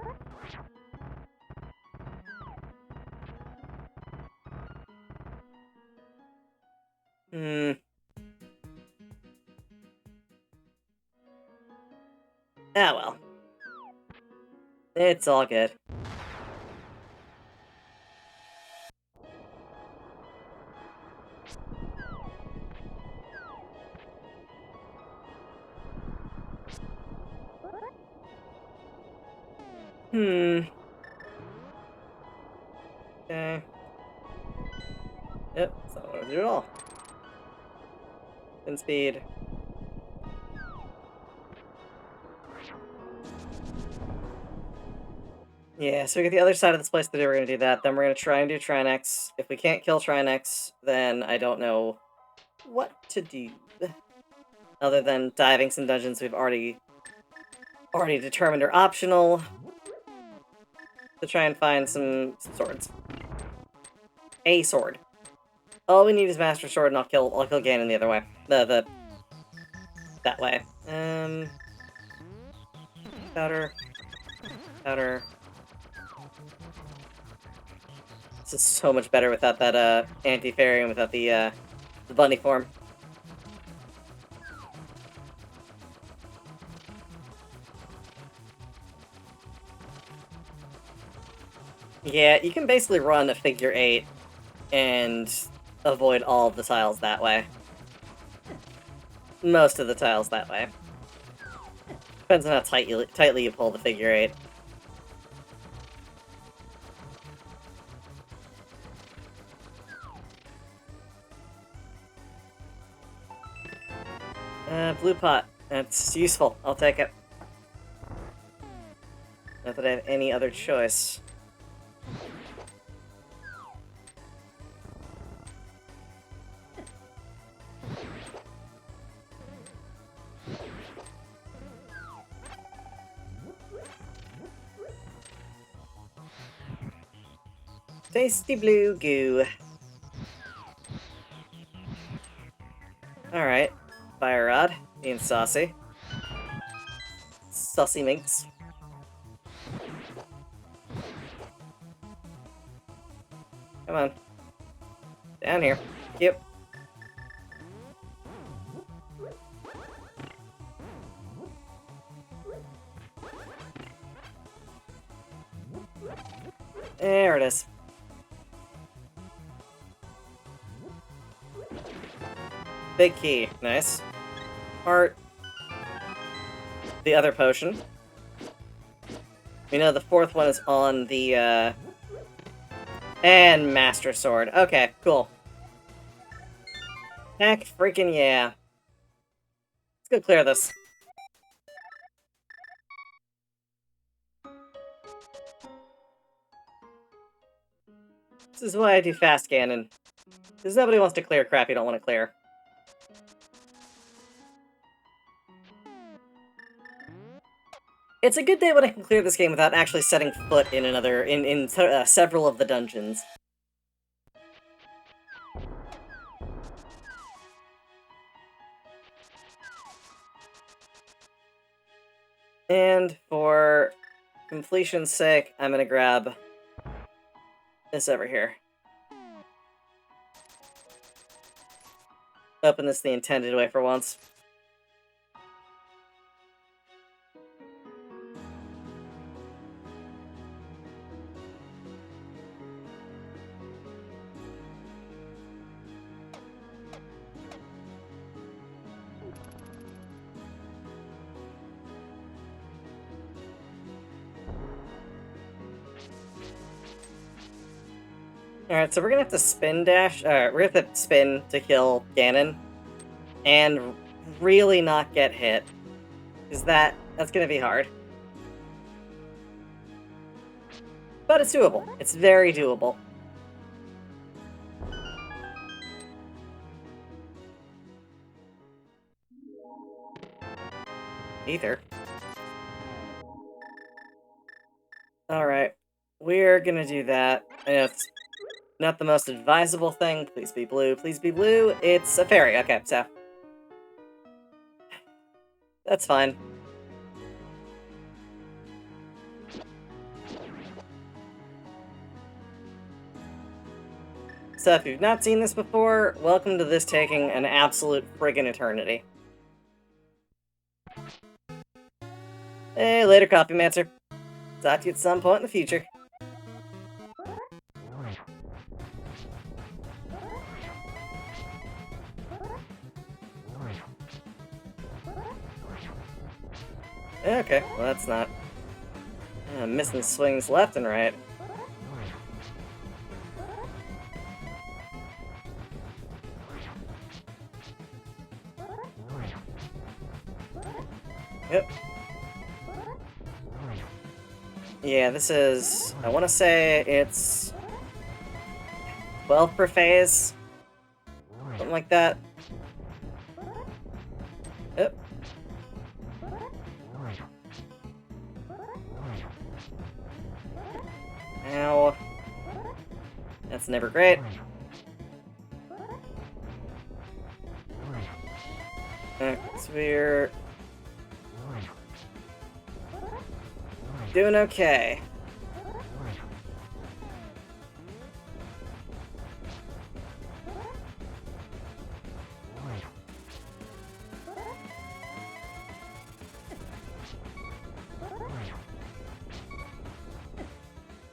Ah, well. It's all good. Okay. Yep, that's not what I want to do at all. Spin speed. Yeah, so we get the other side of this place to do. We're gonna do that. Then we're gonna try and do Trinex. If we can't kill Trinex, then I don't know what to do. Other than diving some dungeons we've already determined are optional. To try and find some swords. A sword. All we need is Master Sword, and I'll kill Ganon the other way. That way. Powder. Powder. This is so much better without that anti-fairy and without the bunny form. Yeah, you can basically run a figure 8 and avoid all of the tiles that way. Most of the tiles that way. Depends on how tightly you pull the figure 8. Blue pot. That's useful. I'll take it. Not that I have any other choice. Tasty blue goo. Alright. Fire Rod. Being saucy. Saucy minx. Come on. Down here. Yep. There it is. Big key. Nice. Heart. The other potion. We know the fourth one is on the, and Master Sword. Okay, cool. Heck freaking yeah. Let's go clear this. This is why I do fast Ganon. Because nobody wants to clear crap you don't want to clear. It's a good day when I can clear this game without actually setting foot in several of the dungeons. And for completion's sake, I'm gonna grab this over here. Open this the intended way for once. Alright, so we're gonna have to spin dash, we're gonna have to spin to kill Ganon, and really not get hit, because that's gonna be hard. But it's doable. It's very doable. Ether. Alright, we're gonna do that. I know it's not the most advisable thing. Please be blue. Please be blue. It's a fairy. Okay, so. That's fine. So if you've not seen this before, welcome to this taking an absolute friggin' eternity. Hey, later, Copymancer. Talk to you at some point in the future. Okay, well that's not... I'm missing swings left and right. Yep. Yeah, this is... I want to say it's... 12 per phase? Something like that. Yep. Ow. That's never great. So we're... doing okay.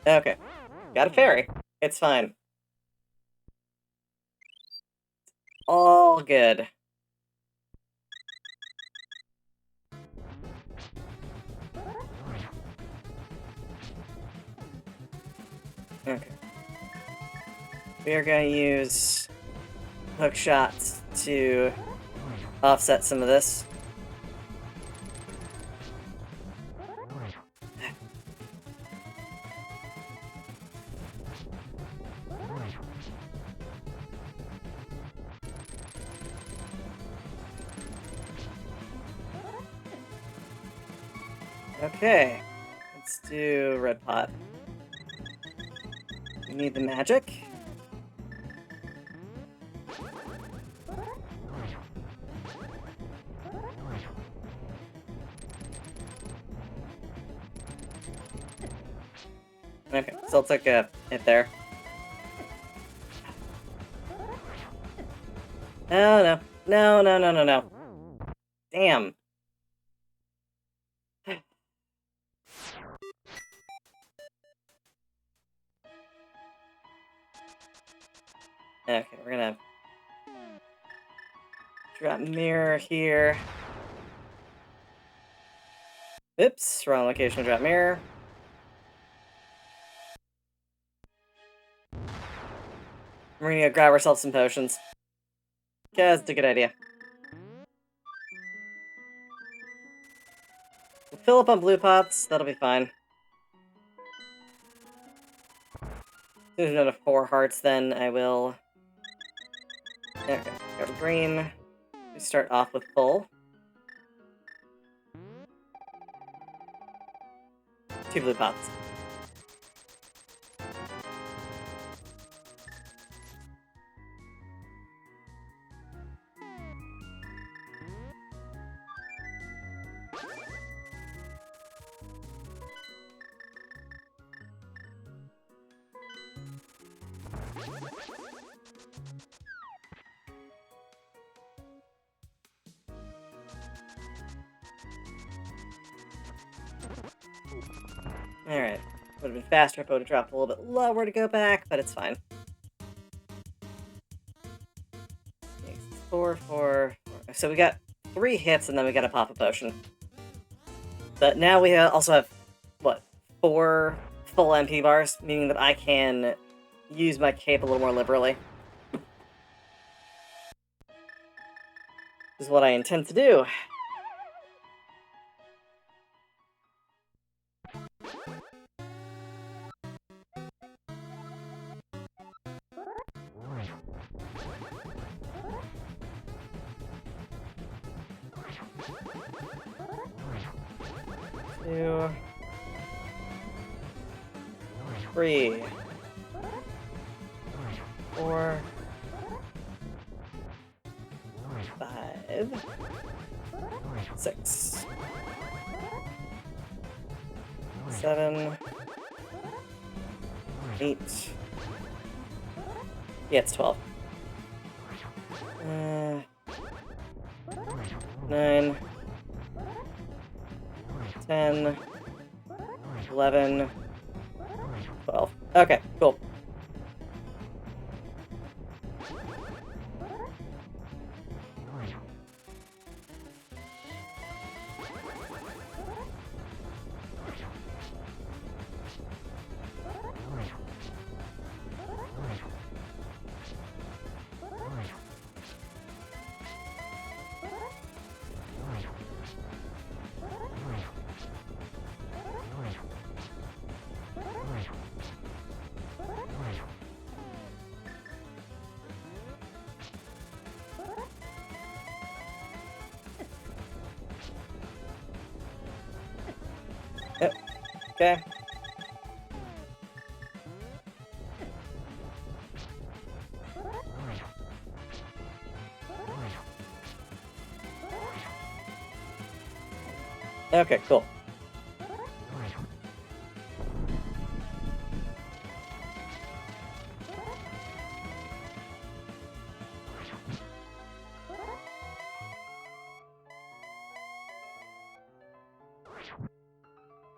Okay. Got a fairy. It's fine. All good. Okay. We are going to use hook shots to offset some of this. Okay, let's do red pot. We need the magic. Okay, so let's like a hit there. Oh no. No, no, no, no, no. Damn. Okay, we're gonna drop mirror here. Oops, wrong location to drop mirror. We're gonna go grab ourselves some potions. Yeah, that's a good idea. We'll fill up on blue pots, that'll be fine. As soon as we're down to 4 hearts, then I will... Okay, grab green. We start off with full. 2 blue pots. Alright. Would have been faster if I would have dropped a little bit lower to go back, but it's fine. 4, 4, 4. So we got 3 hits and then we got to pop a potion. But now we also have, what, 4 full MP bars, meaning that I can use my cape a little more liberally. This is what I intend to do. Two, 3, 4, 5, 6, 7, 8. Yeah, it's 12. 9, 10, 11, 12. Okay, cool. Yep. Okay. Okay, cool.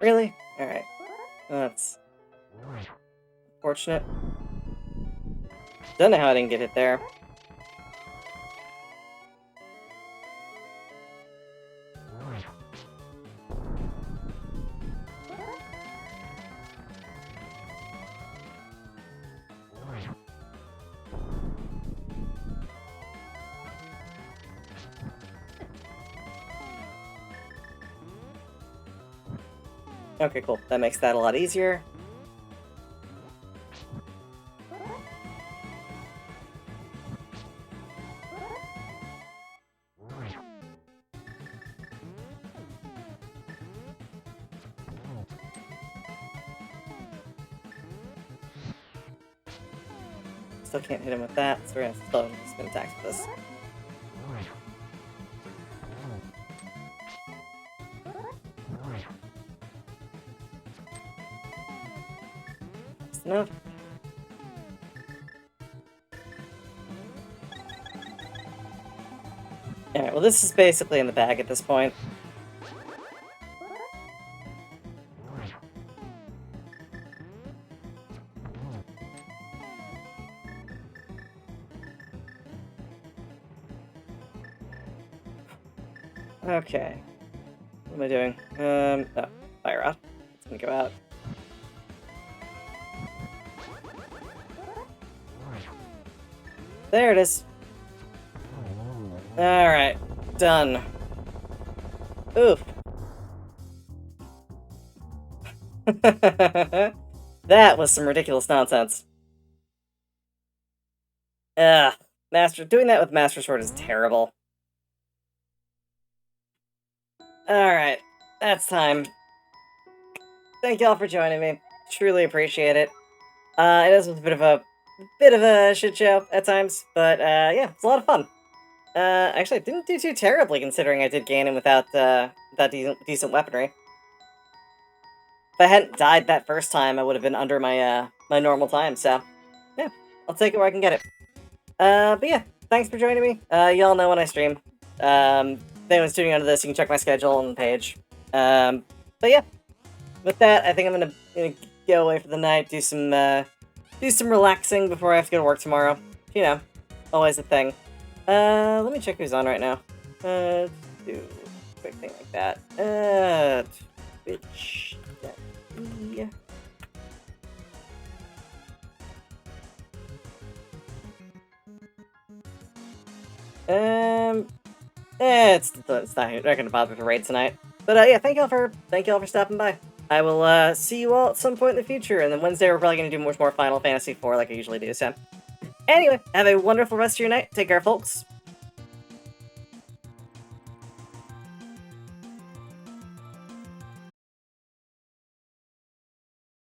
Really? Alright. That's unfortunate. Don't know how I didn't get hit there. Okay, cool. That makes that a lot easier. still can't hit him with that, so we're gonna still spin attacks with this. That's enough. Alright, well this is basically in the bag at this point. Okay. What am I doing? Oh, fire rod. It's gonna go out. There it is. Alright. Done. Oof. That was some ridiculous nonsense. Ugh. Doing that with Master Sword is terrible. Alright. That's time. Thank y'all for joining me. Truly appreciate it. It is a bit of a shit show at times, but yeah, it's a lot of fun. Actually, I didn't do too terribly considering I did gain him without decent weaponry. If I hadn't died that first time, I would have been under my my normal time. So yeah, I'll take it where I can get it. But yeah, thanks for joining me. Y'all know when I stream. If anyone's tuning into this, you can check my schedule on the page. But yeah, with that, I think I'm gonna go away for the night, do some relaxing before I have to go to work tomorrow. You know, always a thing. Let me check who's on right now. Do a quick thing like that. Twitch. Yeah. It's not gonna bother with the raid tonight. But yeah, thank y'all for stopping by. I will see you all at some point in the future, and then Wednesday we're probably gonna do much more Final Fantasy IV like I usually do. So anyway, have a wonderful rest of your night. Take care, folks.